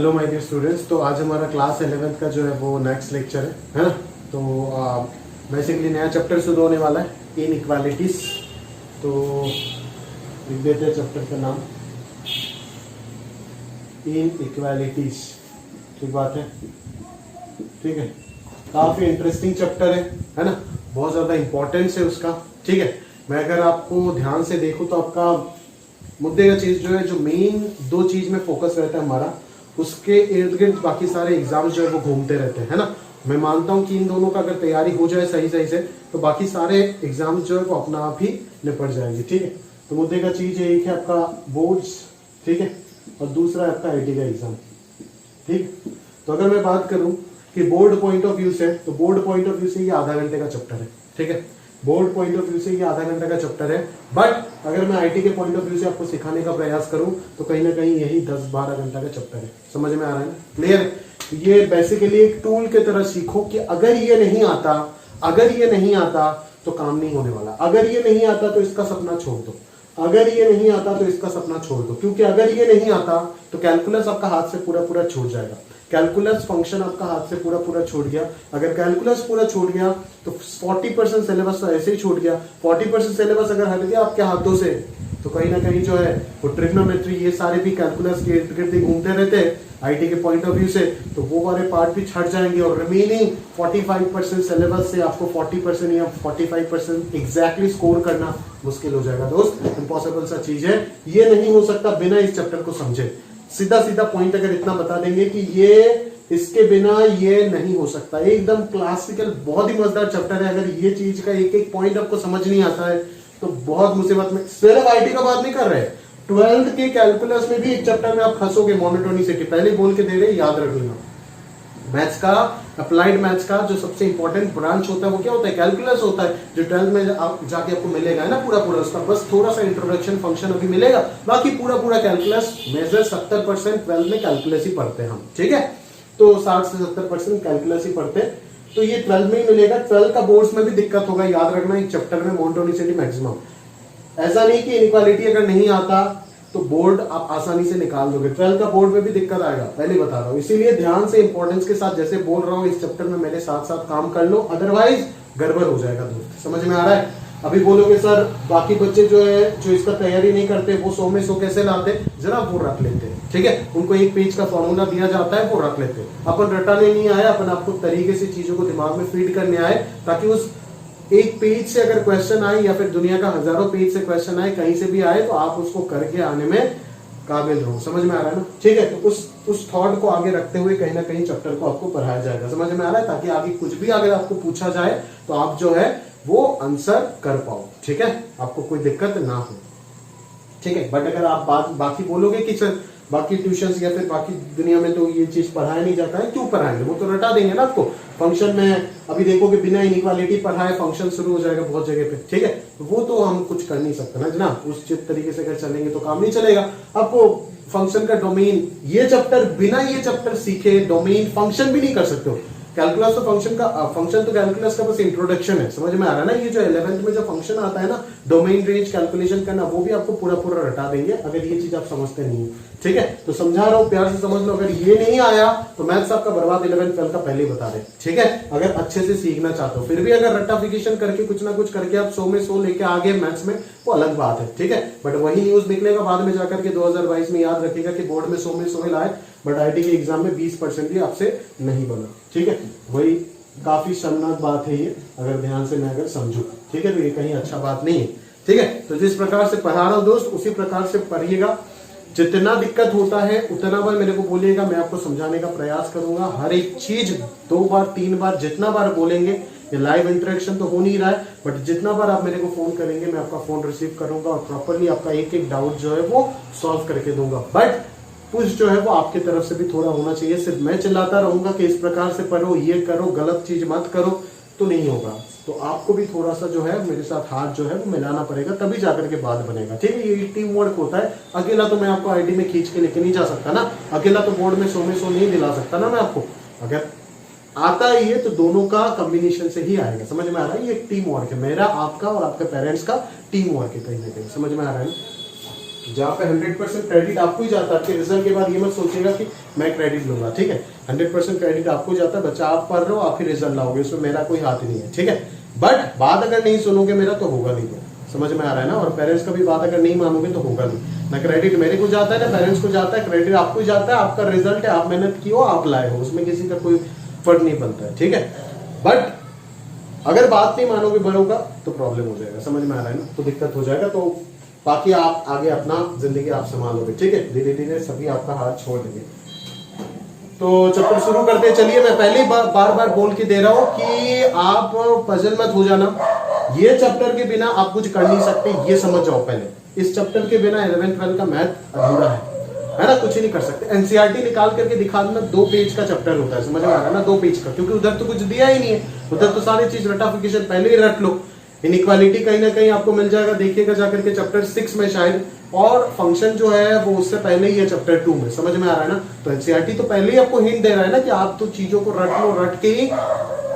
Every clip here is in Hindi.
Hello my dear students. तो आज हमारा क्लास 11th का जो है वो नेक्स्ट लेक्चर है ना। तो बेसिकली नया चैप्टर शुरू होने वाला है, इनइक्वालिटीज। तो लिख देते हैं चैप्टर का नाम, इनइक्वालिटीज। ठीक बात है, ठीक है। काफी इंटरेस्टिंग चैप्टर है ना, बहुत ज्यादा इंपॉर्टेंस है उसका। ठीक है, मैं अगर आपको ध्यान से देखूं तो आपका मुद्दे का चीज जो है, जो मेन दो चीज में फोकस रहता है हमारा, उसके इर्द गिर्द बाकी सारे एग्जाम्स जो है वो घूमते रहते हैं, है ना। मैं मानता हूं कि इन दोनों का अगर तैयारी हो जाए सही सही से तो बाकी सारे एग्जाम्स जो है वो अपना आप ही निपट जाएंगे। ठीक है, तो मुद्दे का चीज एक है आपका बोर्ड्स, ठीक है, और दूसरा है आपका आईटी का एग्जाम। ठीक, तो अगर मैं बात करूं कि बोर्ड पॉइंट ऑफ व्यू से, तो बोर्ड पॉइंट ऑफ व्यू से ये आधा घंटे का चैप्टर है। ठीक है, बोर्ड पॉइंट ऑफ व्यू से ये आधा घंटे का चैप्टर है। बट अगर मैं आईटी के पॉइंट ऑफ व्यू से आपको सिखाने का प्रयास करूं तो कहीं ना कहीं यही 10-12 घंटा का चैप्टर है। समझ में आ रहा है ना, क्लियर। ये बेसिकली एक टूल की तरह सीखो कि अगर ये नहीं आता, अगर ये नहीं आता तो काम नहीं होने वाला। अगर ये नहीं आता तो इसका सपना छोड़ दो, अगर ये नहीं आता तो इसका सपना छोड़ दो। क्योंकि अगर ये नहीं आता तो कैलकुलस आपका हाथ से पूरा पूरा छूट जाएगा। कैलकुलस फंक्शन आपका हाथ से पूरा पूरा छूट गया। अगर कैलकुलस पूरा छूट गया तो 40% सिलेबस तो ऐसे ही छूट गया। 40% सिलेबस अगर हट गया आपके हाथों से तो कहीं ना कहीं जो है वो ट्रिग्नोमेट्री, ये सारे भी कैलकुलस के इर्द गिर्द घूमते रहते हैं आईटी के पॉइंट ऑफ व्यू से, तो वो वाले पार्ट भी छट जाएंगे और रिमेनिंग 45% सिलेबस से आपको 40% या 45% एग्जैक्टली स्कोर करना मुश्किल हो जाएगा। दोस्त, इम्पॉसिबल सा चीज है, ये नहीं हो सकता बिना इस चैप्टर को समझे। सीधा सीधा पॉइंट अगर इतना बता देंगे कि ये इसके बिना ये नहीं हो सकता। एकदम क्लासिकल, बहुत ही मजेदार चैप्टर है। अगर ये चीज का एक एक पॉइंट आपको समझ नहीं आता है तो बहुत मुसीबत में। सिर्फ आईटी का बात नहीं कर रहे, 12th के कैलकुलस में भी एक चैप्टर में आप फंसोगे, मोनोटोनिसिटी। पहले बोल के दे रहे, याद रख लेना। मैथ्स का, अप्लाइड मैथ्स का जो सबसे इंपॉर्टेंट ब्रांच होता है वो क्या होता है? कैलकुलस होता है, जो 12th में जाके आपको मिलेगा, है ना, पूरा पूरा उसका बस थोड़ा सा इंट्रोडक्शन फंक्शन अभी मिलेगा, बाकी पूरा पूरा कैलकुलस। मेजर 70% 12th में कैलकुलस ही पढ़ते हैं हम। ठीक है, तो 60 से 70% कैलकुलस ही पढ़ते हैं, तो ये 12th में ही मिलेगा। 12th का बोर्ड्स में भी दिक्कत होगा, याद रखना, एक चैप्टर में मोनोटोनिसिटी मैक्सिमम। ऐसा नहीं कि इनइक्वालिटी अगर नहीं आता तो बोर्ड आप आसानी से निकाल दोगे, 12th का बोर्ड में भी दिक्कत आएगा, पहले बता रहा हूं। इसीलिए ध्यान से इंपॉर्टेंस के साथ जैसे बोल रहा हूं इस चैप्टर में मेरे साथ साथ काम कर लो, अदरवाइज गड़बड़ हो जाएगा। दोस्त, समझ में आ रहा है? अभी बोलोगे सर बाकी बच्चे जो है जो इसका तैयारी नहीं करते वो 100 में 100 कैसे लाते? जरा वो रख लेते हैं। ठीक है, उनको एक पेज का फॉर्मूला दिया जाता है, वो रख लेते हैं। अपन रटाने नहीं आए, अपन आपको तरीके से चीजों को दिमाग में फीड करने आए, ताकि उस एक पेज से अगर क्वेश्चन आए या फिर दुनिया का हजारों पेज से क्वेश्चन आए, कहीं से भी आए, तो आप उसको करके आने में काबिल रहो। समझ में आ रहा है ना? ठीक है, तो उस थॉट को आगे रखते हुए कहीं ना कहीं चैप्टर को आपको पढ़ाया जाएगा। समझ में आ रहा है? ताकि आगे कुछ भी अगर आपको पूछा जाए तो आप जो है वो आंसर कर पाओ। ठीक है, आपको कोई दिक्कत ना हो। ठीक है, बट अगर आप बाकी बोलोगे कि सर बाकी ट्यूशंस या फिर बाकी दुनिया में तो ये चीज पढ़ाया नहीं जाता है, क्यों पढ़ाएंगे? वो तो रटा देंगे ना आपको फंक्शन में। अभी देखोगे बिना इनइक्वालिटी पढ़ाए फंक्शन शुरू हो जाएगा बहुत जगह पे। ठीक है, वो तो हम कुछ कर नहीं सकते ना जनाब, उस तरीके से अगर चलेंगे तो काम नहीं चलेगा। आपको फंक्शन का डोमेन, ये चैप्टर बिना ये चैप्टर सीखे डोमेन फंक्शन भी नहीं कर सकते हो। कैलकुलस तो फंक्शन तो कैलकुलस का बस इंट्रोडक्शन है। समझ में आ रहा है ना? ये जो 11th में जो फंक्शन आता है ना, डोमेन रेंज कैलकुलेशन करना, वो भी आपको पूरा पूरा रटा देंगे अगर ये चीज आप समझते नहीं हो। ठीक है, तो समझा रहा हूं, प्यार से समझ लो। अगर ये नहीं आया तो मैथ्स आपका बर्बाद 11th 12th का पहले ही बता दे। ठीक है, अगर अच्छे से सीखना चाहते हो, फिर भी अगर रट्टाफिकेशन करके कुछ ना कुछ करके आप 100 में 100 लेके आगे मैथ्स में, वो अलग बात है। ठीक है, बट वही न्यूज निकलेगा बाद में जाकर के 2022 में, याद रखिएगा कि बोर्ड में 100 में 100 लाए, बट आईटी के एग्जाम में 20% भी आपसे नहीं बना। ठीक है, वही काफी शर्मनाक बात है ये, अगर ध्यान से मैं अगर समझू। ठीक है, तो ये कहीं अच्छा बात नहीं है। ठीक है, तो जिस प्रकार से पढ़ा रहा हूं दोस्त, उसी प्रकार से पढ़िएगा। जितना दिक्कत होता है उतना बार मेरे को बोलिएगा, मैं आपको समझाने का प्रयास करूंगा। हर एक चीज 2 बार 3 बार जितना बार बोलेंगे, ये लाइव इंटरेक्शन तो हो नहीं रहा है, बट जितना बार आप मेरे को फोन करेंगे मैं आपका फोन रिसीव करूंगा और प्रॉपरली आपका एक एक डाउट जो है वो सॉल्व करके दूंगा। बट पुश जो है वो आपकी तरफ से भी थोड़ा होना चाहिए। सिर्फ मैं चिल्लाता रहूंगा कि इस प्रकार से पढ़ो, ये करो, गलत चीज मत करो, तो नहीं होगा। तो आपको भी थोड़ा सा जो है मेरे साथ हाथ जो है वो मिलाना पड़ेगा, तभी जाकर के बात बनेगा। ठीक है, ये टीम वर्क होता है। अकेला तो मैं आपको आईडी में खींच के लेके नहीं जा सकता ना, अकेला तो बोर्ड में 100 में 100 नहीं दिला सकता ना मैं आपको। अगर आता है ये तो दोनों का कॉम्बिनेशन से ही आएगा। समझ में आ रहा है? ये एक टीम वर्क है, मेरा, आपका और आपके पेरेंट्स का टीम वर्क है कहीं ना कहीं। समझ में आ रहा है? जहाँ पे 100% क्रेडिट आपको ही जाता है, आपके रिजल्ट के बाद ये मत सोचिएगा कि मैं क्रेडिट लूंगा, ठीक है। 100% क्रेडिट आपको जाता है, बच्चा आप पढ़ रहे हो, आप ही रिजल्ट लाओगे, उसमें मेरा कोई हाथ नहीं है, ठीक है। बट बात अगर नहीं सुनोगे मेरा तो होगा नहीं, समझ में आ रहा है ना। और पेरेंट्स का भी बात अगर नहीं मानोगे तो होगा नहीं। ना क्रेडिट मेरे को जाता है ना पेरेंट्स को जाता है, क्रेडिट आपको ही जाता है, आपका रिजल्ट है, आप मेहनत की हो, आप लाए हो, उसमें किसी का कोई फर्क नहीं पड़ता है, ठीक है। बट अगर बात नहीं मानोगे बड़ों का तो प्रॉब्लम हो जाएगा, समझ में आ रहा है ना, तो दिक्कत हो जाएगा। तो बाकी आप आगे अपना जिंदगी आप संभालोगे, ठीक है। धीरे धीरे सभी आपका हाथ छोड़ देंगे। तो चैप्टर शुरू करते हैं। चलिए, मैं पहले बार बार बोल के दे रहा हूं कि आप पजल मत हो जाना। ये चैप्टर के बिना आप कुछ कर नहीं सकते, ये समझ जाओ पहले। इस चैप्टर के बिना 11th 12th का मैथ अधूरा है ना, कुछ ही नहीं कर सकते। एनसीईआरटी निकाल करके दिखा देना, 2 पेज का चैप्टर होता है, समझ में आ रहा है ना, 2 पेज का, क्योंकि उधर तो कुछ दिया ही नहीं है, उधर तो सारी चीज रटाफिकेशन पहले ही रट लो। इनइक्वालिटी कहीं ना कहीं आपको मिल जाएगा, देखिएगा जाकर के चैप्टर 6 में शायद, और फंक्शन जो है वो उससे पहले ही है चैप्टर 2 में, समझ में आ रहा है ना। तो एनसीईआरटी तो पहले ही आपको हिंट दे रहा है ना कि आप तो चीजों को रट लो, रट के ही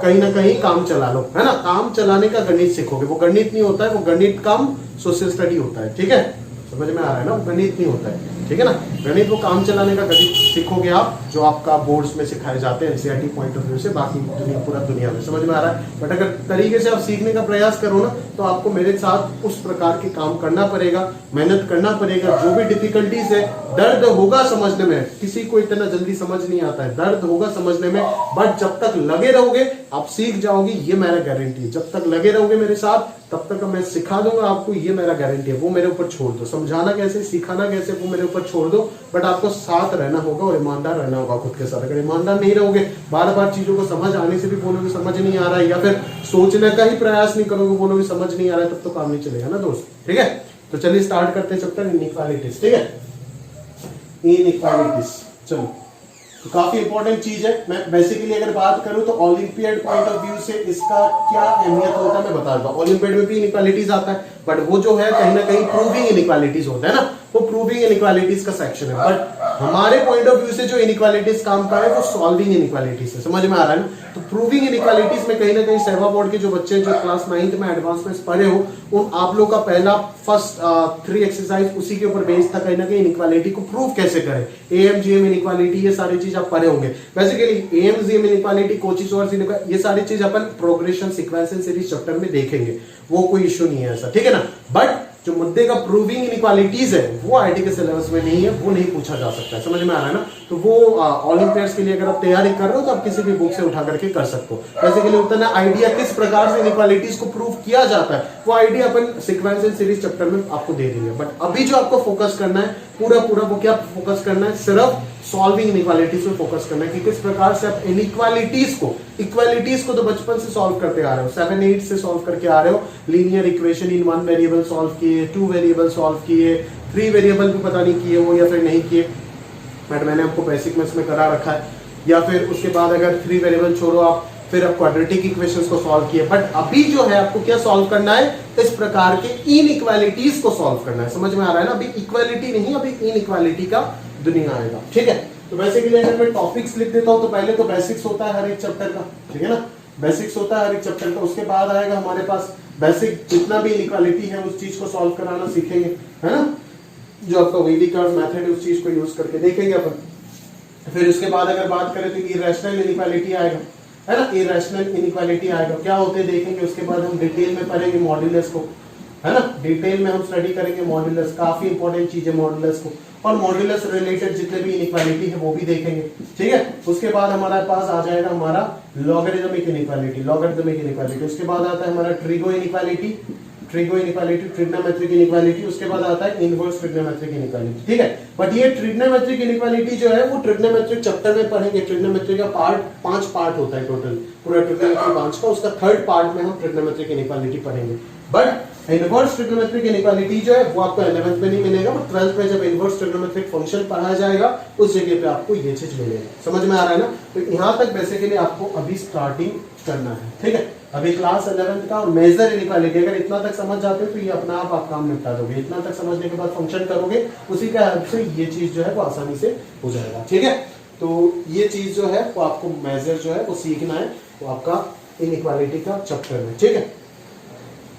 कहीं ना कहीं काम चला लो, है ना। काम चलाने का गणित सीखोगे, वो गणित नहीं होता है, वो गणित कम सोशल स्टडी होता है, ठीक है, समझ में आ रहा है ना, वो गणित नहीं होता है, ठीक है ना। गणित वो काम चलाने का गणित सीखोगे आप, जो आपका बोर्ड्स में सिखाए जाते हैं एनसीईआरटी पॉइंट ऑफ व्यू से, बाकी दुनिया पूरा दुनिया में, समझ में आ रहा है। बट अगर तरीके से आप सीखने का प्रयास करो ना, तो आपको मेरे साथ उस प्रकार के काम करना पड़ेगा, मेहनत करना पड़ेगा। जो भी डिफिकल्टीज है, दर्द होगा समझने में, किसी को इतना जल्दी समझ नहीं आता है, दर्द होगा समझने में, बट जब तक लगे रहोगे आप सीख जाओगे, ये मेरा गारंटी है। जब तक लगे रहोगे मेरे साथ तब तक मैं सिखा दूंगा आपको, ये मेरा गारंटी है। वो मेरे ऊपर छोड़ दो, समझाना कैसे, सिखाना कैसे, वो मेरे ऊपर छोड़ दो, बट आपको साथ रहना होगा और ईमानदार रहना होगा खुद के साथ। अगर ईमानदार नहीं रहोगे, बार बार चीजों को समझ आने से भी बोलोगे समझ नहीं आ रहा है, या फिर सोचने का ही प्रयास नहीं करोगे, बोलोगे समझ नहीं आ रहा है, तब तो काम नहीं चलेगा ना दोस्त, ठीक है। तो चलिए स्टार्ट करते हैं चैप्टर इनइक्वालिटीज, ठीक है। इनइक्वालिटीज, चलो, तो काफी इंपॉर्टेंट चीज है। मैं बेसिकली अगर बात करूं तो ओलंपियड पॉइंट ऑफ व्यू से इसका क्या अहमियत होता है मैं बता दूं। ओलंपियड में भी इनइक्वालिटीज आता है, बट वो जो है कहीं ना कहीं प्रूविंग इनइक्वालिटीज होता है ना, वो प्रूविंग इनइक्वालिटीज का सेक्शन है। बट हमारे पॉइंट ऑफ व्यू से जो इनइक्वालिटीज काम का है वो सॉल्विंग इनइक्वालिटीज है, समझ में आ रहा है ना। तो प्रूविंग इनइक्वालिटीज में कहीं ना कहीं सेवा बोर्ड के जो बच्चे जो क्लास 9th में एडवांस में पढ़े हो, उन आप लोग का पहला फर्स्ट 3 एक्सरसाइज उसी के ऊपर बेस्ड था, कहीं ना कहीं इनइक्वालिटी को प्रूव कैसे करें। एएमजीएम इनइक्वालिटी, ये सारी चीज आप पढ़े होंगे। Basically AM GM inequality, Cauchy Schwarz inequality, ये सारी चीज अपन प्रोग्रेशन सीक्वेंस सीरीज चैप्टर में देखेंगे, वो कोई इश्यू नहीं है ऐसा, ठीक है ना। बट जो मुद्दे का प्रूविंग इनइक्वालिटीज है वो आईटी के सिलेबस में नहीं है, वो नहीं पूछा जा सकता है, समझ में आ रहा है ना। तो वो ओलंपियड्स के लिए अगर आप तैयारी कर रहे हो तो आप किसी भी बुक से उठा करके कर सकते हो। बेसिकली उतना आइडिया किस प्रकार से इनइक्वालिटीज को प्रूव किया जाता है, वो idea upon sequence and series chapter में आपको दे देंगे। बट अभी जो आपको फोकस करना है पूरा वो क्या फोकस करना है, सिर्फ सॉल्विंग इनइक्वालिटीज पे फोकस करना है कि किस प्रकार से आप इक्वालिटीज को तो बचपन से सॉल्व करते आ रहे हो, 7-8 से सॉल्व करके आ रहे हो। Linear equation in 1 variable solve किए, 2 वेरिएबल सॉल्व किए, 3 वेरिएबल भी पता नहीं किए हो या फिर नहीं किए, बट मैंने आपको बेसिक मैथ्स में करा रखा है। या फिर उसके बाद अगर 3 वेरिएबल छोड़ो आप, फिर आप क्वाड्रेटिक इक्वेशंस को सॉल्व किए। बट अभी जो है आपको क्या सॉल्व करना है, इस प्रकार के इनइक्वालिटीज को सॉल्व करना है, समझ में आ रहा है ना। अभी इक्वालिटी नहीं, अभी इनइक्वालिटी का दुनिया आएगा, ठीक है। तो बेसिकली अगर मैं टॉपिक्स लिख देता हूं तो पहले तो बेसिक्स होता है हर एक चैप्टर का, ठीक है ना, बेसिक्स होता है हर एक चैप्टर का। उसके बाद आएगा हमारे पास बेसिक, जितना भी इनइक्वालिटी है उस चीज को सॉल्व कराना सीखेंगे, है ना, जो आपका वेदी कर्व मेथड है उस चीज को यूज करके देखेंगे अपन। फिर उसके बाद अगर बात करें तो इरेशनल इनइक्वालिटी आएगा, है ना, इरेशनल इनइक्वालिटी आएगा, क्या होते हैं देखेंगे। उसके बाद हम डिटेल में पढ़ेंगे मॉड्यूलस को, है ना, डिटेल में हम स्टडी करेंगे मॉड्यूलस, काफी इंपॉर्टेंट चीज है मॉड्यूलस को, और मॉड्यूलस रिलेटेड जितने भी इनइक्वालिटी है वो भी देखेंगे, ठीक है। उसके बाद हमारे पास आ जाएगा हमारा लॉगरिथमिक इनइक्वालिटी, उसके बाद आता है हमारा ट्रिगो इनइक्वालिटी, ट्रिग्नोमेट्रिक इनइक्वालिटी, उसके बाद आता है इनवर्स ट्रिग्नोमेट्रिक इनइक्वालिटी, ठीक है। बट ये ट्रिग्नोमेट्रिक इनइक्वालिटी जो है वो ट्रिग्नोमेट्रिक चैप्टर में पढ़ेंगे। ट्रिग्नोमेट्री का पार्ट 5 पार्ट होता है टोटल, पूरा ट्रिग्नोमेट्री ब्रांच का, उसका 3rd पार्ट में हम ट्रिग्नोमेट्रिक इनइक्वालिटी पढ़ेंगे। बट इनवर्स ट्रिग्नोमेट्रिक इनइक्वालिटी जो है वो आपको 11th में नहीं मिलेगा, बट 12th में जब इनवर्स ट्रिग्नोमेट्रिक फंक्शन पढ़ाया जाएगा उस जगह पे आपको ये चीज मिलेगी, समझ में आ रहा है ना। तो यहां तक बेसिकली आपको अभी स्टार्टिंग करना है, ठीक है। अभी क्लास 11th का मेजर इनइक्वालिटी अगर इतना तक समझ जाते हो तो ये अपना आप काम निपटा दोगे। इतना तक समझने के बाद फंक्शन करोगे, उसी का हेल्प से ये चीज जो है वो आसानी से हो जाएगा, ठीक है। तो ये चीज जो है वो आपको मेजर जो है वो सीखना है, वो आपका इनइक्वालिटी का चैप्टर में, ठीक है।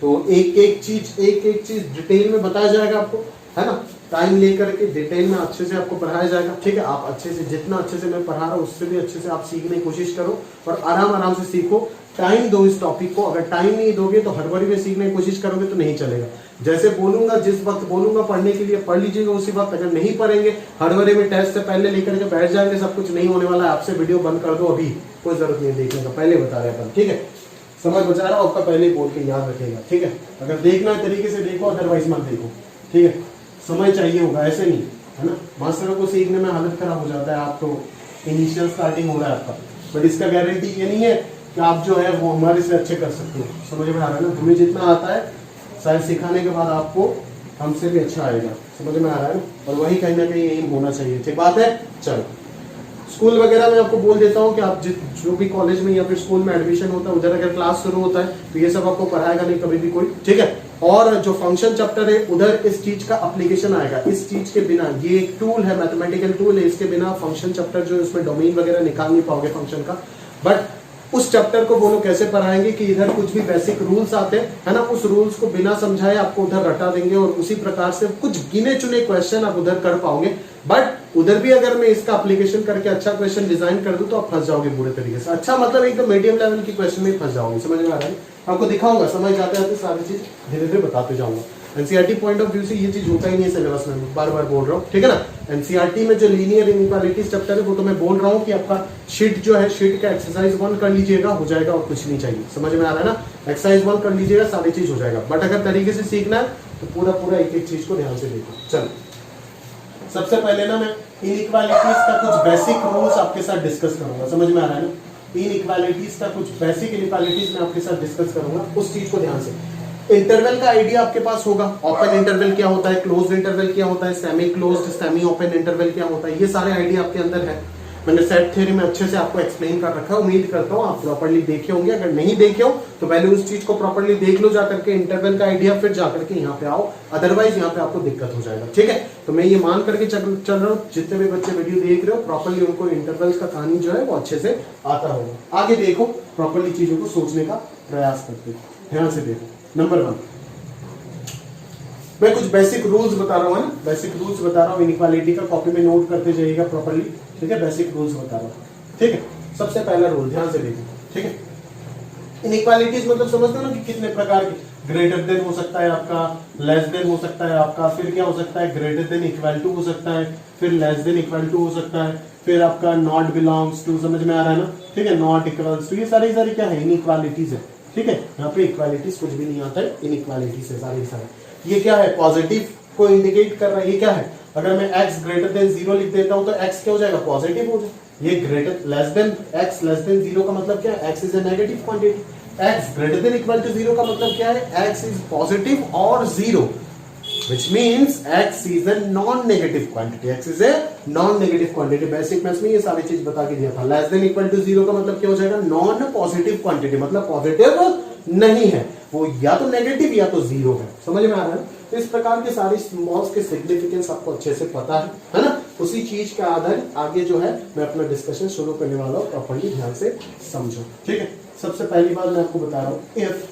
तो एक एक चीज डिटेल में बताया जाएगा आपको, है ना। टाइम लेकर के डिटेल में अच्छे से आपको पढ़ाया जाएगा। ठीक है, आप अच्छे से, जितना अच्छे से मैं पढ़ा रहा हूँ उससे भी अच्छे से आप सीखने की कोशिश करो और आराम आराम से सीखो। टाइम दो इस टॉपिक को, अगर टाइम नहीं दोगे तो हड़बड़ी में सीखने की कोशिश करोगे तो नहीं चलेगा। जैसे बोलूंगा, जिस वक्त बोलूंगा पढ़ने के लिए पढ़ लीजिएगा उसी वक्त। अगर नहीं पढ़ेंगे, हड़बड़ी में टेस्ट से पहले लेकर के बैठ जाएंगे, सब कुछ नहीं होने वाला है। आपसे वीडियो बंद कर दो, अभी कोई जरूरत नहीं देखने का, पहले बता रहे अपन। ठीक है, समझ बचा रहा हूं आपका, पहले बोल के याद रखेगा। ठीक है, अगर देखना है तरीके से देखो, अदरवाइज मत देखो। ठीक है, समय चाहिए होगा, ऐसे नहीं है ना। मास्टरों को सीखने में हालत खराब हो जाता है, आप तो इनिशियल स्टार्टिंग हो रहा है आपका, बट इसका गारंटी ये नहीं है कि आप जो है वो हमारे से अच्छे कर सकते हो। समझ में आ रहा है ना, हमें जितना आता है शायद सिखाने के बाद आपको हमसे भी अच्छा आएगा। समझ में आ रहा है ना, और वही कहीं ना कहीं एम होना चाहिए। ठीक बात है। चलो, स्कूल वगैरह में आपको बोल देता हूँ कि आप जो भी कॉलेज में या फिर स्कूल में एडमिशन होता है, उधर अगर क्लास शुरू होता है तो ये सब आपको पढ़ाएगा नहीं कभी भी कोई। ठीक है, और जो फंक्शन चैप्टर है उधर इस चीज का एप्लीकेशन आएगा। इस चीज के बिना, ये एक टूल है, मैथमेटिकल टूल है, इसके बिना फंक्शन चैप्टर जो उसमें डोमेन वगैरह निकाल नहीं पाओगे फंक्शन का। बट उस चैप्टर को वो लोग कैसे पढ़ाएंगे कि इधर कुछ भी बेसिक रूल्स आते हैं, है ना, उस रूल्स को बिना समझाए आपको उधर रटा देंगे और उसी प्रकार से कुछ गिने चुने क्वेश्चन आप उधर कर पाओगे। बट उधर भी अगर मैं इसका एप्लीकेशन करके अच्छा क्वेश्चन डिजाइन कर दूं तो आप फंस जाओगे बुरे तरीके से। अच्छा मतलब एकदम मीडियम लेवल की क्वेश्चन में फंस जाओगे। समझ में आ रहा है, आपको दिखाऊंगा, समझ जाते जाते सारी चीज धीरे धीरे बताते जाऊंगा। एनसीईआरटी पॉइंट ऑफ व्यू से ये चीज होता ही नहीं है सिलेबस में, बार बार बोल रहा हूँ। ठीक है ना, एनसीईआरटी में जो लीनियर इनइक्वालिटीज चैप्टर है वो तो मैं बोल रहा हूँ कि आपका शीट जो है, शीट का एक्सरसाइज 1 कर लीजिएगा, हो जाएगा और कुछ नहीं चाहिए। समझ में आ रहा है ना, एक्सरसाइज 1 कर लीजिएगा, सारी चीज हो जाएगा। बट अगर तरीके से सीखना है तो पूरा पूरा एक एक चीज को ध्यान से देखो। चलो, सबसे पहले ना मैं इनइक्वालिटीज का कुछ बेसिक रूल्स आपके साथ डिस्कस करूंगा। समझ में आ रहा है ना, इनइक्वालिटीज का कुछ बेसिक इनइक्वालिटीज मैं आपके साथ डिस्कस करूंगा, उस चीज को ध्यान से। इंटरवल का आइडिया आपके पास होगा, ओपन इंटरवल क्या होता है, क्लोज्ड इंटरवल क्या होता है, semi closed semi open interval क्या होता है, ये सारे आइडिया आपके अंदर है। मैंने सेट थ्योरी में अच्छे से आपको एक्सप्लेन कर रखा है, उम्मीद करता हूँ आप प्रॉपर्ली देखे होंगे। अगर नहीं देखे हो तो पहले उस चीज को प्रॉपर्ली देख लो जाकर के, इंटरवल का आइडिया, फिर जाकर के यहाँ पे आओ, अदरवाइज यहाँ पे आपको दिक्कत हो जाएगा। ठीक है, तो मैं ये मान करके चल रहा हूँ जितने भी बच्चे वीडियो देख रहे हो प्रॉपर्ली उनको इंटरवल्स का कहानी जो है वो अच्छे से आता होगा। आगे देखो, प्रॉपर्ली चीजों को सोचने का प्रयास करते, ध्यान से देखो। नंबर 1, मैं कुछ बेसिक रूल्स बता रहा हूँ, बेसिक रूल्स बता रहा हूँ इनइक्वालिटी का, कॉपी में नोट करते जाइएगा प्रॉपर्ली। ठीक है, बेसिक रूल्स बता रहा हूँ। ठीक है, सबसे पहला रूल ध्यान से देखो। ठीक है, इनइक्वालिटीज मतलब समझते हो ना कि कितने प्रकार के, ग्रेटर देन हो सकता है आपका, लेस देन हो सकता है आपका, फिर क्या हो सकता है, ग्रेटर देन इक्वल टू हो सकता है, फिर लेस देन इक्वल टू हो सकता है, फिर आपका नॉट बिलोंग्स टू। समझ में आ रहा है ना, ठीक है, नॉट इक्वल्स टू, ये सारी क्या है, इनइक्वालिटीज है। ठीक है, यहाँ पे इक्वालिटीज कुछ भी नहीं आता है, इनइक्वालिटीज है सारी सारी। ये क्या है, पॉजिटिव को इंडिकेट कर रहा है। ये क्या है, अगर मैं x ग्रेटर देन 0 लिख देता हूं तो x क्या हो जाएगा, पॉजिटिव हो जाएगा। ये greater less than x less than 0 का मतलब क्या है, x is a negative quantity. x greater than equal to 0 का मतलब क्या है, x इज पॉजिटिव और 0, which means x is a non-negative quantity। x is a non-negative quantity। Basic maths में ये सारी चीज बता के दिया था। लेस देन इक्वल टू 0 का मतलब क्या हो जाएगा, नॉन पॉजिटिव क्वांटिटी, मतलब पॉजिटिव नहीं है वो, या तो नेगेटिव या तो 0 है। समझ में आ रहा है, तो इस प्रकार के सारे सिंबल्स के सिग्निफिकेंस आपको अच्छे से पता है ना। उसी चीज के आधार आगे जो है मैं अपना डिस्कशन शुरू करने वाला हूँ, प्रॉपर्ली ध्यान से समझो। ठीक है, सबसे पहली बात मैं आपको बता रहा हूँ, if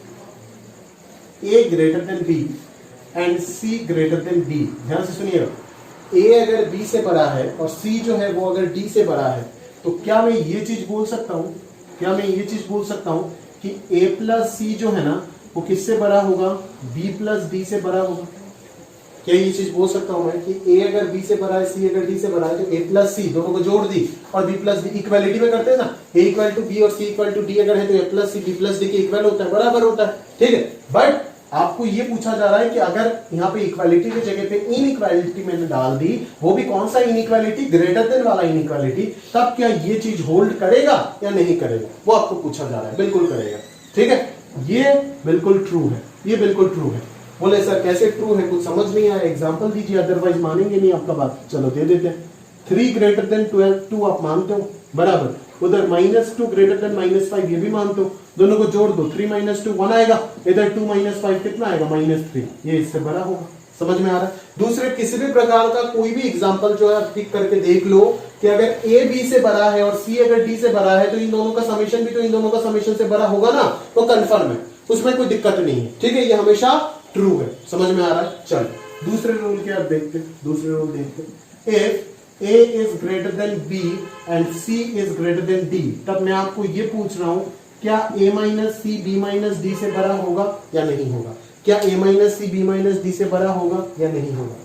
a greater than b and c greater than d, ध्यान से सुनिएगा, a अगर b से बड़ा है और c जो है वो अगर d से बड़ा है, तो क्या मैं ये चीज बोल सकता हूँ, कि a प्लस c जो है ना वो किससे बड़ा होगा, b प्लस d से बड़ा होगा। क्या ये चीज बोल सकता हूं मैं कि a अगर b से बड़ा है, c अगर d से बड़ा है, तो a प्लस c दोनों को जोड़ दी और b प्लस d इक्वालिटी में करते हैं ना, a इक्वल टू b और c इक्वल टू d अगर है तो a plus c b plus d के इक्वल होता है, बराबर होता है। ठीक है, बट आपको ये पूछा जा रहा है कि अगर यहाँ पे इक्वालिटी की जगह पे इनइक्वालिटी मैंने डाल दी, वो भी कौन सा इनइक्वालिटी, ग्रेटर देन वाला इनइक्वालिटी, तब क्या ये चीज होल्ड करेगा या नहीं करेगा, वो आपको पूछा जा रहा है। बिल्कुल करेगा। ठीक है, ये बिल्कुल ट्रू है, ये बिल्कुल ट्रू है। बोले सर कैसे ट्रू है, कुछ समझ नहीं आया, एग्जांपल दीजिए, अदरवाइज मानेंगे नहीं आपका बात। चलो दे देते हैं। 3 ग्रेटर देन 12, 2 आप मानते हो, बराबर। उधर -2 ग्रेटर देन -5, ये भी मानते हो, दोनों को जोड़ दो, 3 - 2 1 आएगा, इधर 2 - 5 कितना आएगा, -3, ये इससे बड़ा होगा। समझ में आ रहा है। दूसरे किसी भी प्रकार का कोई भी एग्जांपल जो है आप टिक करके देख लो कि अगर a b से बड़ा है और c अगर d से बड़ा है, तो इन दोनों का समेशन भी तो इन दोनों का समेशन से बड़ा होगा ना, तो कंफर्म है, उसमें कोई दिक्कत नहीं है। ठीक है, ये हमेशा ट्रू है। समझ में आ रहा है। चलो दूसरे रूल के आप देखते, दूसरे रूल देखते, if A is greater than B and C is greater than D, तब मैं आपको ये पूछ रहा हूं क्या A minus C B minus D से बड़ा होगा या नहीं होगा? क्या A minus C B minus D से बड़ा होगा या नहीं होगा?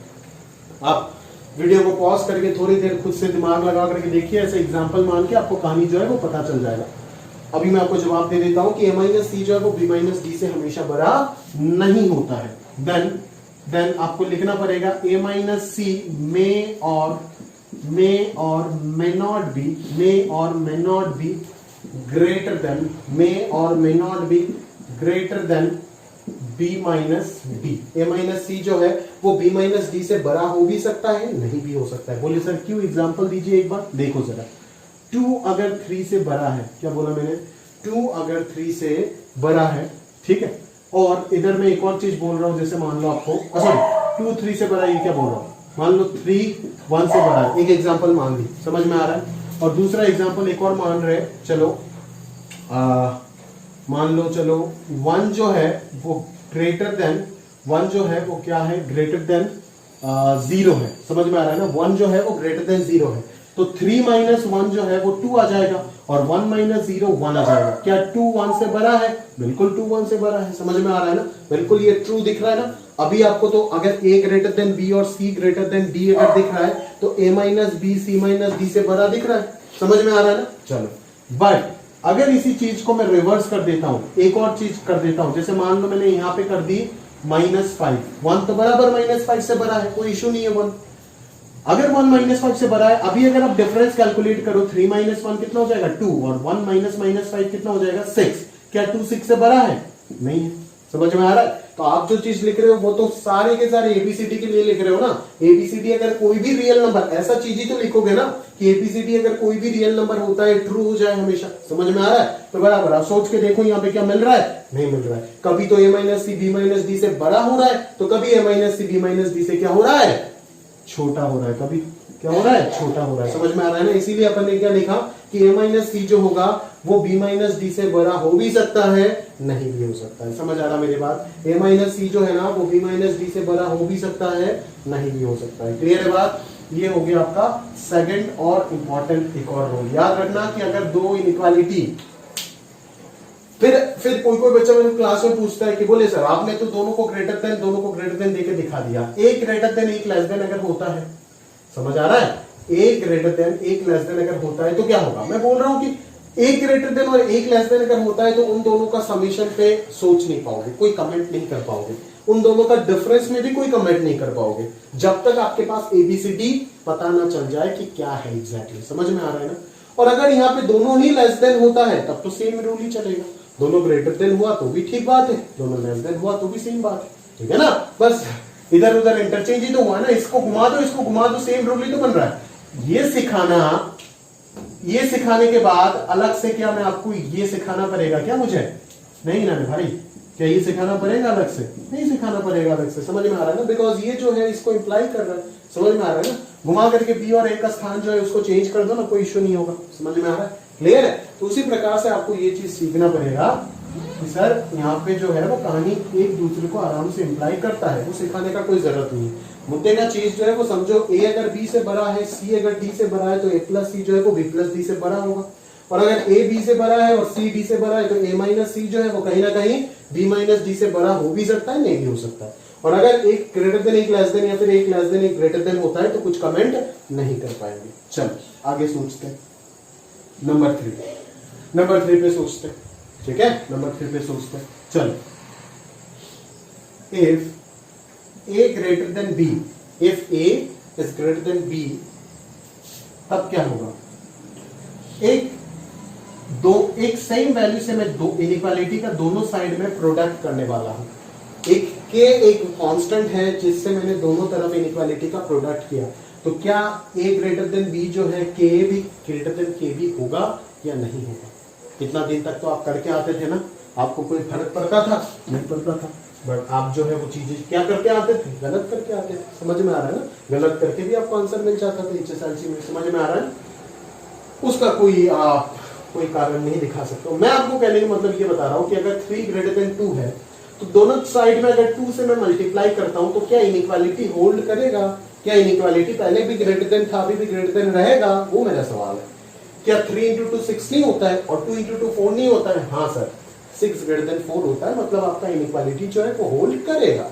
आप वीडियो को पॉज करके थोड़ी देर खुद से दिमाग लगा करके देखिए, ऐसे एग्जांपल मान के आपको कहानी जो है वो पता चल जाएगा। अभी मैं आपको जवाब दे देता हूं कि A माइनस सी जो है वो B माइनस डी से हमेशा बड़ा नहीं होता है। देन आपको लिखना पड़ेगा A माइनस सी में और may not be greater than B minus D। A minus C जो है वो B minus D से बड़ा हो भी सकता है, नहीं भी हो सकता है। बोलिए सर क्यों? एग्जांपल दीजिए एक बार, देखो जरा। 2 अगर 3 से बड़ा है, क्या बोला मैंने? 2 अगर 3 से बड़ा है, ठीक है। और इधर मैं एक और चीज बोल रहा हूं, जैसे मान लो आपको, सॉरी 2 3 से बड़ा, ये क्या बोल रहा हूं, मान लो 3 1 से बड़ा है। एक एग्जांपल मान ली, समझ में आ रहा है? और दूसरा एग्जांपल एक और मान रहे, चलो मान लो, चलो 1 जो है वो ग्रेटर देन 1 जो है वो क्या है? ग्रेटर देन 0 है। समझ में आ रहा है ना? 1 जो है वो ग्रेटर देन 0 है, तो 3 माइनस 1 जो है वो 2 आ जाएगा और 1 माइनस 0 1 आ जाएगा। क्या 2 1 से बड़ा है? बिल्कुल 2 1 से बड़ा है। समझ में आ रहा है ना? बिल्कुल ये ट्रू दिख रहा है ना? अभी आपको तो अगर A ग्रेटर देन B और C ग्रेटर देन D अगर दिख रहा है तो A minus B C minus D से बड़ा दिख रहा है। समझ में आ रहा है ना? चलो, बट अगर इसी चीज को मैं रिवर्स कर देता हूं, एक और चीज कर देता हूं, जैसे मान लो मैंने यहां पे कर दी -5, 1 तो बराबर -5 से बड़ा है, कोई इशू नहीं है 1। अगर 1 -5 से बड़ा है, अभी अगर आप डिफरेंस कैलकुलेट करो, 3 - 1 कितना हो जाएगा? 2, और 1 - 5 कितना हो जाएगा? 6। क्या 2 6 से बड़ा है? नहीं है। समझ में आ रहा है? तो आप जो चीज लिख रहे हो वो तो सारे के सारे एबीसीडी के लिए लिख रहे हो ना। एबीसीडी अगर कोई भी रियल नंबर, ऐसा चीज ही तो लिखोगे ना कि एबीसीडी अगर कोई भी रियल नंबर होता है ट्रू हो जाए हमेशा। समझ में आ रहा है? तो बराबर आप सोच के देखो यहाँ पे क्या मिल रहा है? नहीं मिल रहा है। कभी तो A minus C B minus D से बड़ा हो रहा है, तो कभी A minus C B minus D से क्या हो रहा है? छोटा हो रहा है। कभी क्या हो रहा है? छोटा हो रहा है। समझ में आ रहा है ना? इसीलिए अपन ने क्या लिखा कि A माइनस सी जो होगा वो B माइनस डी से बड़ा हो भी सकता है, नहीं भी हो सकता है। समझ आ रहा मेरी बात? A माइनस सी जो है ना वो B माइनस डी से बड़ा हो भी सकता है, नहीं भी हो सकता है। क्लियर है बात? ये हो गया आपका सेकंड और इंपॉर्टेंट एक और रूल। याद रखना कि अगर दो इनइक्वालिटी, फिर कोई बच्चा मेरे क्लास में पूछता है कि बोले सर आपने तो दोनों को ग्रेटर देन देके दिखा दिया, एक ग्रेटर देन एक लेस देन अगर होता है, समझ आ रहा है? एक ग्रेटर देन एक लेस देन अगर होता है तो क्या होगा? मैं बोल रहा हूं कि एक ग्रेटर देन और एक लेस देन अगर होता है तो उन दोनों का समीशन पे सोच नहीं पाओगे, कोई कमेंट नहीं कर पाओगे, उन दोनों का डिफरेंस में भी कोई कमेंट नहीं कर पाओगे, जब तक आपके पास एबीसीडी पता ना चल जाए कि क्या है एग्जैक्टली। समझ में आ रहा है ना? और अगर यहाँ पे दोनों ही लेस देन होता है तब तो सेम रूल ही चलेगा। दोनों ग्रेटर देन हुआ तो भी ठीक बात है, दोनों लेस देन हुआ तो भी सेम बात है। ठीक है ना? बस इधर उधर इंटरचेंज ही तो हुआ ना, इसको घुमा दो इसको घुमा दो, सेम रूल ही तो बन रहा है। ये सिखाने के बाद अलग से क्या मैं आपको ये सिखाना पड़ेगा क्या? मुझे नहीं ना भाई, क्या ये सिखाना पड़ेगा अलग से? नहीं सिखाना पड़ेगा अलग से। समझ में आ रहा है ना? बिकॉज ये जो है इसको इंप्लाई कर रहा है। समझ में आ रहा है ना? घुमा करके बी और ए का स्थान जो है उसको चेंज कर दो ना, कोई इश्यू नहीं होगा। समझ में आ रहा है? क्लियर है? तो उसी प्रकार से आपको ये चीज सीखना पड़ेगा कि सर यहाँ पे जो है वो कहानी एक दूसरे को आराम से इंप्लाई करता है, वो सिखाने का कोई जरूरत नहीं है। मुद्दे का चीज जो है वो समझो, ए अगर बी से बड़ा है, सी अगर डी से बड़ा है तो ए प्लस सी जो है वो बी प्लस डी से बड़ा होगा, और अगर ए बी से बड़ा है और सी डी से बड़ा है तो ए माइनस सी जो है वो कहीं ना कहीं बी माइनस डी से बड़ा हो भी सकता है, नहीं भी हो सकता है। और अगर एक ग्रेटर देन एक लेस देन या फिर एक लेस देन एक ग्रेटर देन होता है तो कुछ कमेंट नहीं कर पाएंगे। चलो आगे सोचते हैं, नंबर 3 पे सोचते हैं। ठीक है, नंबर 3 पे सोचते हैं। चलो, if A greater than B, if A is greater than B, तब क्या होगा? एक सेम वैल्यू से मैं दो इनइक्वालिटी का दोनों साइड में प्रोडक्ट करने वाला हूं। एक कांस्टेंट है जिससे मैंने दोनों तरफ इनइक्वालिटी का प्रोडक्ट किया, तो क्या A ग्रेटर देन B जो है K भी ग्रेटर देन K भी होगा या नहीं होगा? इतना दिन तक तो आप करके आते थे ना, आपको कोई फर्क पड़ता था? नहीं पड़ता था। बट आप जो है वो चीजें क्या करके आते थे? गलत करके आते थे। समझ में आ रहा है ना? गलत करके भी आपको आंसर मिल जाता था HSLC में। समझ में आ रहा है? उसका कोई कारण नहीं दिखा सकता। मैं आपको कहने का मतलब ये बता रहा हूं कि अगर 3 ग्रेटर देन 2 है तो दोनों साइड में अगर 2 से मैं मल्टीप्लाई करता हूं तो क्या इनइक्वालिटी होल्ड करेगा? क्या इनइक्वालिटी पहले भी ग्रेटर देन था, अभी भी ग्रेटर देन रहेगा? वो मेरा सवाल है। क्या 3 इंटू 2 6 नहीं होता है और 2 इंटू 2 4 नहीं होता है? हाँ सर, 6 ग्रेटर देन 4 होता है, मतलब आपका इनइक्वालिटी जो है वो होल्ड करेगा।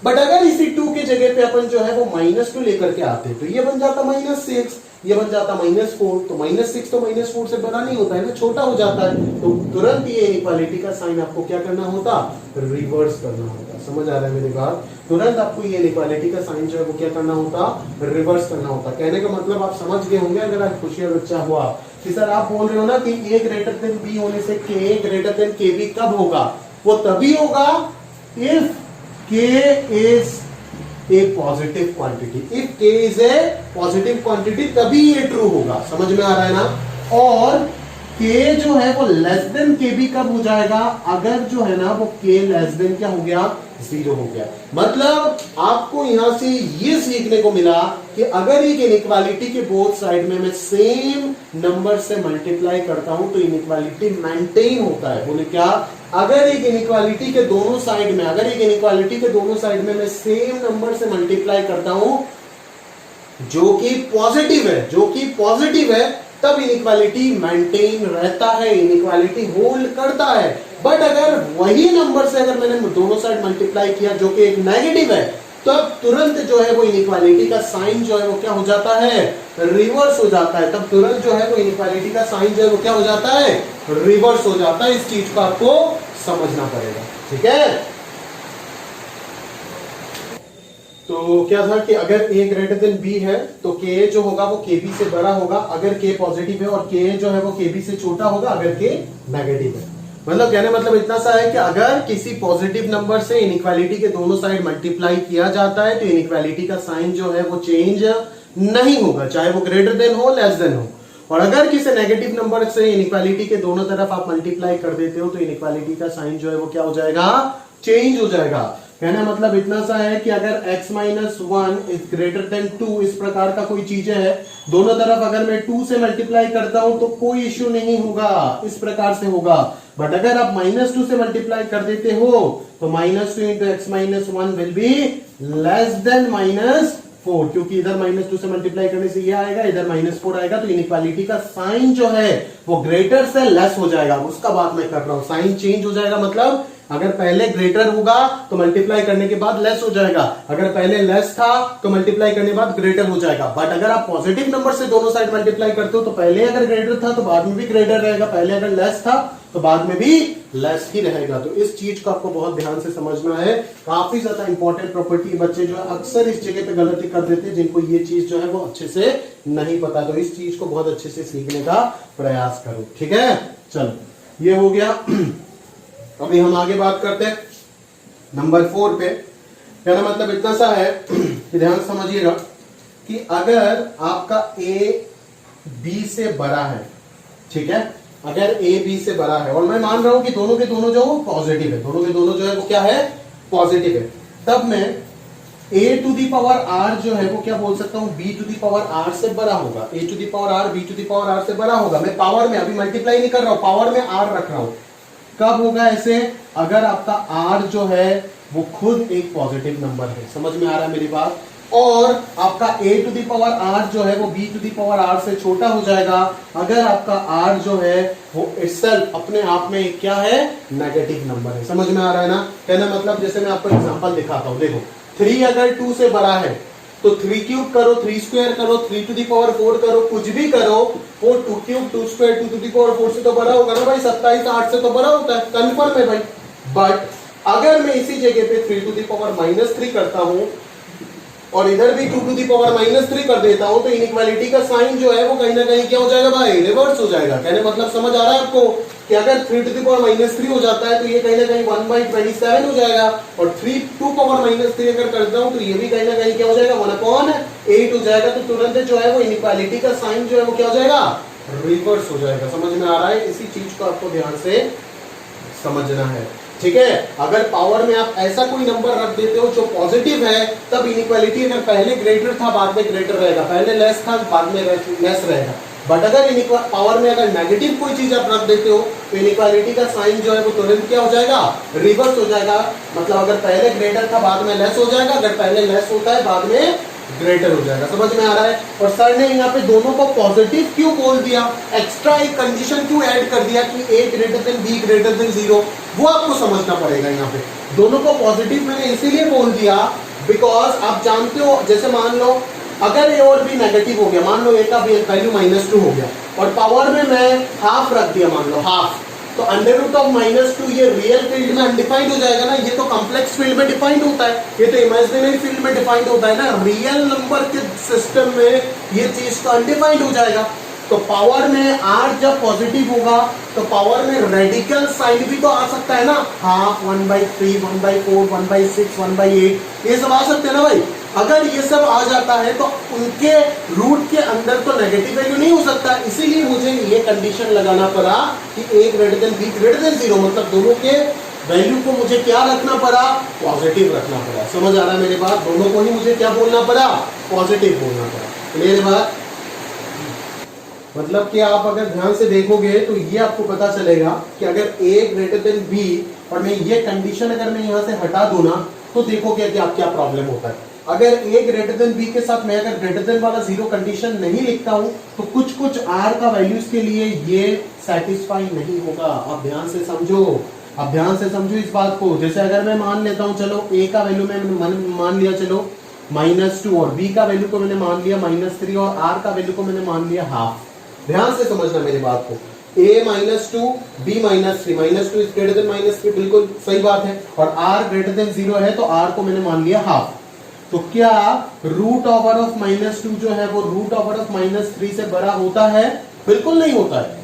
बट अगर इसी 2 के जगह पे अपन जो है वो -2 लेकर के आते तो ये बन जाता -6, ये बन जाता -4, तो -6 तो -4 से बड़ा नहीं होता है ना, छोटा हो जाता है। तो तुरंत ये इनइक्वालिटी का साइन आपको क्या करना होता? रिवर्स करना होता। समझ आ रहा है मेरी बात? तुरंत आपको ये इनइक्वालिटी का साइन जो है वो क्या करना होता? रिवर्स करना होता। कहने का मतलब आप समझ गए होंगे अगर आज होशियार बच्चा हुआ कि सर आप बोल रहे हो ना कि a ग्रेटर देन b होने से k ग्रेटर देन kb कब होगा? वो तभी होगा if k is a positive quantity. If k is a positive quantity तभी ये ट्रू होगा। समझ में आ रहा है ना? और k जो है वो लेस देन kb कब हो जाएगा? अगर जो है ना वो k लेस देन क्या हो गया? 0 हो गया। मतलब आपको यहां से ये सीखने को मिला कि अगर एक इनइक्वालिटी के बोथ साइड में मैं सेम नंबर से मल्टीप्लाई करता हूं तो इनइक्वालिटी मेंटेन होता है। बोले क्या? अगर एक इनइक्वालिटी के दोनों साइड में, अगर एक इनइक्वालिटी के दोनों साइड में मैं सेम नंबर से मल्टीप्लाई करता हूं जो कि पॉजिटिव है, तब इनइक्वालिटी मेंटेन रहता है, इनइक्वालिटी होल्ड करता है। बट अगर वही नंबर से अगर मैंने दोनों साइड मल्टीप्लाई किया जो कि एक नेगेटिव है, तब तुरंत जो है वो इनइक्वालिटी का साइन जो है वो क्या हो जाता है? रिवर्स हो जाता है। तब तुरंत जो है वो इनइक्वालिटी का साइन जो है वो क्या हो जाता है? रिवर्स हो जाता है। इस चीज को आपको समझना पड़ेगा, ठीक है? तो क्या था कि अगर a ग्रेटर देन b है तो k जो होगा वो kb से बड़ा होगा अगर k पॉजिटिव है, और k जो है वो kb से छोटा होगा अगर k नेगेटिव है। मतलब कहने मतलब इतना सा है कि अगर किसी पॉजिटिव नंबर से इनइक्वालिटी के दोनों साइड मल्टीप्लाई किया जाता है तो इनइक्वालिटी का साइन जो है वो चेंज नहीं होगा, चाहे वो ग्रेटर देन हो लेस देन हो। और अगर किसी नेगेटिव नंबर से इनइक्वालिटी के दोनों तरफ आप मल्टीप्लाई कर देते हो तो इनइक्वालिटी का साइन जो है वो क्या हो जाएगा? चेंज हो जाएगा। कहना मतलब इतना सा है कि अगर x minus 1 is greater then 2, इस प्रकार का कोई चीज है, दोनों तरफ अगर मैं 2 से मल्टीप्लाई करता हूं तो कोई इश्यू नहीं होगा, इस प्रकार से होगा। बट अगर आप -2 से मल्टीप्लाई कर देते हो तो -2 into x minus 1 will be less than -4, क्योंकि इधर -2 से मल्टीप्लाई करने से ये आएगा, इधर -4 आएगा, तो इनइक्वालिटी का साइन जो है वो ग्रेटर से लेस हो जाएगा। उसका बात मैं कर रहा हूं, साइन चेंज हो जाएगा। मतलब अगर पहले ग्रेटर होगा तो मल्टीप्लाई करने के बाद लेस हो जाएगा, अगर पहले लेस था तो मल्टीप्लाई करने के बाद ग्रेटर हो जाएगा। बट अगर आप पॉजिटिव नंबर से दोनों साइड मल्टीप्लाई करते हो तो पहले अगर ग्रेटर था तो बाद में भी ग्रेटर रहेगा, पहले अगर लेस था तो बाद में भी लेस ही रहेगा। तो इस चीज को आपको बहुत ध्यान से समझना है। काफी ज्यादा इंपॉर्टेंट प्रॉपर्टी, बच्चे जो है अक्सर इस जगह पे गलती कर देते हैं जिनको ये चीज जो है वो अच्छे से नहीं पता। तो इस चीज को बहुत अच्छे से सीखने का प्रयास करो, ठीक है? चलो ये हो गया। अभी हम आगे बात करते हैं नंबर 4 पे। कहना मतलब इतना सा है कि ध्यान समझिएगा कि अगर आपका a b से बड़ा है, ठीक है, अगर a b से बड़ा है और मैं मान रहा हूं कि दोनों के दोनों जो पॉजिटिव है, दोनों के दोनों जो है वो क्या है? पॉजिटिव है, तब मैं a to the power r जो है वो क्या बोल सकता हूं? b to the power r से बड़ा होगा। a to the power r b to the power r से बड़ा होगा। मैं पावर में अभी मल्टीप्लाई नहीं कर रहा हूं, पावर में r रख रहा हूं। कब होगा ऐसे? अगर आपका r जो है वो खुद एक पॉजिटिव नंबर है। समझ में आ रहा है मेरी बात? और आपका a to the power r जो है वो b to the power r से छोटा हो जाएगा अगर आपका r जो है वो इटसेल्फ अपने आप में एक क्या है? नेगेटिव नंबर है। समझ में आ रहा है ना? कहना मतलब जैसे मैं आपको एग्जांपल दिखाता हूं, देखो 3 अगर 2 से बड़ा है तो 3 क्यूब करो, 3 स्क्वायर करो, 3 टू दी पावर 4 करो, कुछ भी करो, 4 2 cube 2 square 2 to the power 4 से तो बड़ा होगा ना भाई, 27 8 से तो बड़ा होता है, कंफर्म है भाई। बट अगर मैं इसी जगह पे 3 टू दी पावर -3 करता हूं और इधर भी 2 टू दी पावर -3 कर देता हूं तो इनइक्वालिटी का साइन जो है वो कहीं ना कहीं क्या हो जाएगा भाई? रिवर्स हो जाएगा। कहने मतलब समझ आ रहा है आपको कि अगर 3 टू दी पावर -3 हो जाता है तो ये कहीं ना कहीं 1/27 हो जाएगा, और 3 टू पावर -3 अगर करता हूं तो ये भी कहीं ना कहीं क्या हो जाएगा? 1/8 हो जाएगा। तो तुरंत जो है वो इनइक्वालिटी का साइन जो है वो क्या हो जाएगा? रिवर्स हो जाएगा। समझ में आ रहा है? इसी चीज को आपको ध्यान से समझना है, ठीक है? अगर पावर में आप ऐसा कोई नंबर रख देते हो जो पॉजिटिव है तब इनइक्वालिटी अगर पहले ग्रेटर था बाद में ग्रेटर रहेगा, पहले लेस था बाद में लेस रहेगा। बट अगर पावर में अगर नेगेटिव कोई चीज आप रख देते हो तो इनइक्वालिटी का साइन जो है वो तुरंत क्या हो जाएगा, रिवर्स हो जाएगा। मतलब अगर पहले ग्रेटर था बाद में लेस हो जाएगा, अगर पहले लेस होता है बाद में ग्रेटर हो जाएगा। समझ में आ रहा है। और सर ने यहाँ पे दोनों को पॉजिटिव क्यों बोल दिया, एक्स्ट्रा एक कंडीशन क्यों ऐड कर दिया कि a greater than b greater than 0, वो आपको समझना पड़ेगा। यहाँ पे दोनों को पॉजिटिव मैंने इसीलिए बोल दिया बिकॉज आप जानते हो, जैसे मान लो अगर a और b नेगेटिव हो गया, मान लो a का वैल्यू -2 हो गया और पावर में मैं हाफ रख दिया, मान लो हाफ, तो अंडर रूट ऑफ -2 ये रियल फील्ड में अनडिफाइंड हो जाएगा ना, ये तो कॉम्प्लेक्स फील्ड में डिफाइंड होता है, ये तो इमेजिनरी फील्ड में डिफाइंड होता है ना, रियल नंबर के सिस्टम में ये चीज तो अनडिफाइंड हो जाएगा। तो पावर में r जब पॉजिटिव होगा तो पावर में रेडिकल साइन भी तो आ सकता है ना, हाफ, 1/3, 1/4, 1/6, 1/8, ये सब आ सकते हैं ना भाई। अगर ये सब आ जाता है तो उनके रूट के अंदर तो नेगेटिव वैल्यू नहीं हो सकता, इसीलिए मुझे ये कंडीशन लगाना पड़ा कि a greater than b greater than 0, मतलब दोनों के वैल्यू को मुझे क्या रखना पड़ा, पॉजिटिव रखना पड़ा। समझ आ रहा है मेरी बात, दोनों को ही मुझे क्या बोलना पड़ा, पॉजिटिव बोलना पड़ा। मेरी बात मतलब कि आप अगर ध्यान से देखोगे तो ये आपको पता चलेगा कि अगर a ग्रेटर देन b और मैं ये कंडीशन अगर मैं यहाँ से हटा दूं ना तो देखोगे कि आप क्या प्रॉब्लम होता है। अगर a ग्रेटर देन b के साथ मैं अगर ग्रेटर देन वाला 0 कंडीशन नहीं लिखता हूं तो कुछ कुछ r का वैल्यूज के लिए ये सेटिस्फाई नहीं होगा। आप ध्यान से समझो, आप ध्यान से समझो इस बात को। जैसे अगर मैं मान लेता हूं, चलो a का वैल्यू मैंने मान लिया चलो -2 और b का वैल्यू को मैंने मान लिया -3 और r का वैल्यू को मैंने मान लिया हाफ। ध्यान से समझना मेरी बात को, a -2 b -3, -2 is greater then -3, बिल्कुल सही बात है, और r ग्रेटर देन 0 है तो r को मैंने मान लिया हाफ। तो क्या रूट ओवर ऑफ -2 जो है वो रूट ओवर ऑफ -3 से बड़ा होता है? बिल्कुल नहीं होता है,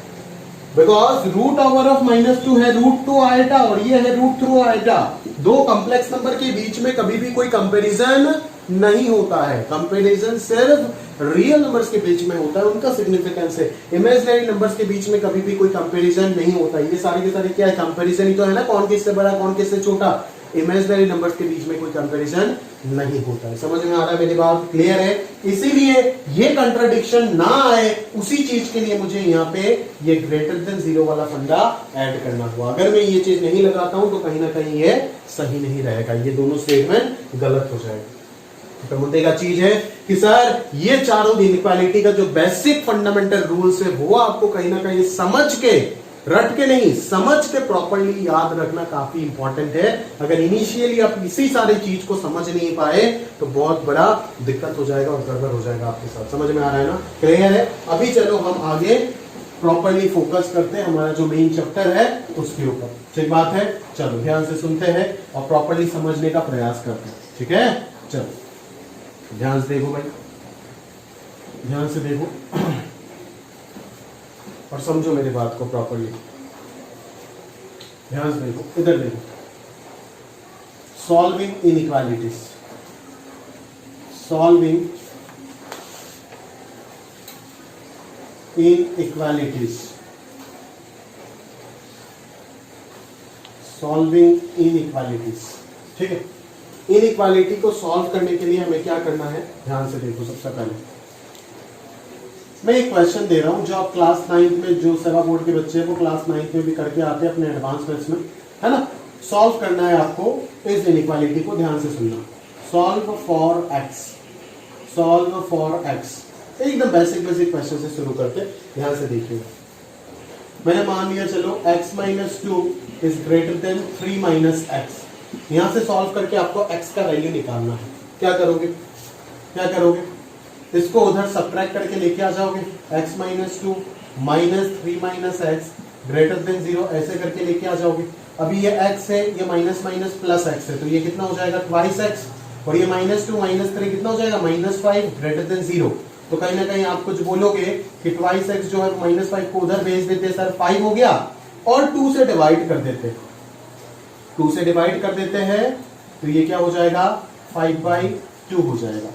बिकॉज रूट ओवर ऑफ -2 है √2 आएटा और ये है √3 आएटा। दो कॉम्प्लेक्स नंबर के बीच में कभी भी कोई कंपैरिजन नहीं होता है, कंपैरिजन सिर्फ रियल नंबर्स के बीच में होता है, उनका सिग्निफिकेंस है। इमेजिनरी नंबर्स के बीच में कभी भी कोई कंपैरिजन नहीं होता। ये सारे के सारे क्या है, कंपैरिजन ही तो है ना, कौन किससे बड़ा कौन किससे छोटा। इमेजिनरी नंबर्स के बीच में कोई कंपैरिजन नहीं होता है। समझ में आ रहा है मेरी बात, क्लियर है। इसीलिए ये कंट्राडिक्शन ना आए उसी चीज के लिए मुझे यहाँ पे ये ग्रेटर देन 0 वाला फंडा ऐड करना हुआ। अगर मैं ये चीज नहीं लगाता हूं तो कहीं ना कहीं ये सही नहीं रहेगा, ये दोनों स्टेटमेंट गलत हो जाएगा। तो मुद्दे का चीज है कि सर ये चारों इनइक्वालिटी का जो बेसिक फंडामेंटल रूल्स है वो आपको कहीं ना कहीं समझ के, रट के नहीं, समझ के प्रॉपर्ली याद रखना काफी इंपॉर्टेंट है। अगर इनिशियली आप इसी सारी चीज को समझ नहीं पाए तो बहुत बड़ा दिक्कत हो जाएगा और गड़बड़ हो जाएगा आपके साथ। समझ में आ रहा है ना, क्लियर है। अभी चलो हम आगे प्रॉपर्ली फोकस करते हैं हमारा जो मेन चैप्टर है उसके ऊपर। ठीक बात है, चलो ध्यान से सुनते हैं और प्रॉपर्ली समझने का प्रयास करते हैं। ठीक है, चलो ध्यान से देखो भाई, ध्यान से देखो और समझो मेरी बात को प्रॉपर्ली। ध्यान से देखो, इधर देखो। Solving inequalities, solving inequalities, solving inequalities. ठीक है, इनइक्वालिटी को सॉल्व करने के लिए हमें क्या करना है, ध्यान से देखो। सबसे पहले मैं एक क्वेश्चन दे रहा हूं जो आप क्लास 9 में, जो सेवा बोर्ड के बच्चे हैं वो क्लास 9 में भी करके आते हैं अपने एडवांस में, है ना। सॉल्व करना है आपको इस इनइक्वालिटी को, ध्यान से सुनना। Solve for x, solve for x, एकदम बेसिक बेसिक क्वेश्चन से शुरू करते, ध्यान से देखिएगा। मैंने मान लिया चलो x - 2 is greater then 3 - x। यहां से सॉल्व करके आपको x का वैल्यू निकालना है। क्या करोगे, क्या करोगे, इसको उधर सब्ट्रैक्ट करके लेके आ जाओगे। x - 2 -3 - x ग्रेटर देन 0 ऐसे करके लेके आ जाओगे। अभी ये x है, ये माइनस माइनस प्लस x है, तो ये कितना हो जाएगा, ट्वाइस x। और ये -2 -3 कितना हो जाएगा, -5 ग्रेटर देन 0। तो कहीं ना कहीं आप कुछ बोलोगे कि ट्वाइस x जो है -5 को उधर भेज देते, सर 5 हो गया, और 2 से डिवाइड कर देते, 2 से डिवाइड कर देते हैं तो ये क्या हो जाएगा, 5/2 हो जाएगा।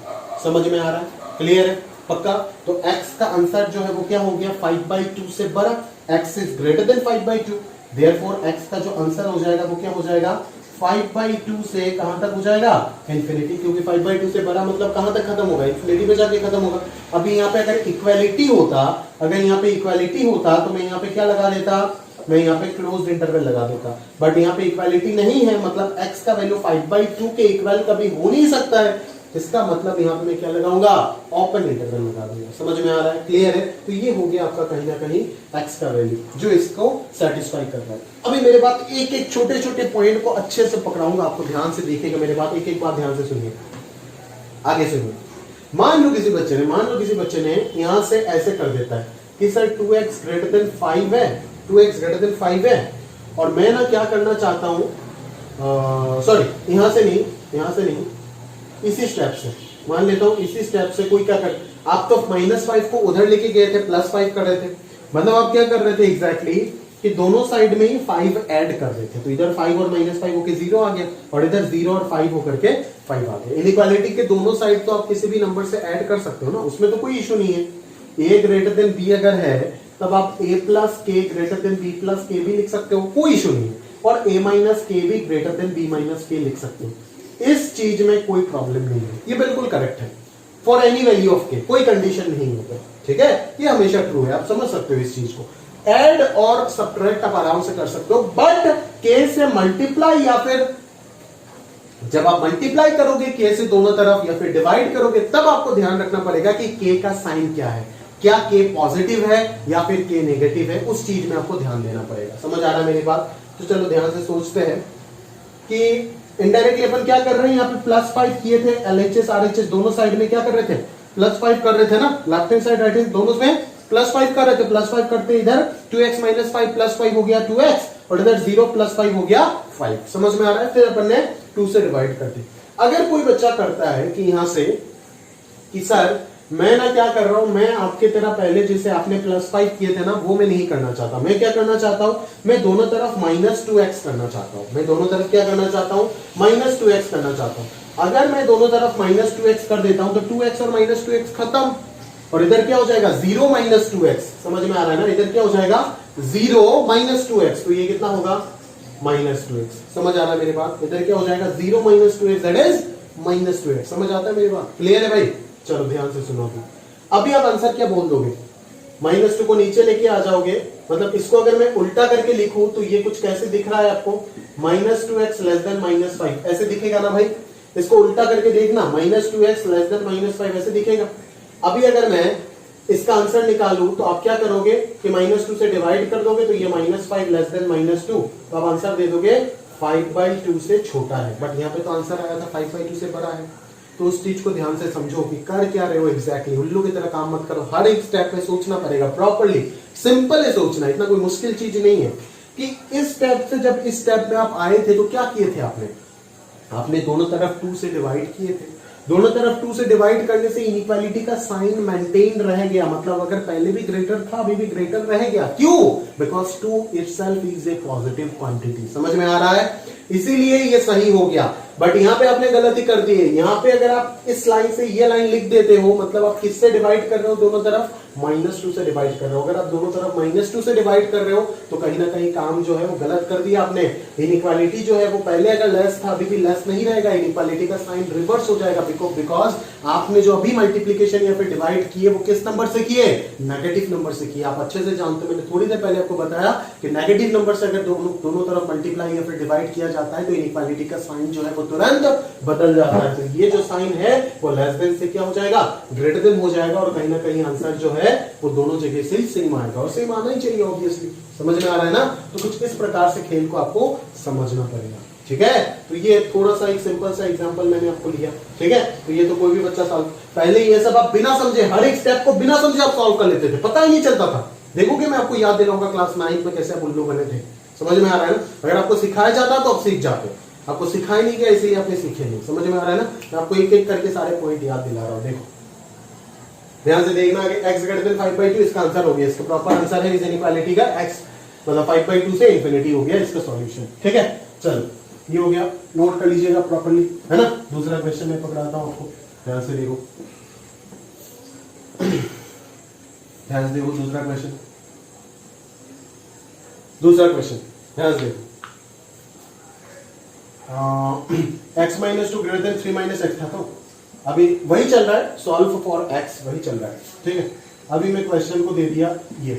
समझ में आ रहा है, क्लियर है, पक्का। तो x का आंसर जो है वो क्या हो गया, 5/2 से बड़ा। x is greater then 5/2, therefore x का जो आंसर हो जाएगा वो क्या हो जाएगा, 5/2 से कहां तक हो जाएगा, इन्फिनिटी, क्योंकि 5/2 से बड़ा मतलब कहां तक खत्म होगा, इन्फिनिटी पे जाके खत्म होगा। अभी यहाँ पे अगर इक्वालिटी होता, अगर यहाँ पे इक्वालिटी होता तो मैं यहाँ पे क्या लगा देता, मैं यहाँ पे क्लोज्ड इंटरवल लगा देता, बट यहाँ पे इक्वालिटी नहीं है, मतलब x का वैल्यू 5/2 के इक्वल कभी हो नहीं सकता है, इसका मतलब यहाँ पे मैं क्या लगाऊंगा, ओपन इंटरवल लगा दूंगा। समझ में आ रहा है, क्लियर है? तो ये हो गया आपका कहीं ना कहीं x का वैल्यू जो इसको सेटिस्फाई कर रहा है। अभी मेरे बात एक एक छोटे छोटे पॉइंट को अच्छे से पकड़ाऊंगा, आपको ध्यान से देखिएगा मेरे बात, एक एक बात ध्यान से सुनिए, आगे सुनिए। मान लो किसी बच्चे ने यहां से ऐसे कर देता है कि सर 2x ग्रेटर देन 5 है, 2x ग्रेटर देन 5 है, और मैं ना क्या करना चाहता हूं, सॉरी यहां से नहीं, इसी स्टेप से मान लेता हूं, इसी स्टेप से कोई क्या कर, आप तो -5 को उधर लेके गए थे, +5 कर रहे थे, मतलब आप क्या कर रहे थे एग्जैक्टली कि दोनों साइड में ही 5 ऐड कर रहे थे, तो इधर 5 और -5 होके 0 आ गया, और इधर 0 और 5 होकर के 5 आ गया। इनइक्वालिटी के दोनों साइड तो आप किसी भी नंबर से ऐड कर सकते हो ना, उसमें तो कोई इशू नहीं है। a ग्रेटर देन b अगर है तब आप a plus k greater than b plus k भी लिख सकते हो, कोई इशू नहीं है, और a माइनस k भी greater than b minus k लिख सकते हो, इस चीज में कोई प्रॉब्लम नहीं है, ये बिल्कुल करेक्ट है for any value of k, कोई कंडीशन नहीं है, ठीक है, ये हमेशा ट्रू है, आप समझ सकते हो इस चीज को। ऐड और सब्ट्रैक्ट आप आराम से कर सकते हो, बट k से मल्टीप्लाई या फिर जब आप मल्टीप्लाई करोगे k से दोनों तरफ या फिर डिवाइड करोगे, तब आपको ध्यान रखना पड़ेगा कि k का साइन क्या है, क्या k पॉजिटिव है या फिर k नेगेटिव है, उस चीज में आपको ध्यान देना पड़ेगा। समझ आ रहा है मेरी बात? तो चलो ध्यान से सोचते हैं कि इनडायरेक्टली अपन क्या कर रहे हैं, यहाँ पे +5 किए थे, LHS RHS दोनों साइड में क्या कर रहे थे, +5 कर रहे थे ना, left hand side right hand दोनों में +5 कर रहे थे, +5 करते इधर 2x माइनस 5 प्लस 5 हो गया 2x, और इधर 0 + 5 हो गया 5। समझ में आ रहा है? फिर अपन ने 2 से डिवाइड कर दी। अगर कोई बच्चा करता है कि यहां से कि सर मैं ना क्या कर रहा हूं, मैं आपके तरह पहले जैसे आपने +5 किए थे ना, वो मैं नहीं करना चाहता, मैं क्या करना चाहता हूं, मैं दोनों तरफ -2x करना चाहता हूं, मैं दोनों तरफ क्या करना चाहता हूं, -2x करना चाहता हूं। अगर मैं दोनों तरफ -2x कर देता हूं तो 2x और -2x खत्म, और इधर क्या हो जाएगा 0 -2x। समझ में आ रहा है ना, इधर क्या हो जाएगा 0 -2x, तो ये कितना होगा -2x। समझ आ रहा है मेरी बात? इधर क्या हो जाएगा 0 -2x, दैट इज -2x। समझ आता है मेरी बात? क्लियर है भाई? चलो ध्यान से सुनो। अभी आप आंसर क्या बोल दोगे, -2 को नीचे लेके आ जाओगे, मतलब इसको अगर मैं उल्टा करके लिखूं तो ये कुछ कैसे दिख रहा है आपको, -2x लेस देन -5 ऐसे दिखेगा ना भाई, इसको उल्टा करके देखना, -2x लेस देन -5 ऐसे दिखेगा। अभी अगर मैं इसका आंसर निकालूं तो आप क्या करोगे कि -2 से डिवाइड कर दोगे, तो ये -5 लेस देन -2, तो आप आंसर दे दोगे 5/2 से छोटा है, बट यहाँ पे तो आंसर आया था 5/2 से बड़ा है। तो उस चीज को ध्यान से समझो कि कर क्या रहे हो एग्जैक्टली, उल्लू की तरह काम मत करो, हर एक स्टेप में सोचना पड़ेगा प्रॉपर्ली, सिंपल है सोचना, इतना कोई मुश्किल चीज नहीं है। कि इस स्टेप से जब इस स्टेप में आप आए थे तो क्या किए थे आपने दोनों तरफ 2 से डिवाइड किए थे, दोनों तरफ 2 से डिवाइड करने से इनइक्वालिटी का साइन मेंटेन रह गया, मतलब अगर पहले भी ग्रेटर था अभी भी ग्रेटर रह गया, क्यों, because 2 itself is a positive quantity. समझ में आ रहा है? इसीलिए ये सही हो गया। बट यहां पे आपने गलती कर दी है, यहां पे अगर आप इस लाइन से ये लाइन लिख देते हो, मतलब आप किससे डिवाइड कर रहे हो, दोनों तरफ -2 से डिवाइड कर रहे हो। अगर आप दोनों तरफ -2 से डिवाइड कर रहे हो तो कहीं ना कहीं काम जो है वो गलत कर दिया आपने। इनइक्वालिटी जो है वो पहले अगर लेस था अभी भी लेस नहीं रहेगा, इनइक्वालिटी का साइन रिवर्स हो जाएगा, बिकॉज आपने जो अभी मल्टीप्लीकेशन या फिर डिवाइड किए वो किस नंबर से किए, नेगेटिव नंबर से किए। आप अच्छे से जानते हो, मैंने थोड़ी देर पहले आपको बताया कि नेगेटिव नंबर से अगर दोनों तरफ मल्टीप्लाई या फिर डिवाइड किया जाता है तो इनइक्वालिटी का साइन जो है वो तुरंत बदल जाता है। तो ये जो साइन है वो लेस देन से क्या हो जाएगा, ग्रेटर देन हो जाएगा, और कहीं ना कहीं आंसर जो है वो दोनों जगह से सेम आएगा, और सेम आना ही चाहिए ऑब्वियसली। समझ में आ रहा है ना? तो कुछ इस प्रकार से खेल को आपको समझना पड़ेगा, ठीक है। तो ये थोड़ा सा एक सिंपल सा एग्जांपल मैंने आपको लिया, ठीक है। तो ये तो कोई भी बच्चा सॉल्व, पहले ये सब आप बिना समझे, हर एक स्टेप को बिना समझे आप सॉल्व कर लेते थे, पता ही नहीं चलता था। देखोगे मैं आपको याद दिलाऊंगा क्लास 9 में कैसे आप उल्लू बने थे। समझ में आ रहा है ना? अगर आपको सिखाया जाता तो आप सीख जाते, आपको सिखाया नहीं गया इसलिए आपने सीखे नहीं। समझ में आ रहा है ना? मैं आपको एक एक करके सारे पॉइंट याद दिला रहा हूं, देखो ध्यान से देखना। x ग्रेटर देन 5/2 इसका आंसर हो गया, इसका प्रॉपर आंसर है इस इनइक्वालिटी का x मतलब 5/2 से इंफिनिटी हो गया इसका सॉल्यूशन, ठीक है। चलो ये हो गया, नोट कर लीजिएगा प्रॉपर्ली, है ना। दूसरा क्वेश्चन मैं पकड़ाता हूं आपको, ध्यान से देखो, ध्यान से देखो। दूसरा क्वेश्चन ध्यान से देखो। x minus two greater than 3 minus x था, तो अभी वही चल रहा है, सॉल्व फॉर x वही चल रहा है, ठीक है। अभी मैं क्वेश्चन को दे दिया ये,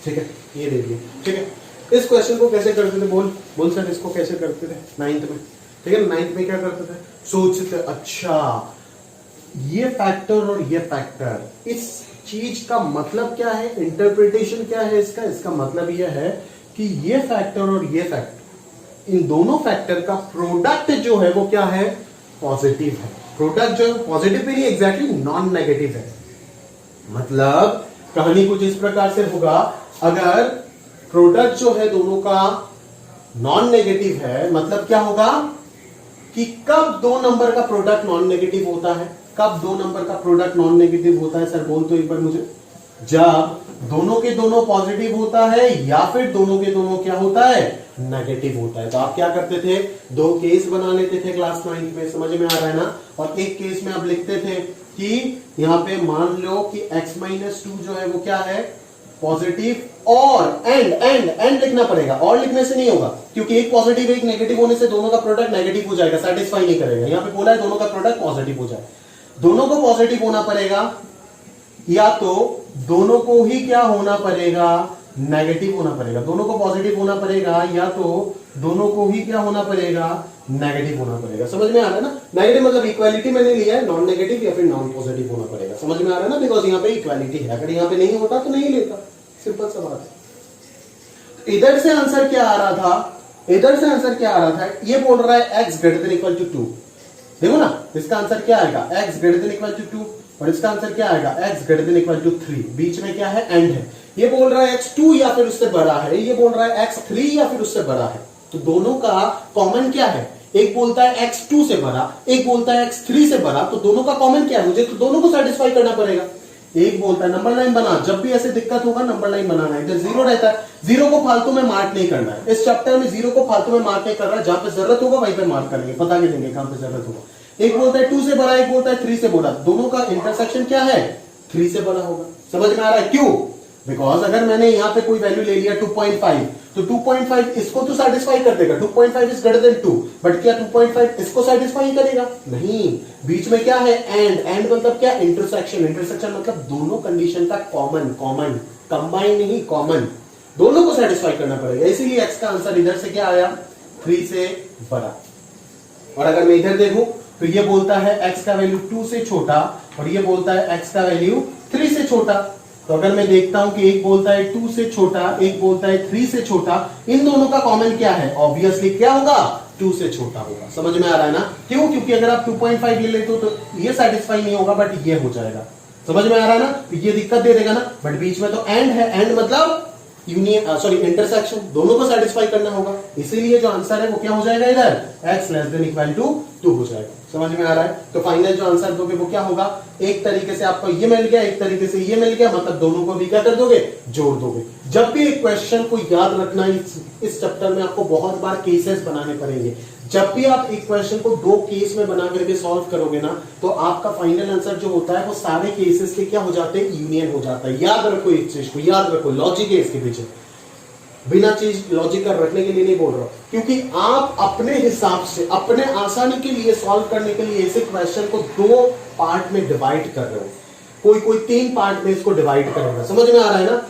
ठीक है, ये दे दिया, ठीक है। इस क्वेश्चन को कैसे करते थे, बोल सर इसको कैसे करते थे 9th में, ठीक है। 9th में क्या करते थे, सोचते अच्छा ये फैक्टर और ये फैक्टर, इस चीज का मतलब क्या है, इंटरप्रिटेशन क्या है इसका, इसका मतलब यह है कि ये फैक्टर और ये फैक्टर, इन दोनों फैक्टर का प्रोडक्ट जो है वो क्या है, पॉजिटिव है। प्रोडक्ट जो है पॉजिटिव भी नहीं, एग्जैक्टली नॉन नेगेटिव है। मतलब कहानी कुछ इस प्रकार से होगा, अगर प्रोडक्ट जो है दोनों का नॉन नेगेटिव है, मतलब क्या होगा कि कब दो नंबर का प्रोडक्ट नॉन नेगेटिव होता है, कब दो नंबर का प्रोडक्ट नॉन नेगेटिव होता है, सर बोल तो एक बार मुझे, जब दोनों के दोनों पॉजिटिव होता है या फिर दोनों के दोनों क्या होता है, नेगेटिव होता है। तो आप क्या करते थे, दो केस बना लेते थे क्लास 9 में, समझ में आ रहा है ना। और एक केस में आप लिखते थे कि यहां पे मान लो कि x माइनस 2 जो है वो क्या है, पॉजिटिव, और एंड लिखना पड़ेगा, और लिखने से नहीं होगा, क्योंकि एक पॉजिटिव एक नेगेटिव होने से दोनों का प्रोडक्ट नेगेटिव हो जाएगा, सेटिस्फाई नहीं करेगा। यहां पे बोला है दोनों का प्रोडक्ट पॉजिटिव हो जाए, दोनों को पॉजिटिव होना पड़ेगा, या तो दोनों को ही क्या होना पड़ेगा, नेगेटिव होना पड़ेगा। दोनों को पॉजिटिव होना पड़ेगा, या तो दोनों को ही क्या होना पड़ेगा, नेगेटिव होना पड़ेगा। समझ में आ रहा है ना, नेगेटिव मतलब इक्वालिटी मैंने लिया है, नॉन नेगेटिव या फिर नॉन पॉजिटिव होना पड़ेगा। समझ में आ रहा है ना, बिकॉज यहाँ पे इक्वालिटी है, अगर यहाँ पे नहीं होता तो नहीं लेता, सिंपल सा बात है। इधर से आंसर क्या आ रहा था, इधर से आंसर क्या आ रहा था, ये बोल रहा है x greater than equal to 2, देखो ना इसका आंसर क्या आएगा, x greater than equal to 2, और इसका आंसर क्या आएगा, x greater than equal to 3। बीच में क्या है, एंड है। ये बोल रहा है x2 या फिर उससे बड़ा है, ये बोल रहा है x3 या फिर उससे बड़ा है। तो दोनों का कॉमन क्या है, एक बोलता है x2 से बड़ा, एक बोलता है x3 से बड़ा, तो दोनों का कॉमन क्या है, मुझे तो दोनों को सेटिस्फाई करना पड़ेगा। एक बोलता है नंबर लाइन बना, जब भी ऐसे दिक्कत होगा नंबर लाइन बनाना है, इधर जीरो रहता है, जीरो को फालतू में मार्क नहीं करना है। इस चैप्टर में जीरो को फालतू में मार्क नहीं कर रहा है, जहां पे जरूरत होगा वहीं पे मार्क करेंगे, पता नहीं देंगे कहां पे जरूरत होगा। एक बोलता है 2 से बड़ा, एक बोलता है 3 से बड़ा, दोनों का इंटरसेक्शन क्या है, 3 से बड़ा होगा। समझ में आ रहा है, क्यों, बिकॉज अगर मैंने यहां पे कोई वैल्यू ले लिया 2.5, तो 2.5 इसको तो सेटिस्फाई कर देगा, 2.5 इज ग्रेटर देन 2, बट क्या 2.5 इसको सेटिस्फाई करेगा, नहीं। बीच में क्या है, एंड मतलब क्या, इंटरसेक्शन, इंटरसेक्शन मतलब दोनों कंडीशन का कॉमन, कंबाइन नहीं, कॉमन, दोनों को सेटिस्फाई करना पड़ेगा। इसीलिए एक्स का आंसर इधर से क्या आया, 3 से बड़ा। और अगर मैं इधर देखूं तो ये बोलता है x का वैल्यू 2 से छोटा, और ये बोलता है x का वैल्यू 3 से छोटा। तो अगर मैं देखता हूं कि एक बोलता है 2 से छोटा, एक बोलता है 3 से छोटा, इन दोनों का कॉमन क्या है, ऑब्वियसली क्या होगा, 2 से छोटा होगा। समझ में आ रहा है ना, क्यों, क्योंकि अगर आप 2.5 ले लेते हो तो ये सेटिस्फाई नहीं होगा, बट ये हो जाएगा। समझ में आ रहा है ना, तो ये दिक्कत दे देगा ना, बट बीच में तो एंड है, एंड मतलब यूनियन, सॉरी इंटरसेक्शन, दोनों को सेटिस्फाई करना होगा। इसीलिए जो आंसर है वो क्या हो जाएगा, इधर x less than equal to 2 हो जाएगा। समझ में आ रहा है, तो फाइनल जो आंसर दोगे वो क्या होगा, एक तरीके से आपको ये मिल गया, एक तरीके से ये मिल गया, मतलब दोनों को भी क्या कर दोगे, जोड़ दोगे। जब भी एक क्वेश्चन को याद रखना, इस चैप्टर में आपको बहुत बार केसेस बनाने पड़ेंगे। जब भी आप एक क्वेश्चन को 2 केस में बना करके सॉल्व करोगे ना, तो आपका फाइनल आंसर जो होता है वो सारे केसेस के क्या हो जाते हैं, यूनियन हो जाता है। याद रखो इस चीज को, याद रखो, लॉजिक है इसके पीछे, बिना चीज लॉजिक कर रखने के लिए नहीं बोल रहा, क्योंकि आप अपने हिसाब से, अपने आसानी के लिए, सॉल्व करने के लिए इसे क्वेश्चन को 2 पार्ट में डिवाइड कर रहे हो, कोई 3 पार्ट में इसको डिवाइड करेगा। समझ में आ रहा है ना।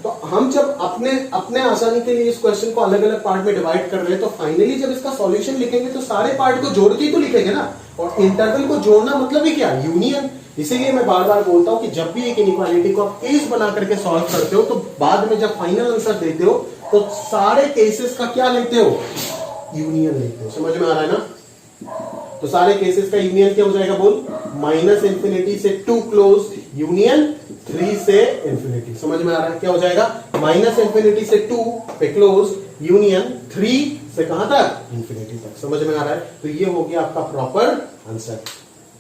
तो हम जब अपने आसानी के लिए इस क्वेश्चन को अलग अलग पार्ट में डिवाइड कर रहे हैं, तो फाइनली जब इसका सॉल्यूशन लिखेंगे तो सारे पार्ट को जोड़ के ही तो लिखेंगे ना, और इंटरवल को जोड़ना मतलब ही क्या, यूनियन। इसीलिए मैं बार बार बोलता हूं कि जब भी एक इनइक्वालिटी को आप केस बना करके सॉल्व करते हो, तो बाद में जब फाइनल आंसर देते हो तो सारे केसेस का क्या लेते हो, यूनियन लेते हो। समझ में आ रहा है ना, तो सारे केसेस का यूनियन क्या हो जाएगा, बोल, -∞ से 2 क्लोज, यूनियन 3 से इंफिनिटी। समझ में आ रहा है, क्या हो जाएगा, -∞ से 2 पे क्लोज, यूनियन 3 से कहां तक, इंफिनिटी तक। समझ में आ रहा है, तो ये हो गया आपका प्रॉपर आंसर।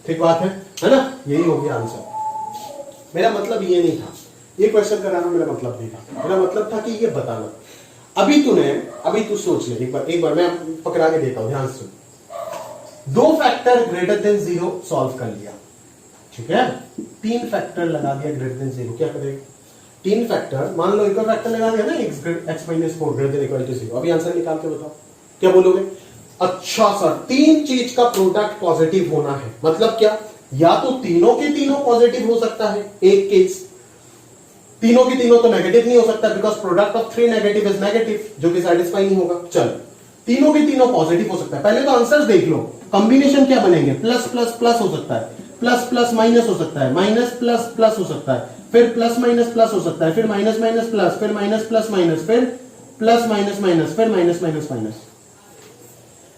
ठीक बात है ना, यही हो गया आंसर। मेरा मतलब ये नहीं था, ये क्वेश्चन कराना मेरा मतलब नहीं था, मेरा मतलब था कि ये बताना। अभी तू सोच ले, एक बार मैं पकड़ा के देता हूं, ध्यान से। 2 फैक्टर ग्रेटर देन 0 सॉल्व कर लिया, ठीक है, 3 फैक्टर लगा दिया ग्रेटर देन 0, क्या करेगा, तीन फैक्टर, मान लो इक्वल फैक्टर लगा दिया ना, x minus 4 greater than equal to 0। अभी आंसर निकाल के बताओ क्या बोलोगे। अच्छा सर, तीन चीज का प्रोडक्ट पॉजिटिव होना है, मतलब क्या, या तो तीनों के तीनों पॉजिटिव हो सकता है एक केस, तीनों के तीनों तो नेगेटिव नहीं हो सकता, because product of three negative is negative, जो कि सेटिस्फाई नहीं होगा। चलो, तीनों के तीनों पॉजिटिव हो सकता है। पहले तो आंसर्स देख लो, कॉम्बिनेशन क्या बनेंगे, प्लस प्लस प्लस हो सकता है, प्लस प्लस माइनस हो सकता है, माइनस प्लस प्लस हो सकता है, फिर प्लस माइनस प्लस हो सकता है, फिर माइनस माइनस प्लस, फिर माइनस प्लस माइनस, फिर प्लस माइनस माइनस, फिर माइनस माइनस माइनस।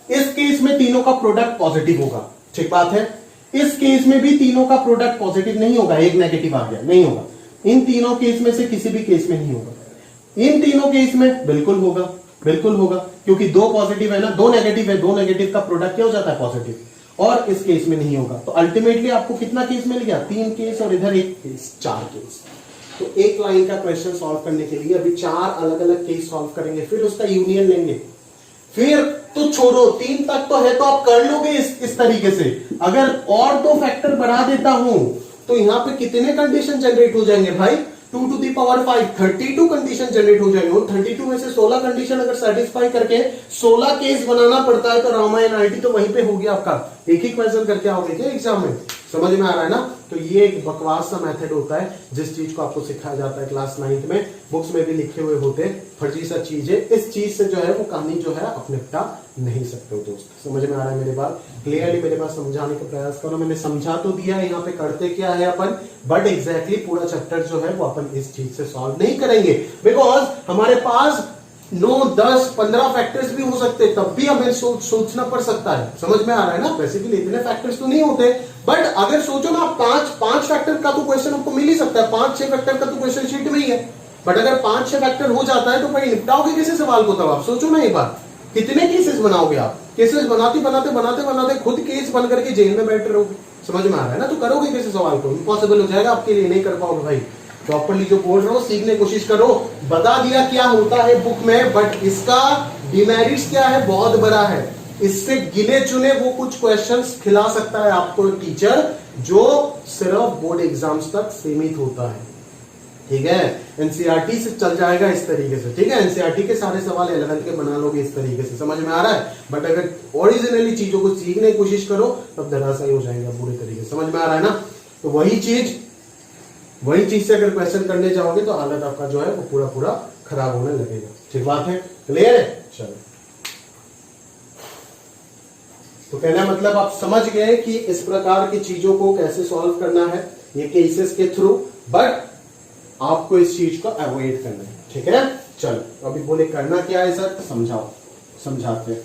इस केस में तीनों का प्रोडक्ट पॉजिटिव होगा, ठीक बात है। इस केस में भी तीनों का प्रोडक्ट पॉजिटिव नहीं होगा, एक नेगेटिव आ गया, नहीं होगा। इन तीनों केस में से किसी भी केस में नहीं होगा। इन तीनों केस में बिल्कुल होगा, बिल्कुल होगा, क्योंकि दो पॉजिटिव है ना, दो नेगेटिव है, दो नेगेटिव का प्रोडक्ट क्या हो जाता है, पॉजिटिव। और इस केस में नहीं होगा। तो अल्टीमेटली आपको कितना केस मिल गया, तीन केस, और इधर एक केस, चार केस। तो एक लाइन का क्वेश्चन सॉल्व करने के लिए अभी चार अलग अलग केस सॉल्व करेंगे, फिर उसका यूनियन लेंगे, फिर तो छोड़ो, तीन तक तो है तो आप कर लोगे इस तरीके से। अगर और दो फैक्टर बढ़ा देता हूं तो यहां पे कितने कंडीशन जनरेट हो जाएंगे भाई, 2 to the power 5, 32 condition generate हो जाएंगे। और 32 में से 16 कंडीशन अगर सेटिस्फाई करके 16 केस बनाना पड़ता है तो रामायण आईटी तो वहीं पे हो गया आपका। एक ही क्वेश्चन करके आओगे क्या एग्जाम में, समझ में आ रहा है ना। तो ये एक बकवास सा मेथड होता है जिस चीज को आपको सिखाया जाता है क्लास 9th में, बुक्स में भी लिखे हुए होते हैं, फर्जी सा चीज है। इस चीज से जो है वो कहानी जो है आप निपटा नहीं सकते हो दोस्त। समझ में आ रहा है मेरे बात, क्लियरली मेरे पास समझाने का प्रयास करो। मैंने समझा तो दिया यहाँ पे करते क्या है अपन, बट एग्जैक्टली पूरा चैप्टर जो है वो अपन इस चीज से सॉल्व नहीं करेंगे, बिकॉज हमारे पास 9, 10, 15 फैक्टर्स भी हो सकते, तब भी हमें सोचना पड़ सकता है। समझ में आ रहा है ना। बेसिकली इतने फैक्टर्स तो नहीं होते, बट अगर सोचो ना, पांच फैक्टर का तो क्वेश्चन आपको मिल ही सकता है, 5-6 फैक्टर का तो क्वेश्चन शीट में ही है। बट अगर 5-6 फैक्टर हो जाता है तो भाई निपटाओगे कैसे सवाल को, तब आप सोचो ना एक बार, कितने केसेस बनाओगे आप। केसेस बनाते बनाते बनाते बनाते खुद केस बन करके जेल में बैठ रहोगे। समझ में आ रहा है ना। तो करोगे कैसे सवाल को, इम्पॉसिबल हो जाएगा आपके लिए, नहीं कर पाओगे भाई। प्रॉपर्ली जो बोल रहा हूं सीखने की कोशिश करो। बता दिया क्या होता है बुक में, बट इसका डिमेरिट्स क्या है, बहुत बड़ा है। इससे गिने चुने वो कुछ क्वेश्चंस खिला सकता है आपको टीचर, जो सिर्फ बोर्ड एग्जाम्स तक सीमित होता है, ठीक है। एनसीईआरटी से चल जाएगा इस तरीके से, ठीक है। एनसीईआरटी के सारे सवाल एलेवेंथ के बना लोगे इस तरीके से, समझ में आ रहा है। बट अगर ओरिजिनली चीजों को सीखने की कोशिश करो तब धराशायी हो जाएगा पूरे तरीके से, समझ में आ रहा है ना। तो वही चीज से अगर क्वेश्चन करने जाओगे तो हालत आपका जो है वो पूरा पूरा खराब होने लगेगा, ठीक बात है, क्लियर है। चलो, तो कहना मतलब आप समझ गए कि इस प्रकार की चीजों को कैसे सॉल्व करना है, ये केसेस के थ्रू, बट आपको इस चीज को अवॉइड करना है, ठीक है। चलो, अभी बोले करना क्या है सर, समझाओ, समझाते हैं,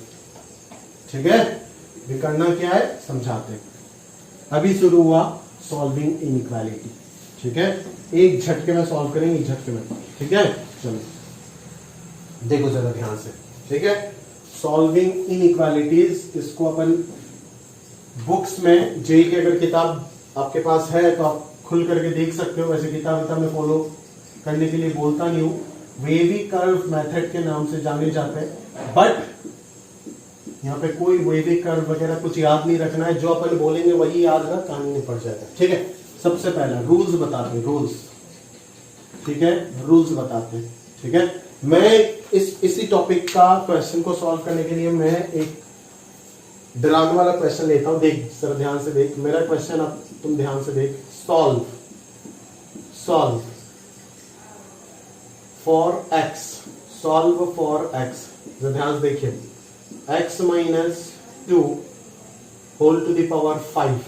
ठीक है। अभी करना क्या है, समझाते हैं। अभी शुरू हुआ सॉल्विंग इनइक्वालिटी, ठीक है। एक झटके में सॉल्व करेंगे, एक झटके में, ठीक है। चलो देखो जरा ध्यान से, ठीक है। सॉल्विंग इनइक्वालिटीज, इसको अपन बुक्स में जेई की अगर किताब आपके पास है तो आप खुल करके देख सकते हो। वैसे किताब में फॉलो करने के लिए बोलता नहीं हूं, वेवी कर्व मेथड के नाम से जाने जाते हैं, बट यहाँ पे कोई वेवी कर्व वगैरह कुछ याद नहीं रखना है, जो अपन बोलेंगे वही याद रख, कहानी में पड़ जाएगा, ठीक है। सबसे पहला रूल्स बताते हैं, रूल्स, ठीक है, रूल्स बताते हैं, ठीक है। मैं इसी टॉपिक का क्वेश्चन को सॉल्व करने के लिए मैं एक डरावने वाला क्वेश्चन लेता हूं। देख सर, ध्यान से देख मेरा क्वेश्चन, अब तुम ध्यान से देख। Solve for x, solve for x, ध्यान से देखिए, x minus 2 whole to the power 5।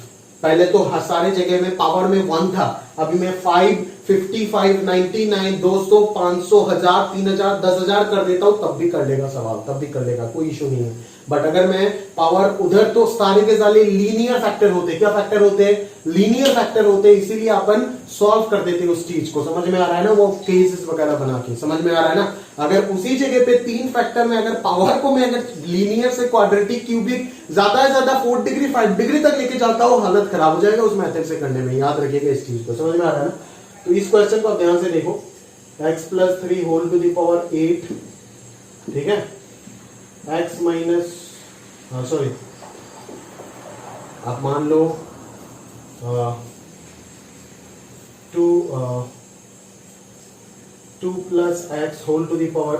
पहले तो सारे जगह में पावर में 1 था, अभी मैं 5, 55, 99, 200, 500, 1000, 3000, 10,000 कर देता हूं, तब भी कर लेगा सवाल, तब भी कर लेगा, कोई इशू नहीं है। बट अगर मैं पावर उधर, तो सारे के सारे लीनियर फैक्टर होते, क्या फैक्टर होते, लीनियर फैक्टर होते, इसीलिए अपन सॉल्व कर देते उस चीज को, समझ में आ रहा है ना, वो केसेस वगैरह बना के, समझ में आ रहा है ना। अगर उसी जगह पे 3 फैक्टर में अगर पावर को मैं अगर लीनियर से क्वाड्रेटिक, क्यूबिक, ज्यादा से ज्यादा 4 डिग्री 5 डिग्री तक लेके जाता हूं, हालत खराब हो जाएगा उस मेथड से करने में, याद रखिएगा इस चीज को, समझ में आ रहा है ना। तो इस क्वेश्चन को आप ध्यान से देखो, x plus 3 whole to the power 8, ठीक है, x माइनस, सॉरी, आप मान लो 2 2 plus x whole to the power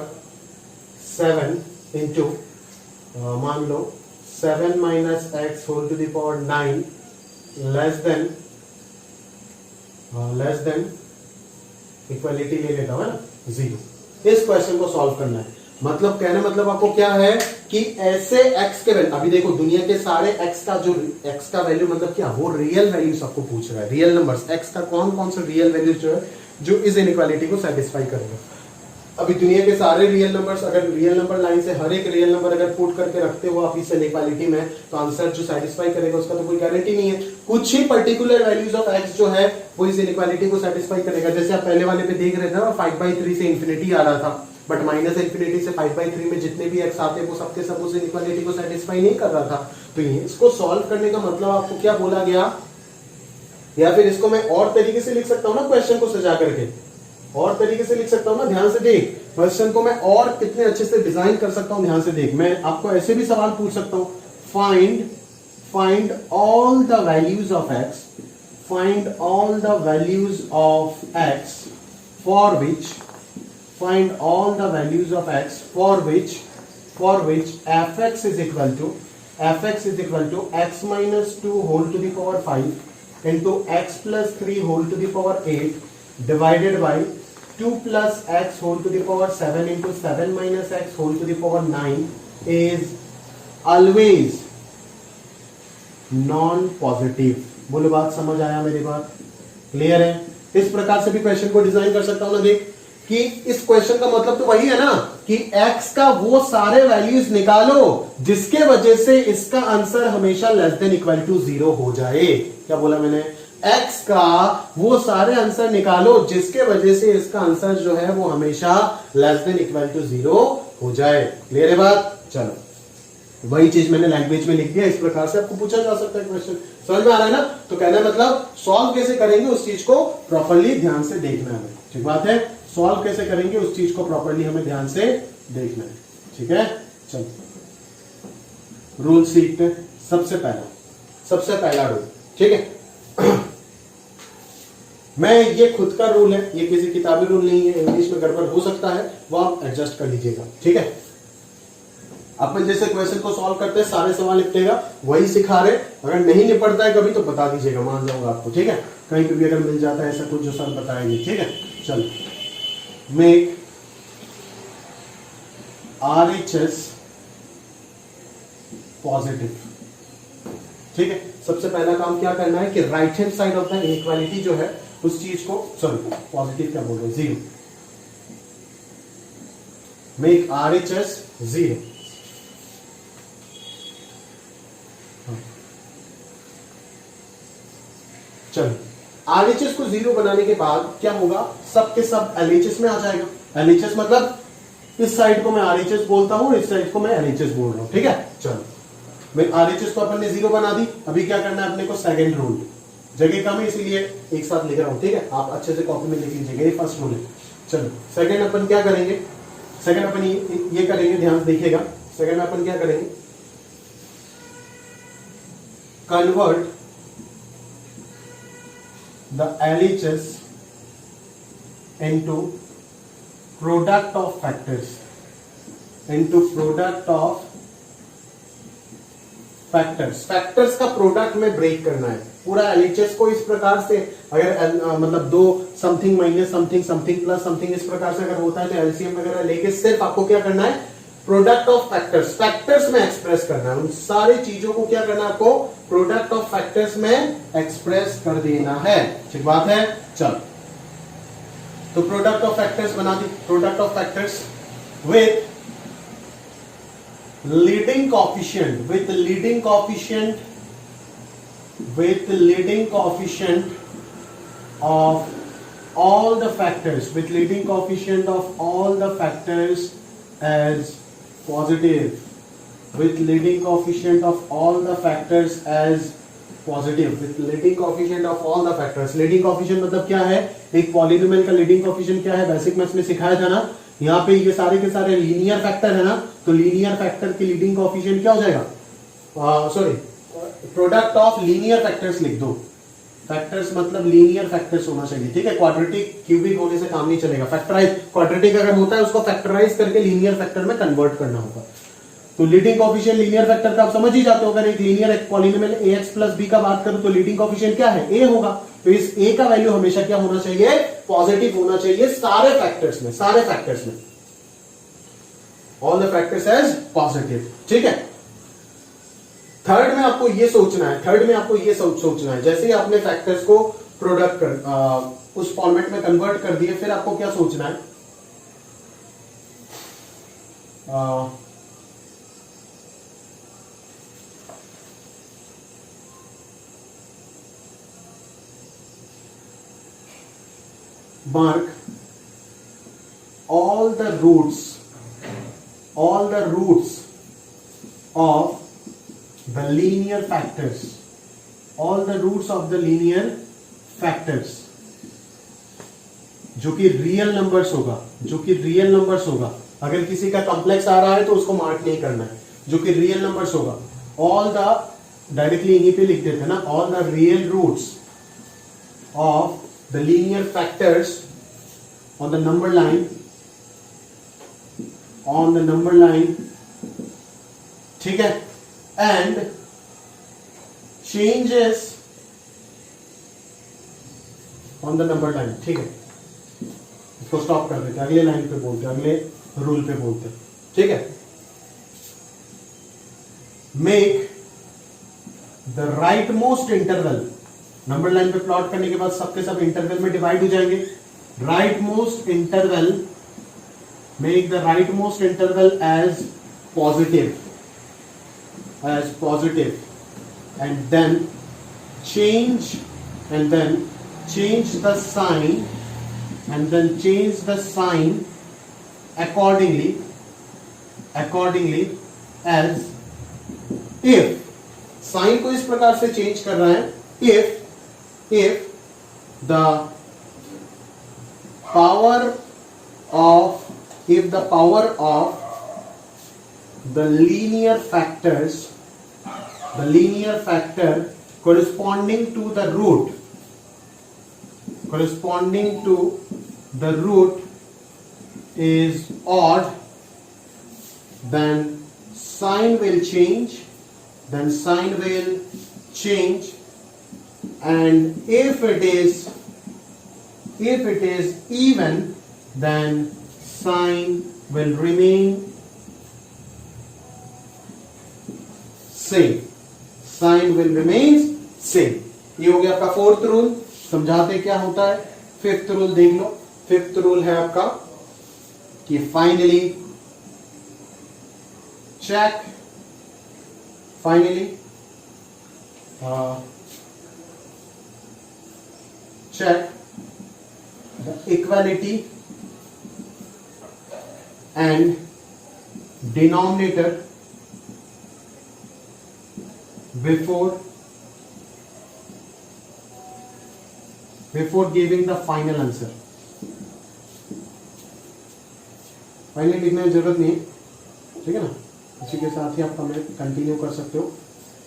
7 into मान लो 7 minus x whole to the power 9 less than equality ले लेता हूं ना 0। इस क्वेश्चन को सॉल्व करना है। मतलब कहने मतलब आपको क्या है कि ऐसे x के वैल्यू, अभी देखो दुनिया के सारे x का जो x का वैल्यू मतलब क्या, वो रियल वैल्यूज आपको पूछ रहा है, रियल नंबर्स x का कौन कौन सा रियल वैल्यूज जो है जो इस इनइक्वालिटी को सेटिस्फाई करेगा। अभी दुनिया के सारे रियल नंबर्स, अगर रियल नंबर लाइन से हर एक रियल नंबर अगर पुट करके रखते हो आप इस इनइक्वालिटी में, तो आंसर जो सेटिस्फाई करेगा उसका तो कोई गारंटी नहीं है। कुछ ही पर्टिकुलर वैल्यूज ऑफ x जो है वो इस इनइक्वालिटी को सेटिस्फाई करेगा। जैसे आप पहले वाले पे देख रहे थे ना, 5/3 से इंफिनिटी आ रहा था, बट माइनस इंफिनिटी से 5/3 में जितने भी x आते हैं वो सबके सब उस इनइक्वालिटी को सेटिस्फाई नहीं कर रहा था। तो इसको सॉल्व करने का मतलब आपको क्या बोला गया, या फिर इसको मैं और तरीके से लिख सकता हूं ना, क्वेश्चन को सजा करके और तरीके से लिख सकता हूं ना। ध्यान से देख, क्वेश्चन को मैं और कितने अच्छे से डिजाइन कर सकता हूं, ध्यान से देख। मैं आपको ऐसे भी सवाल पूछ सकता हूं, find all the values of x, find all the values of x for which, find all the values of x for which fx is equal to x minus 2 whole to the power 5 into x plus 3 whole to the power 8 divided by 2 plus x whole to the power 7 into 7 minus x whole to the power 9 is always non positive। बोलो बात समझ आया मेरी बात, क्लियर है? इस प्रकार से भी क्वेश्चन को डिजाइन कर सकता हूं ना। देख कि इस क्वेश्चन का मतलब तो वही है ना कि x का वो सारे वैल्यूज निकालो जिसके वजह से इसका आंसर हमेशा लेस देन इक्वल टू 0 हो जाए। क्या बोला मैंने? x का वो सारे आंसर निकालो जिसके वजह से इसका आंसर जो है वो हमेशा लेस देन इक्वल टू 0 हो जाए। क्लियर है बात? चलो वही चीज मैंने लैंग्वेज में लिख दिया। इस प्रकार से आपको पूछा जा सकता है क्वेश्चन। समझ में आ रहा है ना? तो कहना मतलब सॉल्व कैसे करेंगे उस चीज को प्रॉपर्ली ध्यान से देखना है। ठीक बात है? सॉल्व कैसे करेंगे उस चीज को प्रॉपर्ली हमें ध्यान से देखना है। ठीक है, चलो रूल सीखते हैं। सबसे पहला रूल, ठीक है मैं ये खुद का रूल है, ये किसी किताबी रूल नहीं है, इंग्लिश में गड़बड़ हो सकता है, वो आप एडजस्ट कर लीजिएगा। ठीक है, अपन जैसे क्वेश्चन को सॉल्व करते हैं सारे सवाल निपटेगा, वही सिखा रहे। अगर नहीं निपटता है कभी तो बता दीजिएगा, मान जाऊंगा आपको। ठीक है, कहीं पे भी अगर मिल जाता है ऐसा कुछ जो सर बताएंगे। ठीक है, चलो मेक RHS पॉजिटिव। ठीक है, सबसे पहला काम क्या करना है कि right hand side of the inequality जो है उस चीज को, सॉरी पॉजिटिव क्या बोल रहे हैं, 0, मेक RHS 0। चलो RHS को 0 बनाने के बाद क्या होगा, सब के सब LHS में आ जाएगा। LHS मतलब इस साइड को मैं RHS बोलता हूं, इस साइड को मैं LHS बोल रहा हूं। ठीक है, चलो मैं RHS को अपन ने 0 बना दी। अभी क्या करना है अपने को, सेकंड रूल, जगह कम है इसीलिए एक साथ लिख रहा हूं। ठीक है, आप अच्छे से कॉपी में लिख लीजिएगा, ये फर्स्ट रूल है। चलो सेकंड अपन क्या करेंगे, सेकंड अपन ये करेंगे, ध्यान से देखिएगा। सेकंड में अपन क्या करेंगे, convert the LHS into product of factors, factors का प्रोडक्ट में ब्रेक करना है पूरा LHS को। इस प्रकार से अगर मतलब 2 something minus something something plus something इस प्रकार से अगर होता है तो एलसीएम वगैरह लेके सिर्फ आपको क्या करना है, प्रोडक्ट ऑफ फैक्टर्स में एक्सप्रेस करना है। उन सारी चीजों को क्या करना है आपको, प्रोडक्ट ऑफ फैक्टर्स में एक्सप्रेस कर देना है। ठीक बात है? चलो तो प्रोडक्ट ऑफ फैक्टर्स बना दी। Product of factors with leading coefficient of all the factors, with leading coefficient of all the factors as positive, with leading coefficient of all the factors as positive, with leading coefficient of all the factors. Leading coefficient मतलब क्या है, एक पॉलिनोमियल का लीडिंग कोएफिशिएंट क्या है, बेसिक मैथ्स में सिखाया था ना। यहाँ पे ये सारे के सारे लीनियर फैक्टर है ना, तो लीनियर फैक्टर की लीडिंग कोएफिशिएंट क्या हो जाएगा, sorry product of linear factors लिख दो। फैक्टर्स मतलब लीनियर फैक्टर्स होना चाहिए, ठीक है। क्वाड्रेटिक क्यूबिक होने से काम नहीं चलेगा। फैक्टराइज, क्वाड्रेटिक अगर होता है उसको फैक्टराइज करके लीनियर फैक्टर में कन्वर्ट करना होगा। तो लीडिंग कोएफिशिएंट लीनियर फैक्टर का आप समझ ही जाते हो। अगर एक linear polynomial ax plus b का बात करूं तो लीडिंग कोएफिशिएंट क्या है, a होगा। तो इस a का वैल्यू हमेशा क्या होना चाहिए, पॉजिटिव होना चाहिए सारे फैक्टर्स में, सारे फैक्टर्स में, all the factors as positive, ठीक है। थर्ड में आपको ये सोचना है, थर्ड में आपको ये सोचना है, जैसे ही आपने फैक्टर्स को प्रोडक्ट कर उस फॉर्मेट में कन्वर्ट कर दिए, फिर आपको क्या सोचना है, mark all the roots of the linear factors, all the roots of the linear factors जो कि रियल नंबर्स होगा, जो कि रियल नंबर्स होगा। अगर किसी का कॉम्प्लेक्स आ रहा है तो उसको मार्क नहीं करना है, जो कि रियल नंबर्स होगा। ऑल द, डायरेक्टली इन्हीं पे लिख देते हैं ना, all the real roots of the linear factors on the number line, ठीक है, and changes on the number line, ठीक है। इसको स्टॉप कर देते, अगले लाइन पे बोलते, अगले रूल पे बोलते, ठीक है। Make the right most interval, number line पे प्लॉट करने के बाद सबके सब इंटरवल में डिवाइड हो जाएंगे। Right most interval, make the right most interval as positive, and then change the sign, and then change the sign accordingly as if, sign को इस प्रकार से चेंज कर रहा है, if the power of the linear factor corresponding to the root is odd, then sign will change, and if it is even, then sign will remain same। ये हो गया आपका फोर्थ रूल। समझाते क्या होता है, फिफ्थ रूल देख लो। फिफ्थ रूल है आपका कि finally check the equality and denominator before giving the final answer। Finally लिखने की जरूरत नहीं है, ठीक है ना। इसी के साथ ही आप कमेंट कंटिन्यू कर सकते हो।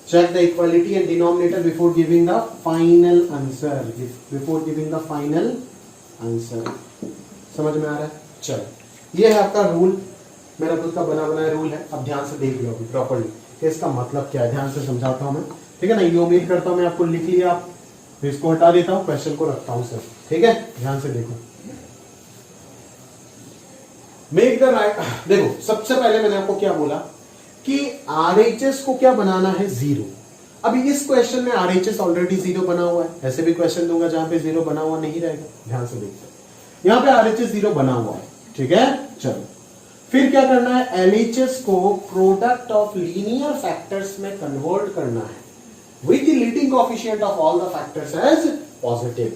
Check the equality and denominator before giving the final answer, समझ में आ रहा है। चलो ये है आपका रूल, मेरा खुद का बना बनाया रूल है। अब ध्यान से देख लो अभी प्रॉपर्ली कि इसका मतलब क्या है, ध्यान से समझाता हूं मैं, ठीक है ना। ये उम्मीद करता हूं मैं आपको लिख लिया, आप इसको हटा देता हूं, क्वेश्चन को रखता हूं सर, ठीक है। ध्यान से देखो, मेक द राइट, देखो सबसे पहले मैंने आपको क्या बोला कि आरएचएस को क्या बनाना है, जीरो। अभी इस क्वेश्चन में आरएचएस ऑलरेडी जीरो बना हुआ है, ऐसे भी क्वेश्चन दूंगा जहां पे जीरो बना हुआ नहीं रहेगा। ध्यान से देखते, यहां पे आरएचएस जीरो बना हुआ है, ठीक है। चलो फिर क्या करना है, एलएचएस को प्रोडक्ट ऑफ लीनियर फैक्टर्स में कन्वर्ट करना है with the leading coefficient of all the factors as positive.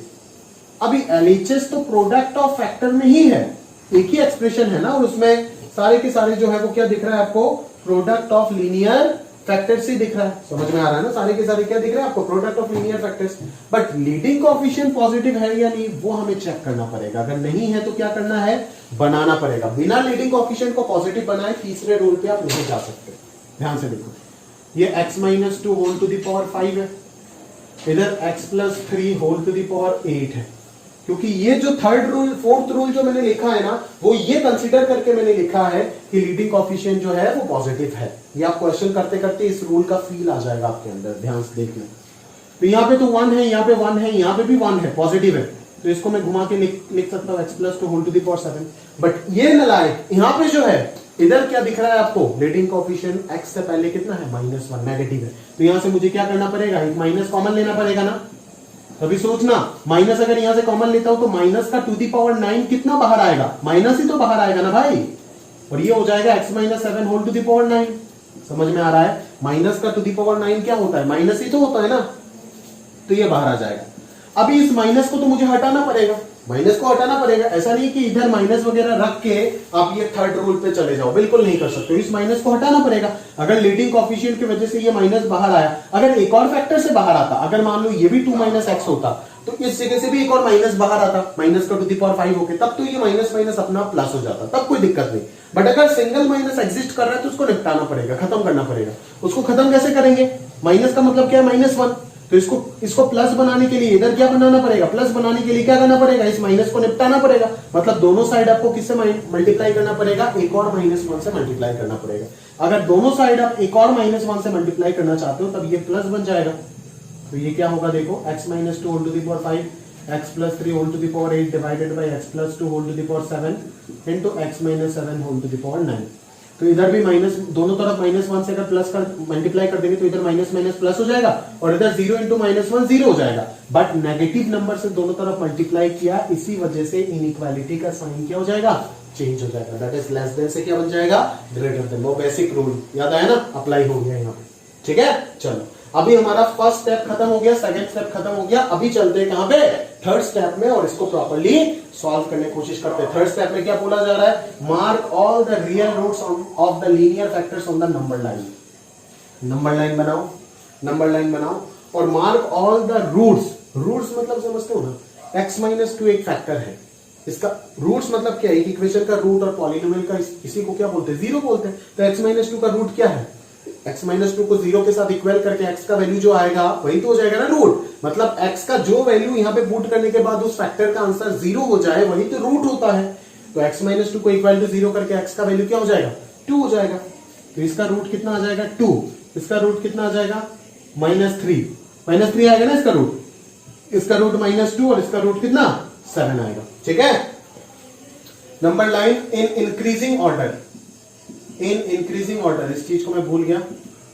अभी एलएचएस तो प्रोडक्ट ऑफ फैक्टर में ही है, एक ही एक्सप्रेशन है ना, और उसमें सारे के सारे जो है वो क्या दिख रहा है आपको, प्रोडक्ट ऑफ लीनियर फैक्टर्स ही दिख रहा है। समझ में आ रहा है ना, सारे के सारे क्या दिख रहा है आपको, product of linear factors. But leading coefficient positive है या नहीं वो हमें चेक करना पड़ेगा। अगर नहीं है तो क्या करना है, बनाना पड़ेगा। बिना लीडिंग कोएफिशिएंट को पॉजिटिव बनाए तीसरे रूल पे आप नहीं जा सकते। ध्यान से देखो, ये x - 2 whole to the power 5 है, इधर x+3 whole to the power 8 है, क्योंकि ये जो थर्ड रूल फोर्थ रूल जो मैंने लिखा है ना, वो ये कंसीडर करके मैंने लिखा है कि लीडिंग कोएफिशिएंट जो है वो पॉजिटिव है। ये आप क्वेश्चन करते करते इस रूल का फील आ जाएगा आपके अंदर, ध्यान से देख लें। तो यहाँ पे तो 1 है, यहाँ पे 1 है, यहाँ पे भी 1 है, पॉजिटिव है, तो इसको मैं घुमा के लिख सकता हूँ x+2 whole to the power 7। But ये नालायक यहाँ पे जो है, इधर क्या दिख रहा है आपको, लीडिंग कोएफिशिएंट x से पहले कितना है, -1, नेगेटिव है। तो यहां से मुझे क्या करना पड़ेगा, एक माइनस कॉमन लेना पड़ेगा ना। अभी सोचना, माइनस अगर यहां से कॉमन लेता हूं तो माइनस का टू दी पावर 9 कितना बाहर आएगा, माइनस ही तो बाहर आएगा ना भाई, और ये हो जाएगा x-7 whole to the power 9। समझ में आ रहा है, माइनस का टू दी पावर 9 क्या होता है, माइनस ही तो होता है ना, तो ये बाहर आ जाएगा। अभी इस माइनस को तो मुझे हटाना पड़ेगा, माइनस को हटाना पड़ेगा। ऐसा नहीं कि इधर माइनस वगैरह रख के आप ये थर्ड रूल पे चले जाओ, बिल्कुल नहीं कर सकते, इस माइनस को हटाना पड़ेगा। अगर लीडिंग कोएफिशिएंट की वजह से ये माइनस बाहर आया, अगर एक और फैक्टर से बाहर आता, अगर मान लो ये भी 2 - x होता, तो इस जगह से भी एक और माइनस बाहर आता, माइनस का टू दी पावर 5 होके, तब तो ये माइनस माइनस अपना प्लस हो जाता, तब कोई दिक्कत नहीं। बट अगर सिंगल माइनस एग्जिस्ट कर रहा है तो उसको निपटाना पड़ेगा, खत्म करना पड़ेगा। उसको खत्म कैसे करेंगे, माइनस का मतलब क्या है, -1, तो इसको प्लस बनाने के लिए इधर क्या बनाना पड़ेगा, प्लस बनाने के लिए क्या करना पड़ेगा, इस माइनस को निपटाना पड़ेगा। मतलब दोनों साइड आपको किससे मल्टीप्लाई करना पड़ेगा, एक और -1 से मल्टीप्लाई करना पड़ेगा। अगर दोनों साइड आप एक और -1 से मल्टीप्लाई करना चाहते हो तब ये प्लस बन जाएगा। तो ये क्या होगा देखो, x-2 whole to the power 5, x+3 whole to the power 8 divided by x+2 whole to the power 7 into x-7 whole to the power 9। तो इधर भी माइनस, दोनों तरफ -1 से अगर प्लस कर मल्टीप्लाई कर देंगे तो इधर माइनस माइनस प्लस हो जाएगा, और इधर 0 इंटू -1 0 हो जाएगा। बट नेगेटिव नंबर से दोनों तरफ मल्टीप्लाई किया, इसी वजह से इनइक्वालिटी का साइन क्या हो जाएगा, चेंज हो जाएगा। दैट इज लेस देन से क्या बन जाएगा, ग्रेटर देन। वो बेसिक रूल याद आया ना, अप्लाई हो गया यहाँ पे, ठीक है। चलो अभी हमारा फर्स्ट स्टेप खत्म हो गया, सेकंड स्टेप खत्म हो गया, अभी चलते हैं कहां पे, थर्ड स्टेप में, और इसको प्रॉपर्ली सॉल्व करने की कोशिश करते हैं। थर्ड स्टेप में क्या बोला जा रहा है, mark all the real roots of the linear factors on the number line. Number line बनाओ, नंबर लाइन बनाओ, और mark all the roots. Roots मतलब समझते हो ना, x-2 एक फैक्टर है, इसका रूट्स मतलब क्या है, एक इक्वेशन का रूट और पॉलिनोमियल का इसी को क्या बोलते हैं, जीरो बोलते हैं। तो x-2 का रूट क्या है, x-2 को 0 के साथ इक्वल करके x का वैल्यू जो आएगा वही तो हो जाएगा ना रूट। मतलब x का जो वैल्यू यहाँ पे पुट करने के बाद उस फैक्टर का आंसर 0 हो जाए वही तो रूट होता है। तो x-2 को इक्वल टू 0 करके x का वैल्यू क्या हो जाएगा, 2 हो जाएगा। तो इसका रूट कितना आ जाएगा, 2। इसका रूट कितना आ जाएगा, -3। -3 आएगा ना इसका रूट, इसका रूट -2, और इसका रूट कितना, 7 आएगा, ठीक है। Number line in increasing order, in increasing order, इस चीज को मैं भूल गया,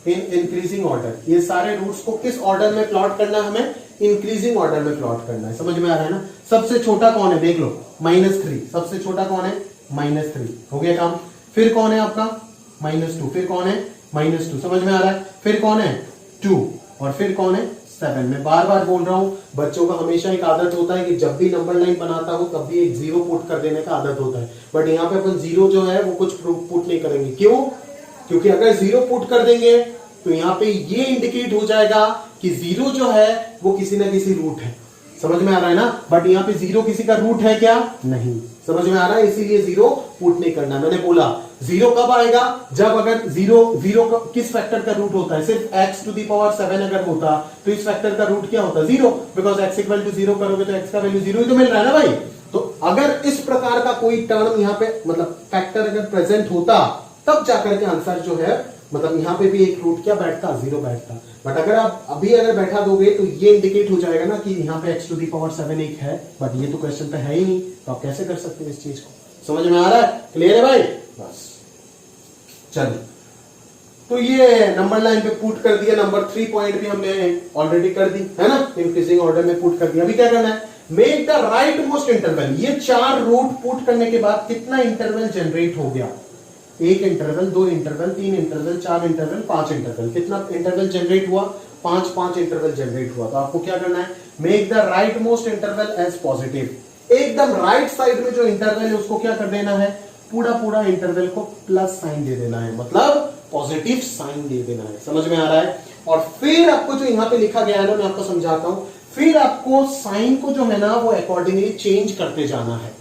इन इंक्रीजिंग ऑर्डर। ये सारे रूट्स को किस ऑर्डर में प्लॉट करना है, हमें इंक्रीजिंग ऑर्डर में प्लॉट करना है। समझ में आ रहा है ना। सबसे छोटा कौन है, देख लो, -3, सबसे छोटा कौन है, -3, हो गया काम। फिर कौन है आपका, -2, फिर कौन है, -2, समझ में आ रहा है। फिर कौन है, 2, और फिर कौन है, 7। मैं बार बार बोल रहा हूं, बच्चों का हमेशा एक आदत होता है कि जब भी नंबर लाइन बनाता हूं तब भी एक 0 पुट कर देने का आदत होता है। बट यहाँ पे अपन 0 जो है वो कुछ पुट नहीं करेंगे। क्यों, क्योंकि अगर 0 पुट कर देंगे तो यहाँ पे ये इंडिकेट हो जाएगा कि 0 जो है वो किसी ना किसी रूट है। समझ में आ रहा है ना। बट यहाँ पे 0 किसी का रूट है क्या, नहीं। समझ में आ रहा है, इसीलिए 0 पुट नहीं करना। मैंने बोला 0 कब आएगा, जब अगर 0 किस फैक्टर का रूट होता है, सिर्फ x⁻7 अगर होता तो इस फैक्टर का रूट क्या होता, 0, बिकॉज x = 0 करोगे तो x का वैल्यू 0 ही तो मिल रहा है ना भाई। तो अगर इस प्रकार का कोई टर्म यहाँ पे मतलब फैक्टर अगर प्रेजेंट होता तब जाकर के आंसर जो है मतलब यहाँ पे भी एक रूट क्या बैठता, 0 बैठता। बट अगर आप अभी अगर बैठा दोगे तो ये इंडिकेट हो जाएगा ना कि यहाँ पे x⁻7 एक है, बट ये तो क्वेश्चन पे है ही नहीं, तो आप कैसे कर सकते हैं इस चीज को। समझ में आ रहा है, क्लियर है भाई। बस चलो, तो ये नंबर लाइन पे पुट कर दिया। नंबर 3 पॉइंट भी हमने ऑलरेडी कर दी है ना, इंक्रीजिंग ऑर्डर में पुट कर दिया। अभी क्या करना है, make the right most interval. ये 4 रूट पुट करने के बाद कितना इंटरवल जनरेट हो गया, 1 interval, 2 interval, 3 interval, 4 interval, 5 interval. कितना इंटरवल जनरेट हुआ, 5 इंटरवल जनरेट हुआ। तो आपको क्या करना है, make the right most interval as positive. एकदम राइट साइड में जो इंटरवल है उसको क्या कर देना है, पूरा इंटरवल को प्लस साइन दे देना है, मतलब पॉजिटिव साइन दे देना है। समझ में आ रहा है। और फिर आपको जो यहां पे लिखा गया है ना, मैं आपको समझाता हूं, फिर आपको साइन को जो है ना वो अकॉर्डिंगली चेंज करते जाना है।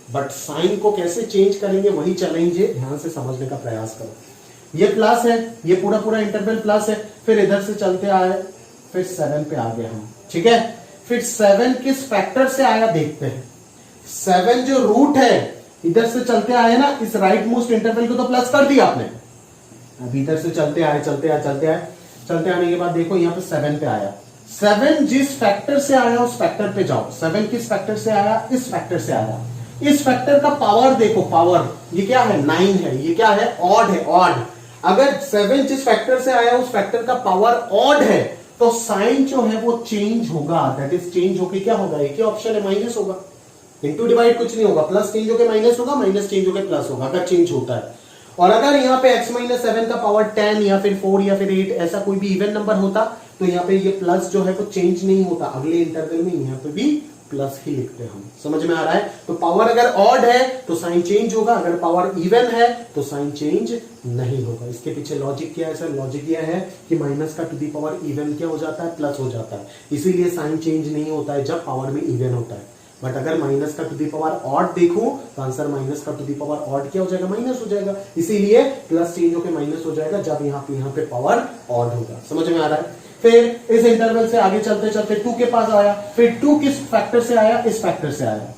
बट साइन को कैसे चेंज करेंगे वही चैलेंज है, ध्यान से समझने का प्रयास करो। ये प्लस है, ये पूरा इंटरवल प्लस है, फिर इधर से चलते आए, फिर 7 पे आ गए हम, ठीक है। फिर 7 किस फैक्टर से आया देखते हैं। 7 जो रूट है, इधर से चलते आए ना, इस राइट मोस्ट इंटरवल को तो प्लस कर दिया आपने। अब इधर से चलते आए चलते आने के बाद देखो यहाँ पे 7 पे आया। 7 जिस फैक्टर से आया उस फैक्टर पे जाओ। 7 किस फैक्टर से आया, इस फैक्टर से आया। इस फैक्टर का पावर देखो, पावर ये क्या है, 9 है। ये क्या है, ऑड है, ऑड। अगर 7 जिस फैक्टर से आया उस फैक्टर का पावर ऑड है तो साइन जो है वो चेंज होगा। दैट इज चेंज होके क्या होगा, एक ही ऑप्शन है, माइनस होगा। इंटू डिवाइड कुछ नहीं होगा, प्लस चेंज होके माइनस होगा, माइनस चेंज होके प्लस होगा अगर चेंज होता है। और अगर यहाँ पे x माइनस 7 का पावर 10 या फिर 4 या फिर 8 ऐसा कोई भी इवन नंबर होता तो यहाँ पे ये प्लस जो है वो चेंज नहीं होता, अगले इंटरवल में यहाँ पे भी प्लस ही लिखते हम। समझ में आ रहा है। तो पावर अगर ऑड है तो साइन चेंज होगा, अगर पावर इवन है तो साइन चेंज नहीं होगा। इसके पीछे लॉजिक क्या है सर, लॉजिक यह है कि माइनस का टू दी पावर इवन क्या हो जाता है, प्लस हो जाता है, इसीलिए साइन चेंज नहीं होता है जब पावर में इवन होता है। बट अगर माइनस का टू दी पावर ऑड देखो तो आंसर माइनस का टू दी पावर ऑड क्या हो जाएगा, माइनस हो जाएगा। इसीलिए प्लस चेंज होकर माइनस हो जाएगा जब यहाँ पे पावर ऑड होगा। समझ में आ रहा है। फिर इस इंटरवल से आगे चलते चलते 2 के पास आया। फिर 2 किस फैक्टर से आया, इस फैक्टर से आया।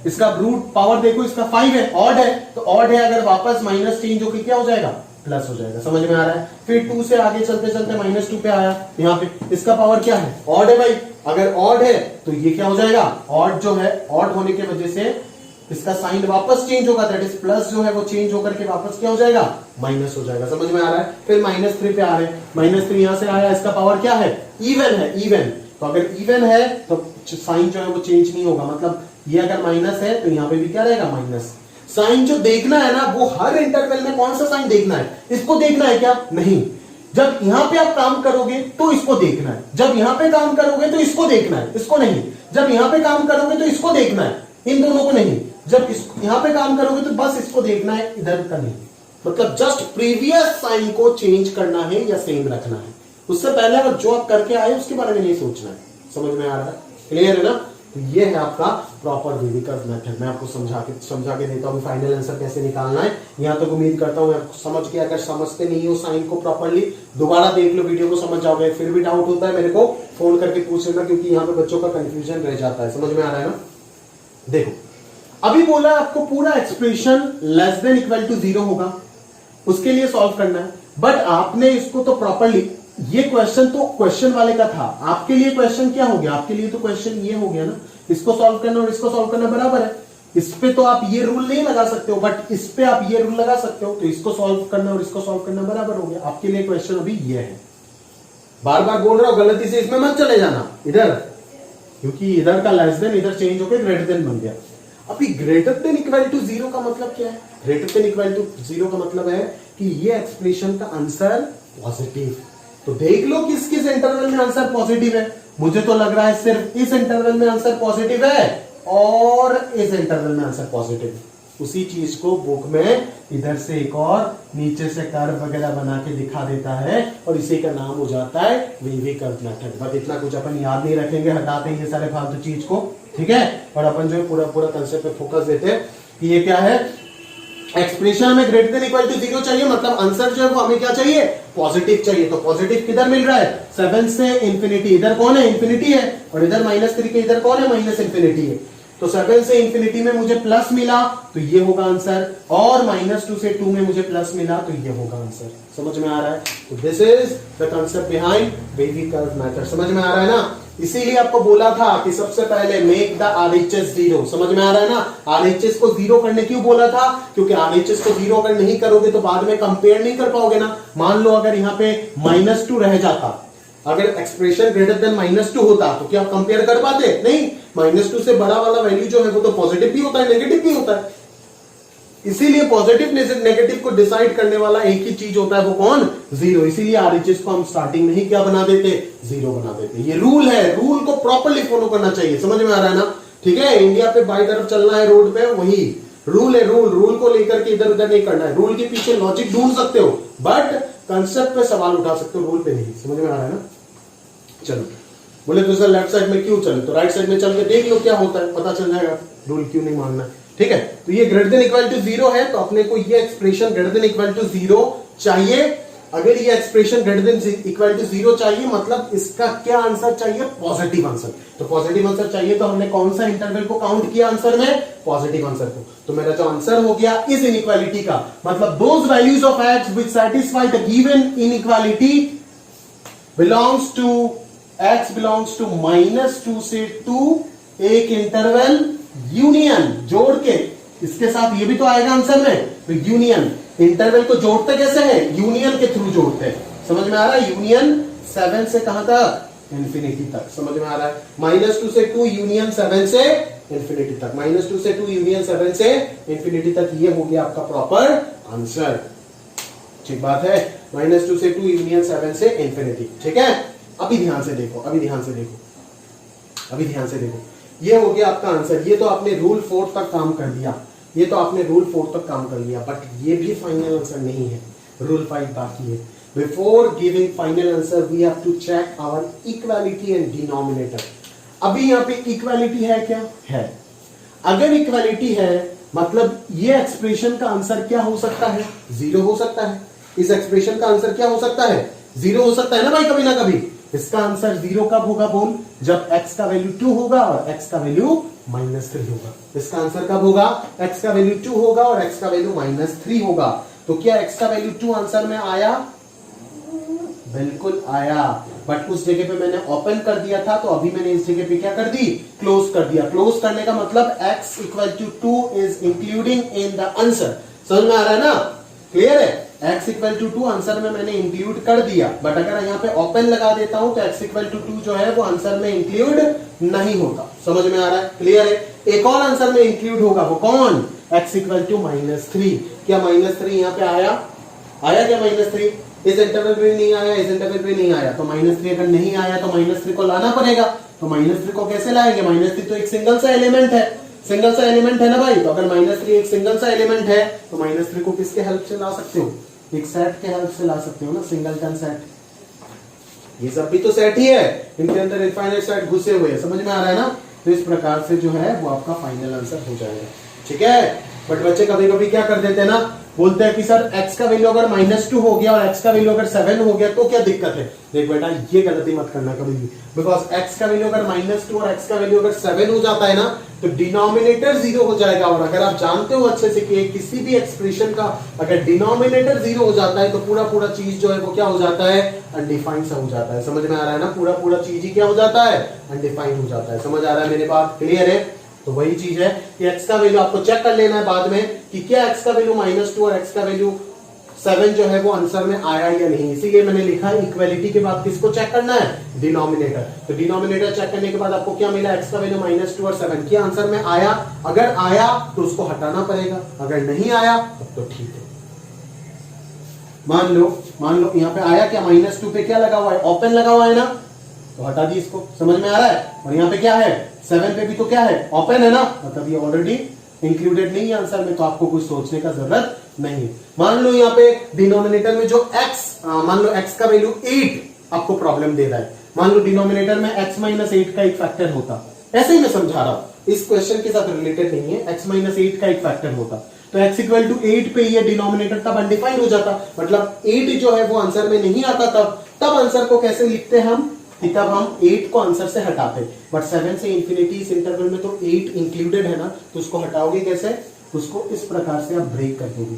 इसका रूट पावर देखो, इसका 5 है, ऑड है, तो ऑड है अगर वापस माइनस चेंज होकर क्या हो जाएगा, प्लस हो जाएगा। समझ में आ रहा है। फिर 2 से आगे चलते चलते -2 पे आया। यहाँ पे इसका पावर क्या है, ऑड है भाई। अगर ऑड है तो ये क्या हो जाएगा, ऑड जो है, ऑड होने की वजह से इसका साइन वापस चेंज होगा, दैट इज प्लस जो है वो चेंज होकर के वापस क्या हो जाएगा, माइनस हो जाएगा। समझ में आ रहा है। फिर -3 पे आ रहे हैं। -3 यहां से आया, इसका पावर क्या है, इवन है, इवन। तो अगर इवन है तो साइन जो है वो चेंज नहीं होगा, मतलब ये अगर माइनस है तो यहाँ पे भी क्या रहेगा, माइनस। साइन जो देखना है ना वो हर इंटरवल में कौन सा साइन देखना है, इसको देखना है क्या, नहीं। जब यहां पे आप काम करोगे तो इसको देखना है, जब यहां पे काम करोगे तो इसको देखना है, इसको नहीं। जब यहां पे काम करोगे तो इसको देखना है, इन दोनों को नहीं। जब यहां पे काम करोगे तो बस इसको देखना है, इधर का नहीं। मतलब जस्ट प्रीवियस साइन को चेंज करना है या सेम रखना है, उससे पहले अगर जो आप करके आए उसके बारे में नहीं सोचना है। समझ में आ रहा है, क्लियर है ना। तो ये है आपका प्रॉपर वेवी कर्व मेथड। मैं आपको समझा के देता हूँ फाइनल आंसर कैसे निकालना है। यहां तक उम्मीद करता हूँ आपको समझ के, अगर समझते नहीं हो साइन को प्रॉपरली दोबारा देख लो वीडियो को, समझ जाओगे। फिर भी डाउट होता है मेरे को फोन करके पूछ लेना, क्योंकि यहाँ पे बच्चों का कंफ्यूजन रह जाता है। समझ में आ रहा है ना। देखो अभी बोला आपको पूरा expression less than equal to 0 होगा, उसके लिए सॉल्व करना है। बट आपने इसको तो प्रॉपरली, ये क्वेश्चन तो क्वेश्चन वाले का था, आपके लिए क्वेश्चन क्या हो गया, आपके लिए तो क्वेश्चन ये हो गया ना, इसको सॉल्व करना और इसको सॉल्व करना बराबर है। इस पे तो आप ये रूल नहीं लगा सकते हो, बट इस पे आप ये रूल लगा सकते हो। तो इसको सॉल्व करना और इसको सॉल्व करना बराबर हो गया। आपके लिए क्वेश्चन अभी ये है। बार बार बोल रहा हूं, गलती से इसमें मत चले जाना इधर, क्योंकि इधर का लेस देन इधर चेंज होकर ग्रेटर देन बन गया। अभी ग्रेटर देन इक्वल टू 0 का मतलब क्या है, ग्रेटर देन इक्वल टू 0 का मतलब है कि ये एक्सप्रेशन का आंसर पॉजिटिव। तो देख लो किस किस इंटरवल में आंसर पॉजिटिव है। मुझे तो लग रहा है सिर्फ इस इंटरवल में आंसर पॉजिटिव है और इस इंटरवल में आंसर पॉजिटिव। उसी चीज को बुक में इधर से एक और नीचे से कर्व वगैरह बना के दिखा देता है और इसी का नाम हो जाता है वेवी कर्व मेथड। बट इतना कुछ अपन याद नहीं रखेंगे, हटाते हैं ये सारे फालतू चीज को, ठीक है। और अपन जो है पूरा पूरा कंसेप्ट पे फोकस देते हैं कि ये क्या है, एक्सप्रेशन हमें ग्रेटर देन इक्वल टू 0 चाहिए, मतलब आंसर जो है वो हमें क्या चाहिए, पॉजिटिव चाहिए। तो पॉजिटिव किधर मिल रहा है, 7 से इंफिनिटी, इधर कौन है, इंफिनिटी है, और इधर -3 के इधर कौन है, माइनस इंफिनिटी है। तो 7 से इंफिनिटी में मुझे प्लस मिला तो ये होगा आंसर, और -2 से 2 में मुझे प्लस मिला तो ये होगा आंसर। समझ में आ रहा है। तो this is the concept behind wavy curve method. समझ में आ रहा है ना। इसीलिए आपको बोला था कि सबसे पहले मेक द RHS 0। समझ में आ रहा है ना। RHS को 0 करने क्यों बोला था, क्योंकि RHS को 0 अगर नहीं करोगे तो बाद में कंपेयर नहीं कर पाओगे ना। मान लो अगर यहाँ पे -2 रह जाता, अगर एक्सप्रेशन ग्रेटर देन -2 होता तो क्या कंपेयर कर पाते, नहीं। -2 से बड़ा वाला वैल्यू जो है वो तो पॉजिटिव भी होता है, नेगेटिव भी होता है। इसीलिए पॉजिटिव नेगेटिव को डिसाइड करने वाला एक ही चीज होता है, वो कौन, 0। इसीलिए RHS को हम स्टार्टिंग में ही क्या बना देते, 0 बना देते। ये रूल है, रूल को प्रॉपर्ली फॉलो करना चाहिए। समझ में आ रहा है ना। ठीक है, इंडिया पे बाई तरफ चलना है रोड पे, वही रूल है। रूल को लेकर के इधर उधर नहीं करना है। रूल के पीछे लॉजिक ढूंढ सकते हो बट कंसेप्ट पे सवाल उठा सकते हो, रूल पे नहीं। समझ में आ रहा है ना। चलो बोले तो सर लेफ्ट साइड में क्यों चले, तो राइट साइड में चल के देख लो क्या होता है, पता चल जाएगा रूल क्यों नहीं मानना है। ठीक है, तो ये ग्रेटर देन इक्वल टू 0 है, तो अपने को ये expression greater than equal to 0 चाहिए। अगर ये expression greater than equal to 0 चाहिए, मतलब इसका क्या आंसर चाहिए? Positive answer. तो पॉजिटिव आंसर चाहिए तो हमने कौन सा इंटरवल को काउंट किया आंसर में? पॉजिटिव आंसर को। तो मेरा जो आंसर हो गया इस इनइक्वालिटी का, मतलब those values of x which satisfy the given inequality belongs to x belongs to -2 से 2, एक इंटरवल यूनियन जोड़ के, इसके साथ ये भी तो आएगा आंसर में। तो यूनियन, इंटरवल को जोड़ते कैसे हैं? यूनियन के थ्रू जोड़ते हैं। समझ में आ रहा है? यूनियन 7 से कहां तक? इंफिनिटी तक। समझ में आ रहा है? -2 से 2 यूनियन 7 से इंफिनिटी तक, -2 से 2 यूनियन 7 से इंफिनिटी तक। ये हो गया आपका प्रॉपर आंसर। ठीक बात है? -2 से 2 यूनियन 7 से इंफिनिटी। ठीक है, अभी ध्यान से देखो, अभी ध्यान से देखो, अभी ध्यान से देखो। ये हो गया आपका आंसर। ये तो आपने रूल 4 तक काम कर दिया, ये तो आपने रूल 4 तक काम कर लिया, बट ये भी फाइनल आंसर नहीं है। रूल 5 बाकी है। Before giving final answer we have to check our equality and denominator. अभी यहाँ पे इक्वालिटी है क्या? है। अगर इक्वालिटी है मतलब ये एक्सप्रेशन का आंसर क्या हो सकता है? 0 हो सकता है। इस एक्सप्रेशन का आंसर क्या हो सकता है? 0 हो सकता है ना भाई, कभी ना कभी। इसका आंसर 0 कब होगा बोल? जब x का वैल्यू 2 होगा और x का वैल्यू -3 होगा। इसका आंसर कब होगा? x का वैल्यू 2 होगा और x का वैल्यू -3 होगा। तो क्या x का वैल्यू 2 आंसर में आया? बिल्कुल आया, बट उस जगह पे मैंने ओपन कर दिया था, तो अभी मैंने इस जगह पे क्या कर दी? क्लोज कर दिया। क्लोज करने का मतलब x equal to 2 is including in the answer. समझ में आ रहा है ना? क्लियर है? x इक्वल टू 2 आंसर में मैंने इंक्लूड कर दिया, बट अगर यहाँ पे ओपन लगा देता हूं तो x इक्वल टू 2 जो है वो आंसर में इंक्लूड नहीं होता। समझ में आ रहा है? क्लियर है? एक और आंसर में इंक्लूड होगा, वो कौन? x equal to -3। क्या -3 यहाँ पे आया? आया क्या -3? इस इंटरवल पे नहीं आया, इस इंटरवल पे नहीं आया। तो -3 अगर नहीं आया तो -3 को लाना पड़ेगा। तो -3 को कैसे लाएंगे? -3 तो एक सिंगल सा एलिमेंट है, सिंगल सा एलिमेंट है ना भाई। तो अगर -3 एक सिंगल सा एलिमेंट है तो -3 को किसके हेल्प से ला सकते हो? एक सेट के हेल्प से ला सकते हो ना, सिंगलटन सेट। ये सब भी तो सेट ही है, इनके अंदर इनफाइनाइट सेट घुसे हुए हैं। समझ में आ रहा है ना? तो इस प्रकार से जो है वो आपका फाइनल आंसर हो जाएगा। ठीक है, बट बच्चे कभी कभी क्या कर देते हैं ना, बोलते हैं कि सर x का वैल्यू अगर -2 हो गया और x का वैल्यू अगर 7 हो गया तो क्या दिक्कत है? देख बेटा, ये गलती मत करना कभी भी, बिकॉज x का वैल्यू अगर -2 और x का वैल्यू अगर 7 हो जाता है ना तो डिनोमिनेटर 0 हो जाएगा। और अगर आप जानते हो अच्छे से कि किसी भी एक्सप्रेशन का अगर डिनोमिनेटर 0 हो जाता है तो पूरा पूरा चीज जो है वो क्या हो जाता है? अनडिफाइंड सा हो जाता है। समझ में आ रहा है ना? पूरा पूरा चीज ही क्या हो जाता है? अनडिफाइंड हो जाता है। समझ आ रहा है मेरी बात? क्लियर है? तो वही चीज है कि x का वैल्यू आपको चेक कर लेना है बाद में कि क्या x का वैल्यू -2 और x का वैल्यू 7 जो है वो आंसर में आया या नहीं। इसीलिए मैंने लिखा है इक्वालिटी के बाद किसको चेक करना है? डिनोमिनेटर। तो डिनोमिनेटर चेक करने के बाद आपको क्या मिला? x का वैल्यू -2 और 7 क्या आंसर में आया? अगर आया तो उसको हटाना पड़ेगा, अगर नहीं आया तब तो ठीक है। मान लो यहाँ पे आया क्या? -2 पे क्या लगा हुआ है? ओपन लगा हुआ है ना, तो हटा दी इसको। समझ में आ रहा है? और यहाँ पे क्या है? 7 पे भी तो क्या है? ओपन है ना, मतलब ये ऑलरेडी इंक्लूडेड नहीं है आंसर में, तो आपको कुछ सोचने का जरूरत नहीं। मान लो यहाँ पे डिनोमिनेटर में जो मान लो x का वैल्यू 8 आपको प्रॉब्लम दे रहा है। मान लो डिनोमिनेटर में x -8 का एक फैक्टर होता, ऐसे ही मैं समझा रहा हूं, इस क्वेश्चन के साथ रिलेटेड नहीं है। x -8 का एक फैक्टर होता तो x इक्वल टू 8 पे ये डिनोमिनेटर तब अनडिफाइंड हो जाता, मतलब 8 जो है वो आंसर में नहीं आता। तब आंसर को कैसे लिखते हैं हम? कि तब हम 8 को आंसर से हटाते, बट 7 से इंफिनिटी इस इंटरवल में तो 8 इंक्लूडेड है ना, तो उसको हटाओगे कैसे? उसको इस प्रकार से आप ब्रेक कर दोगे,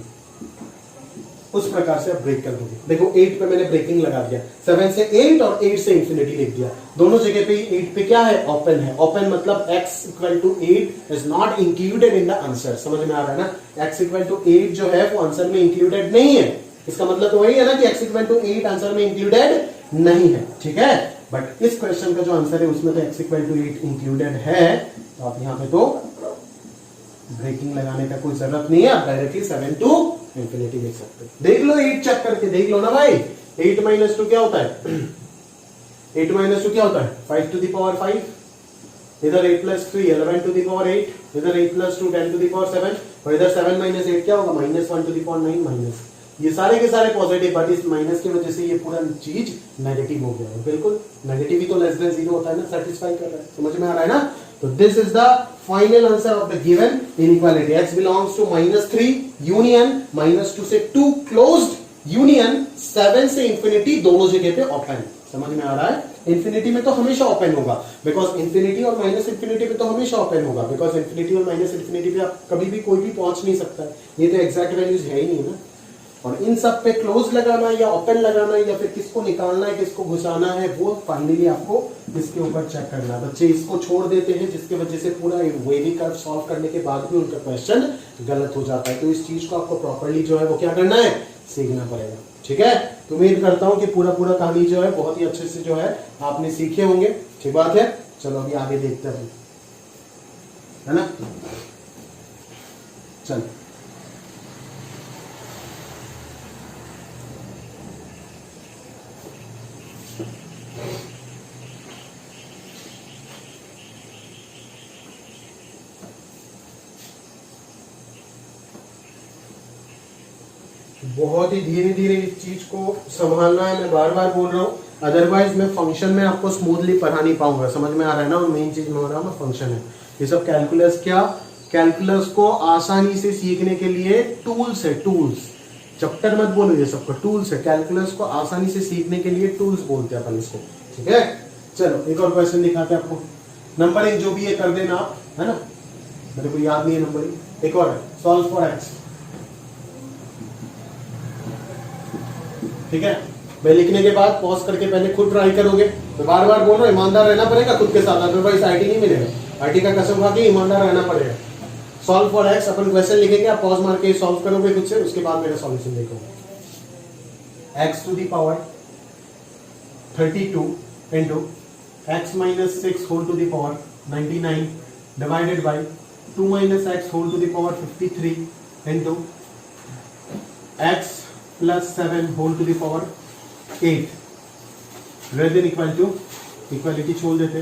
उस प्रकार से आप ब्रेक कर दोगे। देखो 8 पे मैंने ब्रेकिंग लगा दिया, 7 से 8 और 8 से इंफिनिटी लिख दिया। दोनों जगह पे 8 पे क्या है? ओपन है। ओपन मतलब x equal to 8 is not included in the answer. समझ में आ रहा है ना? x इक्वल टू 8 जो है वो आंसर में इंक्लूडेड नहीं है। इसका मतलब तो वही है ना कि x इक्वल टू 8 आंसर में इंक्लूडेड नहीं है। ठीक है, बट इस क्वेश्चन का जो आंसर है उसमें तो x इक्वल टू 8 इंक्लूडेड है, तो आप यहाँ पे तो ब्रेकिंग लगाने का कोई जरूरत नहीं है, आप डायरेक्टली 7 टू इंफिनिटी लिख सकते हो। देख लो 8 चेक करके देख लो ना भाई। 8 - 2 क्या होता है? 8 - 2 क्या होता है? 5 to the power 5, इधर 8 + 3 11 to the power 8, इधर 8 + 2 10 to the power 7, और इधर 7 - 8 क्या होगा? -1 to the power 9 माइनस। ये सारे के सारे पॉजिटिव, बट इस माइनस की वजह से ये पूरा चीज नेगेटिव हो गया है। बिल्कुल नेगेटिव ही तो लेस देन 0 होता है ना, सेटिस्फाई कर रहा है। समझ में आ रहा है ना? तो this is the final answer of the given inequality. x belongs to -3 union -2 से 2 क्लोज्ड यूनियन 7 से इंफिनिटी दोनों जगह पे ओपन। समझ में आ रहा है? इंफिनिटी में तो हमेशा ओपन होगा, बिकॉज इंफिनिटी और माइनस इंफिनिटी पे तो हमेशा ओपन होगा, बिकॉज इंफिनिटी और माइनस इंफिनिटी पे आप कभी भी कोई भी पहुंच नहीं सकता है, ये तो एग्जैक्ट वैल्यूज है ही नहीं ना। और इन सब पे क्लोज लगाना या ओपन लगाना या फिर किसको निकालना है किसको घुसाना है, वो फाइनली आपको इसके ऊपर चेक करना है। बच्चे इसको छोड़ देते हैं, जिसकी वजह से पूरा वेवी कर्व सॉल्व करने के बाद भी उनका क्वेश्चन गलत हो जाता है। तो इस चीज को आपको प्रॉपरली जो है वो क्या करना है, सीखना पड़ेगा। ठीक है, तो उम्मीद करता हूं कि पूरा कहानी जो है बहुत ही अच्छे से जो है आपने सीखे होंगे। ठीक बात है, चलो अभी आगे देखते हैं, है ना। चलो बहुत ही धीरे धीरे इस चीज को संभालना है, मैं बार बार बोल रहा हूँ, अदरवाइज मैं फंक्शन में आपको स्मूथली पढ़ा नहीं पाऊंगा। समझ में आ रहा है ना? मेन चीज मैं रहा हूँ फंक्शन है, ये सब कैलकुलस क्या, कैलकुलस को आसानी से सीखने के लिए टूल्स है, टूल्स। चैप्टर मत बोलो, ये सबका टूल्स है। कैलकुलस को आसानी से सीखने के लिए टूल्स बोलते हैं अपन इसको। ठीक है, चलो एक और क्वेश्चन दिखाते हैं आपको। नंबरिंग जो भी है कर देना आप, है ना, मेरे को याद नहीं है नंबरिंग। एक और है, सॉल्व फॉर एक्स। ठीक है, मैं लिखने के बाद पॉज करके पहले खुद ट्राई करोगे। तो बार बार बोल रहा हूं, ईमानदार रहना पड़ेगा खुद के साथ, अदरवाइज आईटी नहीं मिलेगा। आईटी का कसम खा के ईमानदार रहना पड़ेगा। Solve for x upon question लिखेंगे, आप पॉज मार के सॉल्व करोगे खुद से, उसके बाद मेरा सॉल्यूशन देखोगे। X to the power 32 into x minus 6 whole to the power 99 divided by 2 minus x whole to the power 53 into x plus 7 whole to the power 8 greater than equal to, equality छोड़ देते,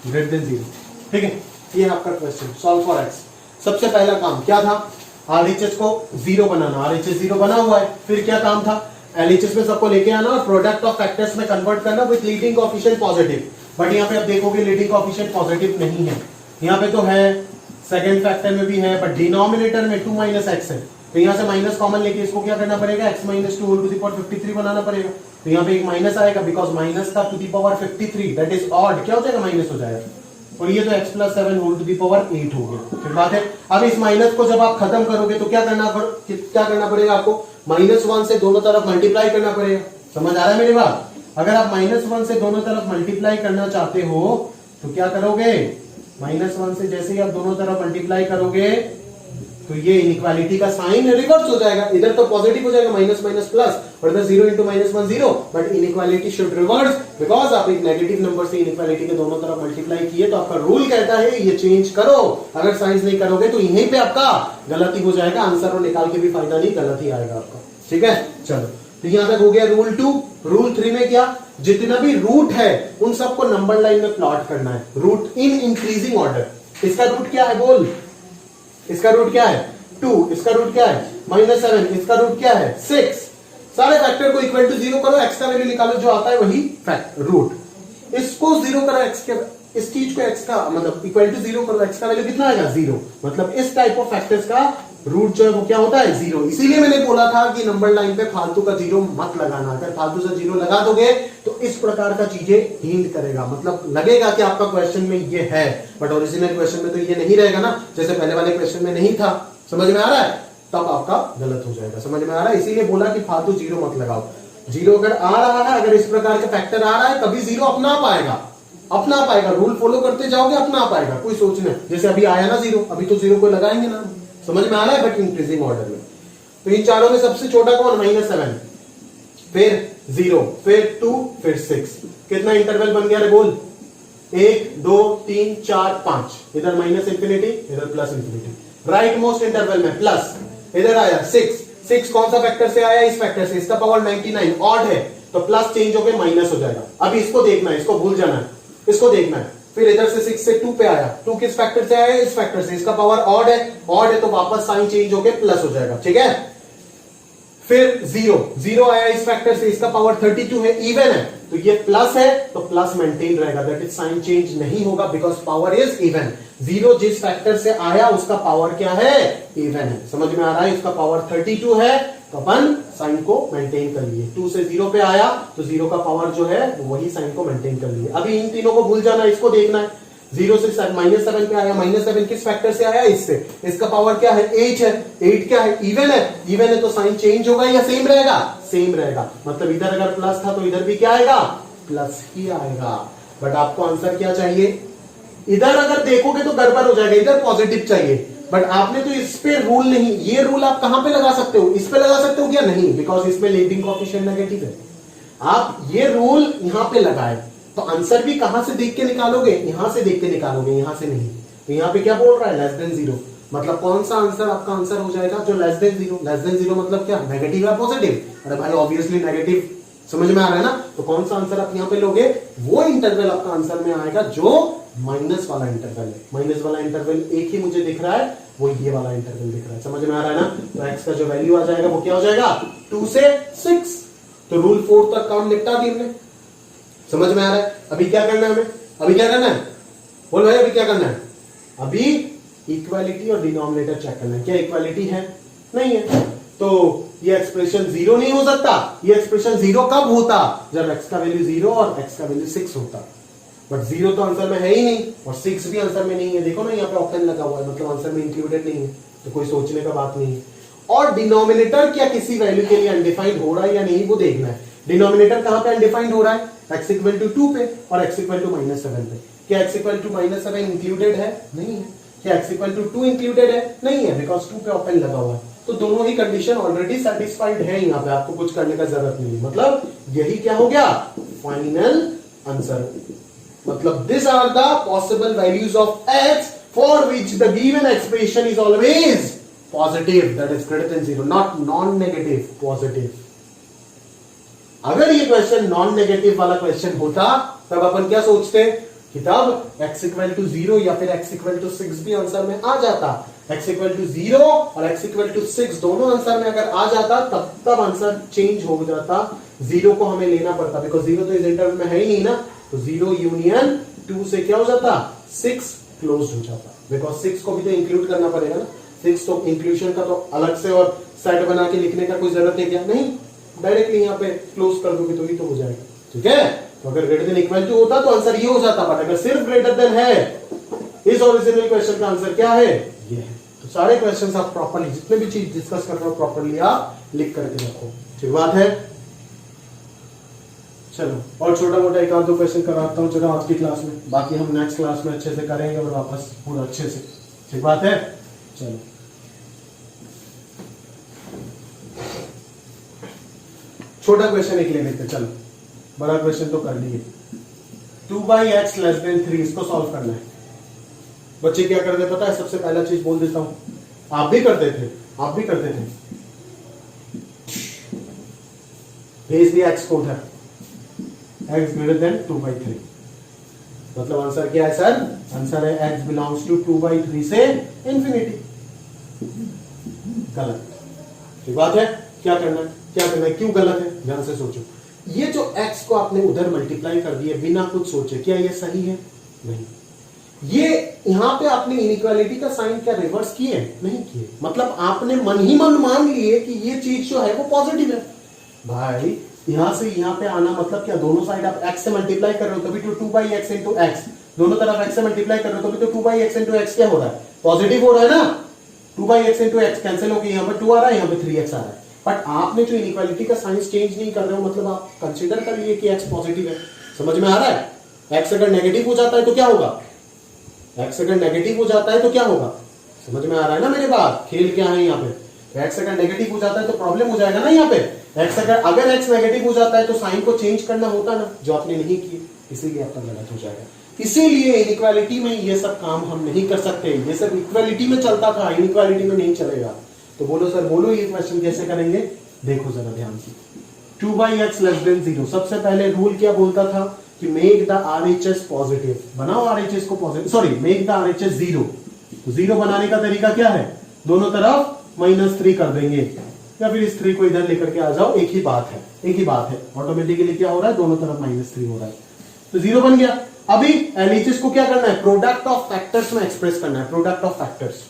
ग्रेटर देन 0। ठीक है, ये है आपका क्वेश्चन सॉल्व फॉर एक्स। सबसे पहला काम क्या था, आरएचएस को 0 बनाना। आरएचएस 0 बना हुआ है, फिर क्या काम था, एलएचएस में सबको लेके आना और प्रोडक्ट ऑफ फैक्टर्स में कन्वर्ट करना with leading coefficient positive. But यहाँ पे आप देखोगे लीडिंग कोएफिशिएंट पॉजिटिव नहीं है, यहाँ पे तो है, सेकंड फैक्टर में भी है, बट डिनोमिनेटर में 2 माइनस एक्स है, तो यहाँ से माइनस कॉमन लेके इसको क्या करना पड़ेगा, x minus 2 whole to the power 53 बनाना पड़ेगा। तो यहाँ पे एक माइनस आएगा, बिकॉज माइनस का to the power 53 that is odd, क्या हो जाएगा, माइनस हो जाएगा। और ये तो x plus 7 whole to the power 8 हो गया। फिर बात है, अब इस माइनस को जब आप खत्म करोगे तो क्या करना पड़ेगा आपको, -1 से दोनों तरफ मल्टीप्लाई करना पड़ेगा। समझ आ रहा है मेरी बात? अगर आप -1 से दोनों तरफ मल्टीप्लाई करना चाहते हो तो क्या करोगे, -1 से जैसे ही आप दोनों तरफ मल्टीप्लाई करोगे तो ये इनइक्वालिटी का साइन रिवर्स हो जाएगा, इधर तो पॉजिटिव हो जाएगा माइनस माइनस प्लस, और इधर 0 into -1 0, but inequality should reverse because आप एक नेगेटिव नंबर से इनइक्वालिटी के दोनों तरफ मल्टीप्लाई किए। तो आपका रूल कहता है ये चेंज करो, अगर साइंस नहीं करोगे तो यहीं पे आपका गलती हो जाएगा, आंसर और निकाल के भी फायदा नहीं, गलत ही आएगा आपका। ठीक है, चलो तो यहां तक हो गया रूल 2। रूल 3 में क्या, जितना भी रूट है उन सबको नंबर लाइन में प्लॉट करना है, रूट इन इंक्रीजिंग ऑर्डर। इसका रूट क्या है बोल, इसका रूट क्या है 2, इसका रूट क्या है -7, इसका रूट क्या है 6। सारे फैक्टर को इक्वल टू 0 करो, x का वैल्यू निकालो, जो आता है वही रूट। इसको 0 करो, x के, इस चीज को x का मतलब इक्वल टू 0 करो, x का वैल्यू कितना आएगा 0। मतलब इस टाइप ऑफ फैक्टर्स का रूट जो है वो क्या होता है 0। इसीलिए मैंने बोला था कि नंबर लाइन पे फालतू का 0 मत लगाना, अगर फालतू से 0 लगा दोगे तो इस प्रकार का चीजें हिंट करेगा, मतलब लगेगा कि आपका क्वेश्चन में ये है, बट ओरिजिनल क्वेश्चन में तो ये नहीं रहेगा ना, जैसे पहले वाले क्वेश्चन में नहीं था। समझ में आ रहा है? तब आपका गलत हो जाएगा। समझ में आ रहा है? इसीलिए बोला कि फालतू 0 मत लगाओ। 0 अगर आ रहा है, अगर इस प्रकार का फैक्टर आ रहा है, कभी 0 अपना पाएगा, अपना पाएगा, रूल फॉलो करते जाओगे अपना पाएगा, कोई सोचना। जैसे अभी आया ना 0, अभी तो 0 को लगाएंगे ना। समझ में आ रहा है? बट इंक्रीजिंग ऑर्डर में। तो इन चारों में सबसे छोटा कौन, -7, फिर 0, फिर 2, फिर 6। कितना इंटरवल बन गया रे बोल, 1 2 3 4 5, इधर माइनस इंफिनिटी, इधर plus infinity. Right most interval में प्लस, इधर आया 6 कौन सा फैक्टर से आया, इस फैक्टर से, इसका पावर 99 ऑड है, तो प्लस चेंज होकर माइनस हो जाएगा। अभी इसको देखना है, इसको भूल जाना है, इसको देखना है। फिर इधर से 6 से 2 पे आया, 2 किस फैक्टर से आया, इस फैक्टर से, इसका पावर ऑड है तो वापस साइन चेंज होकर प्लस हो जाएगा। ठीक है, फिर 0 आया इस फैक्टर से, इसका पावर 32 है, इवन है, तो ये प्लस है तो प्लस मेंटेन रहेगा, दैट इज साइन चेंज नहीं होगा बिकॉज पावर इज इवन। 0 जिस फैक्टर से आया उसका पावर क्या है, इवन है। समझ में आ रहा है? इसका पावर 32 है, तो अपन साइन को मेंटेन कर लिए। 2 से 0 पे आया तो 0 का पावर जो है वही साइन को मेंटेन कर लिए। अभी इन तीनों को भूल जाना, इसको देखना है। 0 से -7 पे आया, -7 किस फैक्टर से आया? इससे। इसका पावर क्या है? 8 है। 8 क्या है? इवन है। इवन है तो साइन चेंज होगा या सेम रहेगा? सेम रहेगा। मतलब इधर अगर प्लस था तो इधर भी क्या आएगा? प्लस ही आएगा। बट आपको आंसर क्या चाहिए? इधर अगर देखोगे तो गड़बड़ हो जाएगा, इधर पॉजिटिव चाहिए। बट आपने तो इस पे रूल नहीं, ये रूल आप कहां पे लगा सकते हो? इस पे लगा सकते हो क्या? नहीं, बिकॉज इसमें लीडिंग कोएफिशिएंट नेगेटिव है। आप ये रूल यहां पे लगाए तो आंसर भी कहां से देख के निकालोगे? यहां से देख के निकालोगे, यहां से नहीं। तो यहां पे क्या बोल रहा है? Less than 0। मतलब कौन सा आंसर आपका आंसर हो जाएगा? जो लेस देन 0। लेस देन 0 मतलब क्या? नेगेटिव या पॉजिटिव? अरे भाई ऑब्वियसली नेगेटिव। समझ में आ रहा है ना? तो कौन सा आंसर आप यहां पे लोगे? वो इंटरवल आपका आंसर में आएगा जो माइनस वाला इंटरवल है। माइनस वाला इंटरवल एक ही मुझे दिख रहा है, वो ये वाला इंटरवल दिख रहा है। समझ में आ रहा है ना? तो x का जो वैल्यू आ जाएगा वो क्या हो जाएगा? 2 से 6। तो रूल 4 तक काम निपटा दी हमने। समझ में आ रहा है? अभी क्या करना है हमें? अभी क्या करना है? बोल भाई अभी क्या करना है? अभी इक्वालिटी और डिनोमिनेटर चेक करना है। क्या इक्वालिटी है? नहीं है। तो ये एक्सप्रेशन 0 नहीं हो सकता। ये एक्सप्रेशन 0 कब होता? जब x का वैल्यू 0 और x का वैल्यू 6 होता। बट 0 तो आंसर में है ही नहीं और 6 भी आंसर में नहीं है। देखो ना यहाँ पे ऑप्शन लगा हुआ है, मतलब आंसर में इंक्लूडेड नहीं है। तो कोई सोचने का बात नहीं है। और डिनोमिनेटर क्या किसी वैल्यू के लिए अनडिफाइंड हो रहा है या नहीं, वो देखना है। डिनोमिनेटर कहां पे अनडिफाइंड हो रहा है? x इक्वल टू 2 पे और x इक्वल टू -7 पे। क्या x इक्वल टू -7 इंक्लूडेड है? नहीं है। क्या x इक्वल टू 2 इंक्लूडेड है? नहीं है, बिकॉज 2 पे ओपन लगा हुआ है। तो दोनों ही कंडीशन ऑलरेडी सेटिस्फाइड है। यहाँ पे आपको कुछ करने का जरूरत नहीं है। मतलब यही क्या हो गया? Final answer. मतलब this are the possible values of x for which the given expression is always positive, that is greater than 0, not non negative, positive. अगर ये क्वेश्चन नॉन नेगेटिव वाला क्वेश्चन होता तब अपन क्या सोचते कि तब x इक्वल टू 0 या फिर x इक्वल टू 6 भी आंसर में आ जाता। x इक्वल टू 0 और x इक्वल टू 6 दोनों आंसर में अगर आ जाता तब आंसर चेंज हो जाता। 0 को हमें लेना पड़ता, बिकॉज 0 तो इस इंटरवल में है ही नहीं ना। तो 0 यूनियन 2 से क्या हो जाता? 6 क्लोज हो जाता। बिकॉज 6 को भी तो इंक्लूड करना पड़ेगा ना। 6 तो इंक्लूजन का तो अलग से और सेट बना के लिखने का कोई जरूरत है क्या? नहीं, डायरेक्टली यहाँ पे क्लोज कर दोगे तो ही तो हो जाएगा। ठीक है? तो अगर ग्रेटर देन इक्वल टू होता तो आंसर ये हो जाता। बट अगर सिर्फ ग्रेटर देन है, इस ओरिजिनल क्वेश्चन का आंसर क्या है? ये है। तो सारे क्वेश्चंस आप प्रॉपर्ली, जितने भी चीज डिस्कस कर रहे हो प्रॉपर्ली आप लिख करके रखो। ठीक बात है? चलो और छोटा मोटा एक आध दो क्वेश्चन कराता हूँ चलो आज की क्लास में, बाकी हम नेक्स्ट क्लास में अच्छे से करेंगे और वापस पूरा अच्छे से। ठीक बात है? चलो छोटा क्वेश्चन एक ले लेते। चलो बड़ा क्वेश्चन तो कर लिए। 2/x लेस देन 3, इसको सॉल्व करना है। बच्चे क्या करते पता है? सबसे पहला चीज बोल देता हूं, आप भी करते थे, आप भी करते थे। भेज दिया x को उधर, x ग्रेटर देन 2/3। मतलब आंसर क्या है सर? आंसर है x बिलोंग्स टू 2/3 से इंफिनिटी। गलत। ठीक बात है? क्या करना है? क्या करना है? क्यों गलत है? ध्यान से सोचो। ये जो x को आपने उधर मल्टीप्लाई कर दिया बिना कुछ सोचे, क्या ये सही है? नहीं। ये यहां पे आपने इनइक्वालिटी का साइन क्या रिवर्स किए? नहीं किए। मतलब आपने मन ही मन मान लिए कि ये चीज जो है वो पॉजिटिव है। भाई यहां से यहां पे आना मतलब क्या? दोनों साइड आप x से मल्टीप्लाई कर रहे हो तभी तो 2/x इंटू x, दोनों तरफ x से मल्टीप्लाई कर रहे हो तभी तो 2/x इंटू x क्या हो रहा है? पॉजिटिव हो रहा है ना। 2/x इंटू x कैंसिल हो गया, यहां पे 2 आ रहा है, यहां पे 3x आ रहा है। बट आपने जो इनइक्वालिटी का साइन चेंज नहीं कर रहे हो, मतलब आप कंसीडर कर लिए कि x पॉजिटिव है। समझ में आ रहा है? x अगर नेगेटिव हो जाता है तो क्या होगा? x अगर नेगेटिव हो जाता है तो क्या होगा? समझ में आ रहा है ना मेरी बात? खेल क्या है यहाँ पे? x अगर नेगेटिव हो जाता है तो प्रॉब्लम हो जाएगा ना यहाँ पे। x अगर x नेगेटिव हो जाता है तो साइन को चेंज करना होता ना, जो आपने नहीं किए, इसीलिए आपका गलत हो जाएगा। इसीलिए इनइक्वालिटी में ये सब काम हम नहीं कर सकते। ये सब इक्वालिटी में चलता था, इनइक्वालिटी में नहीं चलेगा। तो बोलो सर, बोलो ये क्वेश्चन कैसे करेंगे? देखो जरा ध्यान से। 2/x लेस देन 0, सबसे पहले रूल क्या बोलता था कि मेक द RHS पॉजिटिव। बनाओ RHS को positive, sorry make the RHS 0। तो 0 बनाने का तरीका क्या है? दोनों तरफ -3 कर देंगे, या फिर इस 3 को इधर लेकर के आ जाओ। एक ही बात है, एक ही बात है। ऑटोमेटिकली क्या हो रहा है? दोनों तरफ -3 हो रहा है, तो 0 बन गया। अभी LHS को क्या करना है? प्रोडक्ट ऑफ फैक्टर्स में एक्सप्रेस करना है। प्रोडक्ट ऑफ फैक्टर्स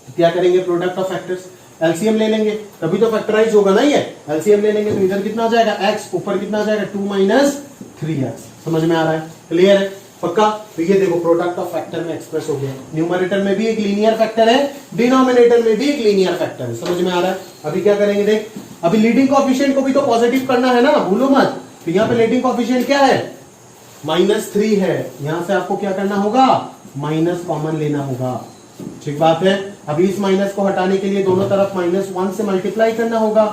क्या करेंगे? प्रोडक्ट ऑफ फैक्टर्स एलसीएम ले लेंगे तभी तो फैक्टराइज होगा ना ये। एलसीएम ले लेंगे तो इधर कितना आ जाएगा x, ऊपर कितना आ जाएगा 2 माइनस 3x। समझ में आ रहा है? क्लियर है? पक्का? तो ये देखो प्रोडक्ट ऑफ फैक्टर में एक्सप्रेस हो गया। न्यूमरेटर में भी एक लीनियर फैक्टर है, डिनोमिनेटर में भी एक लीनियर फैक्टर है। समझ में आ रहा है? अभी क्या करेंगे देख, अभी लीडिंग कोएफिशिएंट को भी तो पॉजिटिव करना है ना, भूलो मत। तो यहाँ पे लीडिंग कोएफिशिएंट क्या है? -3 है। यहां से आपको क्या करना होगा? माइनस कॉमन लेना होगा। ठीक बात है। अभी इस माइनस को हटाने के लिए दोनों तरफ -1 से मल्टीप्लाई करना होगा।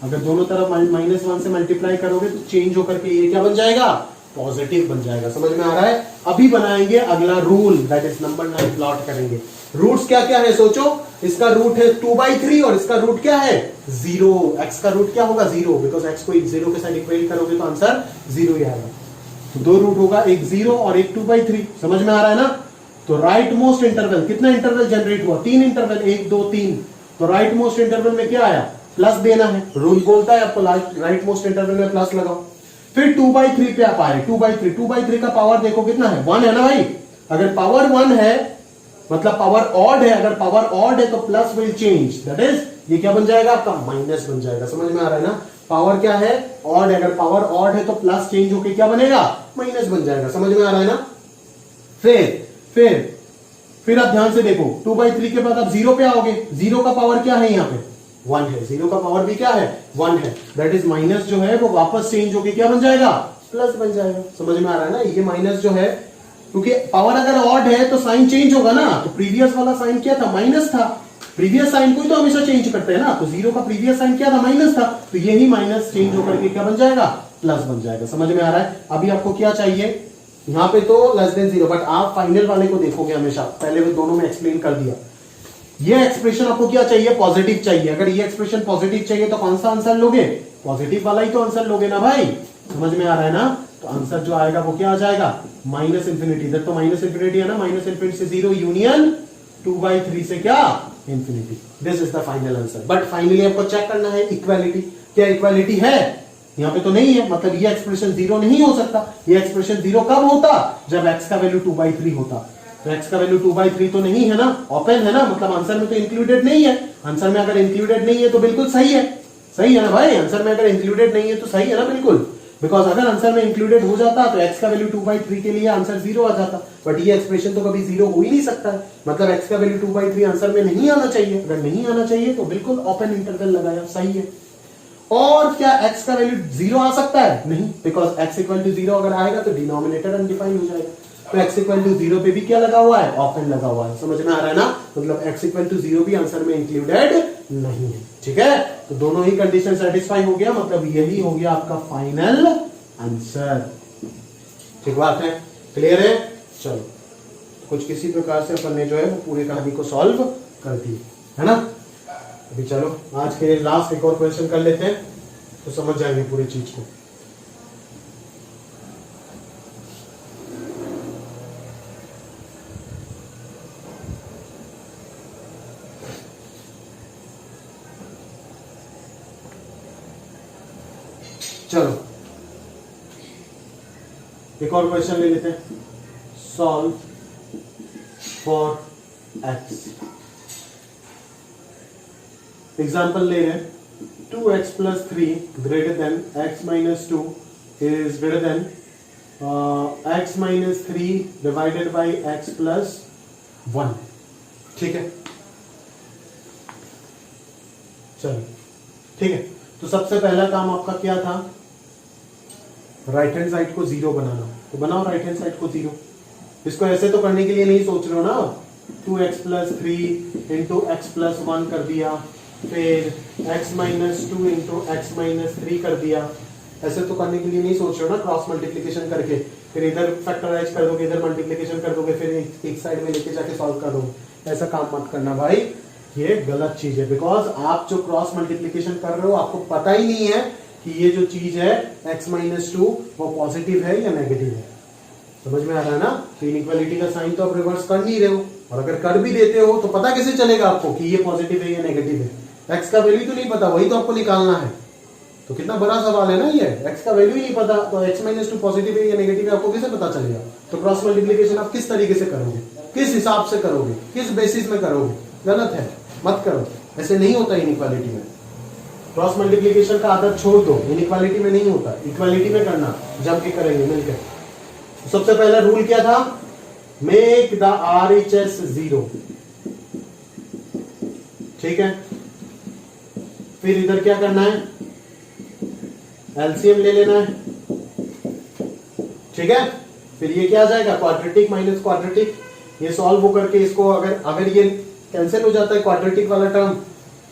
अगर दोनों तरफ -1 से मल्टीप्लाई करोगे तो चेंज होकर के ये क्या बन जाएगा? पॉजिटिव बन जाएगा। समझ में आ रहा है? अभी बनाएंगे अगला rule, that is number 9 plot करेंगे। रूट्स क्या क्या है सोचो। इसका रूट है 2/3 और इसका रूट क्या है? 0। x का रूट क्या होगा? 0, बिकॉज x को 0 के साथ इक्वेट करोगे तो आंसर 0 ही आएगा। तो दो रूट होगा, एक 0 और एक 2/3। समझ में आ रहा है ना? तो राइट मोस्ट इंटरवल, कितना इंटरवल जनरेट हुआ? 3 इंटरवल, 1 2 3। तो राइट मोस्ट इंटरवल में क्या आया? प्लस देना है। रूल बोलता है आपको राइट मोस्ट इंटरवल में प्लस लगाओ। फिर 2/3 पे आप आए। 2/3 का पावर देखो कितना है? 1 है ना भाई। अगर पावर 1 है मतलब पावर ऑड है। अगर पावर ऑड है तो plus will change, that is ये क्या बन जाएगा? आपका माइनस बन जाएगा। समझ में आ रहा है ना? पावर क्या है? ऑड है। अगर पावर ऑड है तो प्लस चेंज होके क्या बनेगा? माइनस बन जाएगा। समझ में आ रहा है ना? फिर आप ध्यान से देखो, 2/3 के बाद आप 0 पे आओगे। 0 का पावर क्या है? यहाँ पे 1 है। 0 का पावर भी क्या है? 1 है। दैट इज माइनस जो है वो वापस चेंज होके क्या बन जाएगा? प्लस बन जाएगा। समझ में आ रहा है ना? ये माइनस जो है, क्योंकि पावर अगर ऑड है तो साइन चेंज होगा ना। तो प्रीवियस वाला साइन क्या था? माइनस था। प्रीवियस साइन को ही तो हमेशा चेंज करते हैं ना। तो 0 का प्रीवियस साइन क्या था? माइनस था। तो यही माइनस चेंज होकर के क्या बन जाएगा? प्लस बन जाएगा। समझ में आ रहा है? अभी आपको क्या चाहिए? यहां पे तो <0, बट आप फाइनल वाले को देखोगे हमेशा। पहले वो दोनों में एक्सप्लेन कर दिया। ये एक्सप्रेशन आपको क्या चाहिए? पॉजिटिव चाहिए। अगर ये एक्सप्रेशन पॉजिटिव चाहिए तो कौन सा आंसर लोगे? पॉजिटिव वाला ही तो आंसर लोगे ना भाई। समझ में आ रहा है ना? तो आंसर जो आएगा वो क्या आ जाएगा? -∞। इधर तो -∞ है ना। -∞ से 0 यूनियन 2/3 से क्या? Infinity. This is the final answer. But finally आपको चेक करना है इक्वालिटी। क्या इक्वालिटी है? यहाँ पे तो नहीं है, मतलब ये एक्सप्रेशन 0 नहीं हो सकता। ये एक्सप्रेशन 0 कब होता? जब x का वैल्यू 2/3 होता। तो x का वैल्यू 2/3 तो नहीं है ना, ओपन है ना, मतलब आंसर में तो इंक्लूडेड नहीं है। आंसर में अगर इंक्लूडेड नहीं है तो बिल्कुल सही है। सही है ना भाई? आंसर में अगर इंक्लूडेड नहीं है तो सही है ना? बिल्कुल। बिकॉज अगर आंसर में इंक्लूडेड हो जाता तो x का वैल्यू 2/3 के लिए आंसर 0 आ जाता। बट ये एक्सप्रेशन तो कभी 0 हो ही नहीं सकता है। मतलब x का वैल्यू 2/3 आंसर में नहीं आना चाहिए। अगर नहीं आना चाहिए तो बिल्कुल ओपन इंटरवल लगाया, सही है। और क्या x का वैल्यू 0 आ सकता है? नहीं, बिकॉज x इक्वल टू 0 अगर आएगा तो डिनोमिनेटर अनडिफाइंड हो जाएगा। तो x इक्वल टू 0 पे भी क्या लगा हुआ है? ओपन लगा हुआ है। समझ में आ रहा है ना? मतलब x इक्वल टू 0 भी आंसर में इंक्लूडेड नहीं है। ठीक है, तो दोनों ही कंडीशन सेटिस्फाई हो गया। मतलब यही हो गया आपका फाइनल आंसर। ठीक बात है? क्लियर है? चलो, कुछ किसी प्रकार से अपन ने जो है वो पूरी कहानी को सॉल्व कर दी है ना। अभी चलो आज के लास्ट एक और क्वेश्चन कर लेते हैं तो समझ जाएंगे पूरी चीज को। चलो एक और क्वेश्चन ले लेते हैं। Solve for x। एग्जाम्पल ले रहे हैं, 2x plus 3 greater than x minus 2 is greater than x minus 3 divided by x plus 1। ठीक है, चलिए ठीक है। तो सबसे पहला काम आपका क्या था? राइट हैंड साइड को 0 बनाना। तो बनाओ राइट हैंड साइड को 0। इसको ऐसे तो करने के लिए नहीं सोच रहे हो ना। 2x plus 3 into x plus 1 कर दिया, फिर x minus 2 into x minus 3 कर दिया। ऐसे तो करने के लिए नहीं सोच रहे हो ना, क्रॉस मल्टीप्लिकेशन करके फिर इधर फैक्टराइज कर दोगे, इधर मल्टीप्लिकेशन कर दोगे, फिर एक साइड में लेके जाके सॉल्व कर दोगे। ऐसा काम मत करना भाई, ये गलत चीज है। बिकॉज आप जो क्रॉस मल्टीप्लिकेशन कर रहे हो आपको पता ही नहीं है कि ये जो चीज है x minus 2 वो पॉजिटिव है या नेगेटिव है। समझ में आ रहा है ना? तो इनइक्वालिटी का साइन तो आप रिवर्स कर नहीं रहे हो, और अगर कर भी देते हो तो पता कैसे चलेगा आपको कि ये पॉजिटिव है या नेगेटिव है? x का वैल्यू तो नहीं पता, वही तो आपको निकालना है। तो कितना बड़ा सवाल है ना ये। x का वैल्यू ही नहीं पता तो x minus 2 पॉजिटिव है या नेगेटिव है आपको कैसे पता चलेगा? तो क्रॉस मल्टीप्लिकेशन आप किस तरीके से करोगे, किस हिसाब से करोगे, किस बेसिस में करोगे? गलत है, मत करो। ऐसे नहीं होता इनइक्वालिटी में। क्रॉस मल्टीप्लीकेशन का आदत छोड़ दो, इनइक्वालिटी में नहीं होता, इक्वालिटी में करना, जम के करेंगे मिलकर। सबसे पहला रूल क्या था, मेक द RHS 0, ठीक है। फिर इधर क्या करना है, एलसीएम ले लेना है, ठीक है। फिर ये क्या आ जाएगा, क्वाड्रेटिक माइनस क्वाड्रेटिक, ये सॉल्व करके इसको अगर ये कैंसिल हो जाता है क्वाड्रेटिक वाला टर्म,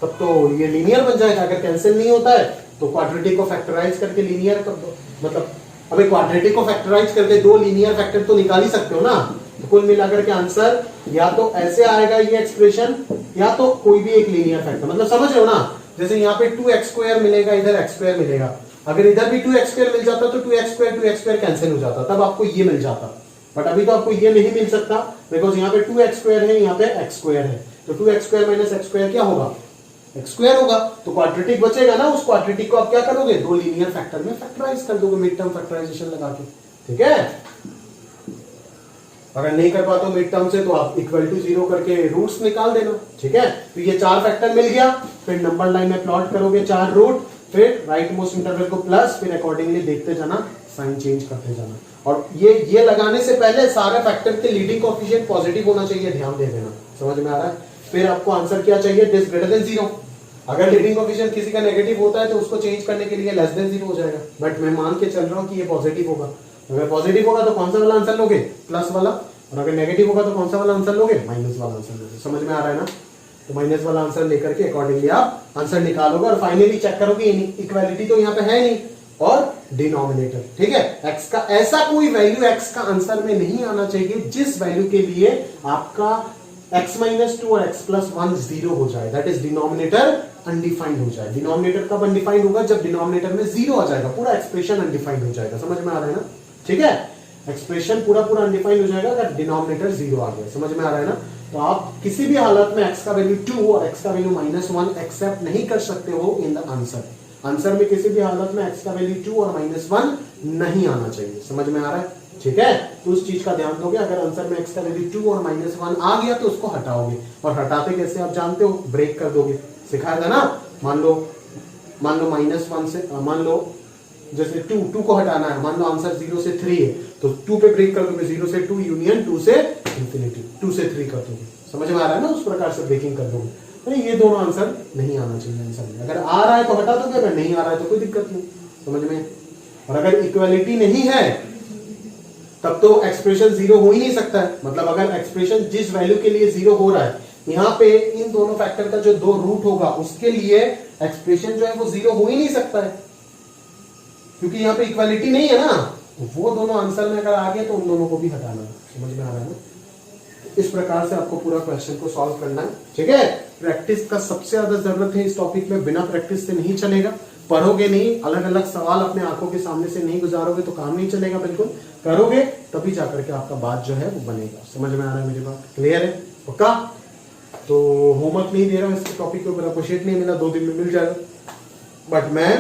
तब तो ये लीनियर बन जाएगा। अगर कैंसिल नहीं होता है तो क्वाड्रेटिक को फैक्टराइज करके लीनियर कर दो, मतलब अबे क्वाड्रेटिक को फैक्टराइज करके दो लीनियर फैक्टर तो निकाल ही सकते हो ना। तो कुल मिलाकर के आंसर या तो ऐसे आएगा ये एक्सप्रेशन, या तो कोई भी एक लीनियर फैक्टर, मतलब समझ रहे हो ना। जैसे यहाँ पे 2x² मिलेगा, इधर x² मिलेगा, अगर इधर भी 2x² मिल जाता तो 2x² कैंसिल हो जाता, तब आपको ये मिल जाता। बट अभी तो आपको ये नहीं मिल सकता, बिकॉज यहाँ पे 2x² है, यहाँ पे x² है, तो 2x² माइनस x² क्या होगा, x² होगा। तो क्वाड्रेटिक बचेगा ना, उस क्वाड्रेटिक को आप क्या करोगे, दो लीनियर फैक्टर में फैक्टराइज कर दोगे, मिड टर्म फैक्टराइजेशन लगा के, ठीक है। अगर नहीं कर पाते मिड टर्म से तो आप इक्वल टू 0 करके रूट्स निकाल देना, ठीक है। तो ये 4 फैक्टर मिल गया, फिर नंबर लाइन में प्लॉट करोगे 4 रूट, फिर राइट मोस्ट इंटरवल को प्लस, फिर अकॉर्डिंगली देखते जाना, साइन चेंज करते जाना। और ये लगाने से पहले सारे फैक्टर के लीडिंग कोएफिशिएंट पॉजिटिव होना चाहिए, ध्यान दे देना, समझ में आ रहा है। फिर आपको आंसर क्या चाहिए, दिस ग्रेटर देन 0। अगर लीडिंग कोएफिशिएंट किसी का नेगेटिव होता है तो उसको चेंज करने के लिए लेस देन 0 हो जाएगा, बट मैं मान के चल रहा हूं कि ये पॉजिटिव होगा। अगर पॉजिटिव होगा तो कौन सा वाला आंसर लोगे, प्लस वाला, और अगर नेगेटिव होगा तो कौन सा वाला आंसर लोगे, माइनस वाला आंसर लोगे। समझ में आ रहा है ना। तो माइनस वाला आंसर लेकर के अकॉर्डिंगली आप आंसर निकालोगे, और फाइनली चेक करोगे इक्वालिटी तो यहाँ पे है नहीं, और डिनोमिनेटर, ठीक है। x का ऐसा कोई वैल्यू x का आंसर में नहीं आना चाहिए जिस वैल्यू के लिए आपका x - 2 और x + 1 0 हो जाए, दैट इज डिनोमिनेटर अनडिफाइंड हो जाए। डिनोमिनेटर कब अनडिफाइंड होगा, जब डिनोमिनेटर में 0 आ जाएगा, पूरा एक्सप्रेशन अनडिफाइंड हो जाएगा। समझ में आ रहा है ना, ठीक है। एक्सप्रेशन पूरा अनडिफाइंड हो जाएगा अगर डिनोमिनेटर 0 आ गया, समझ में आ रहा है ना। तो आप किसी भी हालत में x का वैल्यू 2 और x का वैल्यू -1 एक्सेप्ट नहीं कर सकते हो इन द आंसर। आंसर में किसी भी हालत में x का वैल्यू 2 और -1 नहीं आना चाहिए, समझ में आ रहा है, ठीक है। तो उस चीज का ध्यान दोगे। अगर आंसर में x का वैल्यू 2 और -1 आ गया तो उसको हटाओगे, और हटाते कैसे आप जानते हो, ब्रेक कर दोगे, सिखाया था ना। मान लो -1 से, मान लो जैसे 2 को हटाना है, मान लो आंसर 0 से 3 है, तो 2 पे ब्रेक कर दोगे, 0 से 2 यूनियन 2 से इंफिनिटी, 2 से 3 कर दोगे। समझ में आ रहा है ना, उस प्रकार से ब्रेकिंग कर दोगे। अरे ये दोनों आंसर नहीं आना चाहिए आंसर में। अगर आ रहा है तो हटा दोगे, अगर नहीं आ रहा है तो कोई दिक्कत नहीं, समझ में। और अगर इक्वालिटी नहीं है तब तो एक्सप्रेशन 0 हो ही नहीं सकता है। मतलब अगर एक्सप्रेशन जिस वैल्यू के लिए 0 हो रहा है, यहाँ पे इन दोनों फैक्टर का जो 2 रूट होगा उसके लिए एक्सप्रेशन जो है वो 0 हो ही नहीं सकता है, क्योंकि यहाँ पे इक्वालिटी नहीं है ना। वो दोनों आंसर में अगर आ गए तो उन दोनों को भी हटाना है, समझ में आ रहा है ना। इस प्रकार से आपको पूरा क्वेश्चन को सॉल्व करना है, ठीक है। प्रैक्टिस का सबसे ज्यादा जरूरत है इस टॉपिक में, बिना प्रैक्टिस से नहीं चलेगा। पढ़ोगे नहीं, अलग अलग सवाल अपने आंखों के सामने से नहीं गुजारोगे तो काम नहीं चलेगा। बिल्कुल करोगे तभी जाकर के आपका बात जो है वो बनेगा। समझ में आ रहा है मेरी बात, क्लियर है, पक्का। तो होमवर्क नहीं दे रहा इस टॉपिक के ऊपर, आपको शीट नहीं मिला, 2 दिन में मिल जाएगा। बट मैं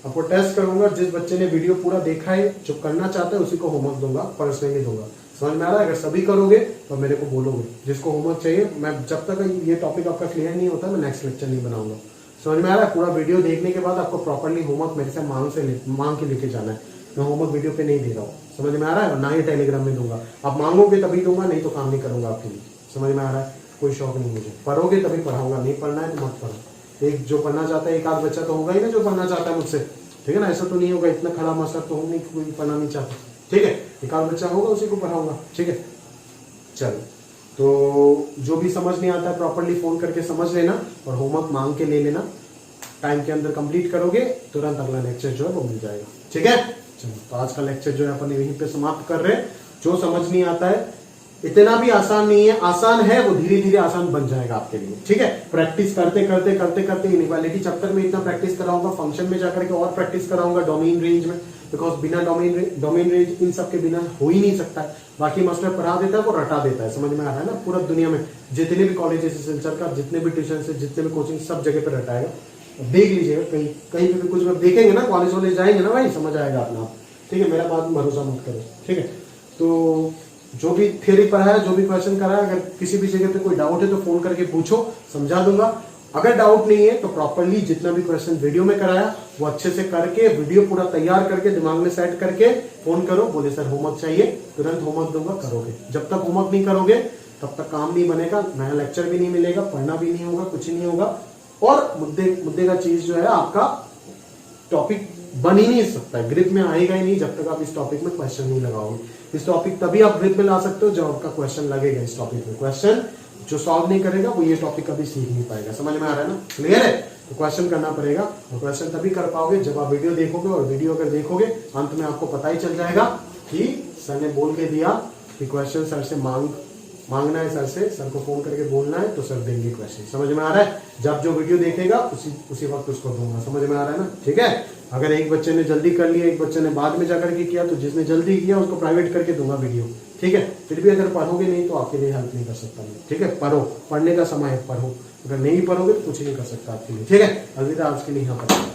आपको टेस्ट करूंगा, जिस बच्चे ने वीडियो पूरा देखा है, जो करना चाहता है उसी को होमवर्क दूंगा, पर्सनली दूंगा। समझ में आ रहा है। अगर सभी करोगे तो मेरे को बोलोगे, जिसको होमवर्क चाहिए। मैं जब तक ये टॉपिक आपका क्लियर नहीं होता मैं नेक्स्ट लेक्चर नहीं बनाऊंगा। समझ में आ रहा है। पूरा वीडियो देखने के बाद आपको प्रॉपर्ली होमवर्क मेरे से मांग के लेके जाना है। मैं होमवर्क वीडियो पे नहीं दे रहा हूँ, समझ में आ रहा है। और ना ही टेलीग्राम में दूंगा, आप मांगोगे तभी दूंगा, नहीं तो काम नहीं करूंगा आपके लिए। समझ में आ रहा है। कोई शौक नहीं मुझे, पढ़ोगे तभी पढ़ाऊंगा, नहीं पढ़ना है तो मत पढ़ो। एक जो पढ़ना चाहता है, एक आध बच्चा तो होगा ही ना जो पढ़ना चाहता है मुझसे, ठीक है ना। ऐसा तो नहीं होगा, इतना खड़ा मसला तो होगा नहीं, कोई पढ़ना नहीं चाहता, ठीक है। एक आध बच्चा होगा उसी को पढ़ाऊंगा, ठीक है। चलो, तो जो भी समझ नहीं आता है प्रॉपर्ली फोन करके समझ लेना और होमवर्क मांग के ले लेना। टाइम के अंदर कंप्लीट करोगे तुरंत अगला लेक्चर जो है वो मिल जाएगा, ठीक है। चलो, तो आज का लेक्चर जो है अपन यहीं पे समाप्त कर रहे हैं। जो समझ नहीं आता है, इतना भी आसान नहीं है, आसान है, वो धीरे धीरे आसान बन जाएगा आपके लिए, ठीक है। प्रैक्टिस करते करते करते करते इनइक्वालिटी चैप्टर में इतना प्रैक्टिस कराऊंगा, फंक्शन में जाकर के और प्रैक्टिस कराऊंगा, डोमेन रेंज में, बिकॉज बिना डोमेन रेंज इन सब के बिना हो ही नहीं सकता है। बाकी मास्टर पढ़ा देता है, वो रटा देता है, समझ में आ रहा है ना। पूरा दुनिया में जितने भी कॉलेजेस सिलचर का, जितने भी ट्यूशन से, जितने भी कोचिंग, सब जगह पे रटाएगा। देख लीजिएगा, कहीं कहीं पे कुछ देखेंगे ना, कॉलेज वाले जाएंगे ना भाई, समझ आएगा अपना, ठीक है। मेरा बात भरोसा मत करो, ठीक है। तो जो भी थ्योरी पढ़ा है, जो भी क्वेश्चन करा है, अगर किसी भी जगह पे कोई डाउट है तो फोन करके पूछो, समझा दूंगा। अगर डाउट नहीं है तो प्रॉपरली जितना भी क्वेश्चन वीडियो में कराया वो अच्छे से करके, वीडियो पूरा तैयार करके दिमाग में सेट करके फोन करो, बोले सर होमवर्क चाहिए, तुरंत होमवर्क दूंगा, करोगे। जब तक होमवर्क नहीं करोगे तब तक काम नहीं बनेगा, नया लेक्चर भी नहीं मिलेगा, पढ़ना भी नहीं होगा, कुछ नहीं होगा। और मुद्दे का चीज जो है आपका टॉपिक बन ही नहीं सकता है, ग्रिप में आएगा ही नहीं जब तक आप इस टॉपिक में क्वेश्चन नहीं लगाओगे। इस टॉपिक तभी आप ग्रिप में ला सकते हो जब आपका क्वेश्चन लगेगा इस टॉपिक में। क्वेश्चन जो सॉल्व नहीं करेगा वो ये टॉपिक कभी सीख नहीं पाएगा। समझ में आ रहा है ना? क्लियर है? तो क्वेश्चन करना पड़ेगा, और क्वेश्चन तभी कर पाओगे जब आप वीडियो देखोगे, और वीडियो अगर देखोगे अंत में आपको पता ही चल जाएगा कि सर ने बोल के दिया कि क्वेश्चन सर से मांगना है, सर को फोन करके बोलना है, तो सर देंगे क्वेश्चन। समझ में आ रहा है? जब जो वीडियो देखेगा उसी वक्त उसको दूंगा। समझ में आ रहा है ना? ठीक है। अगर एक बच्चे ने जल्दी कर लिया, एक बच्चे ने बाद में जाकर के किया, तो जिसने जल्दी किया उसको प्राइवेट करके दूंगा वीडियो। ठीक है। फिर भी अगर पढ़ोगे नहीं तो आपके लिए हेल्प नहीं कर सकता मैं। ठीक है। पढ़ो, पढ़ने का समय है, पढ़ो। अगर नहीं पढ़ोगे तो कुछ नहीं कर सकता आपके लिए। ठीक है। अलविदा आज के लिए यहाँ पर।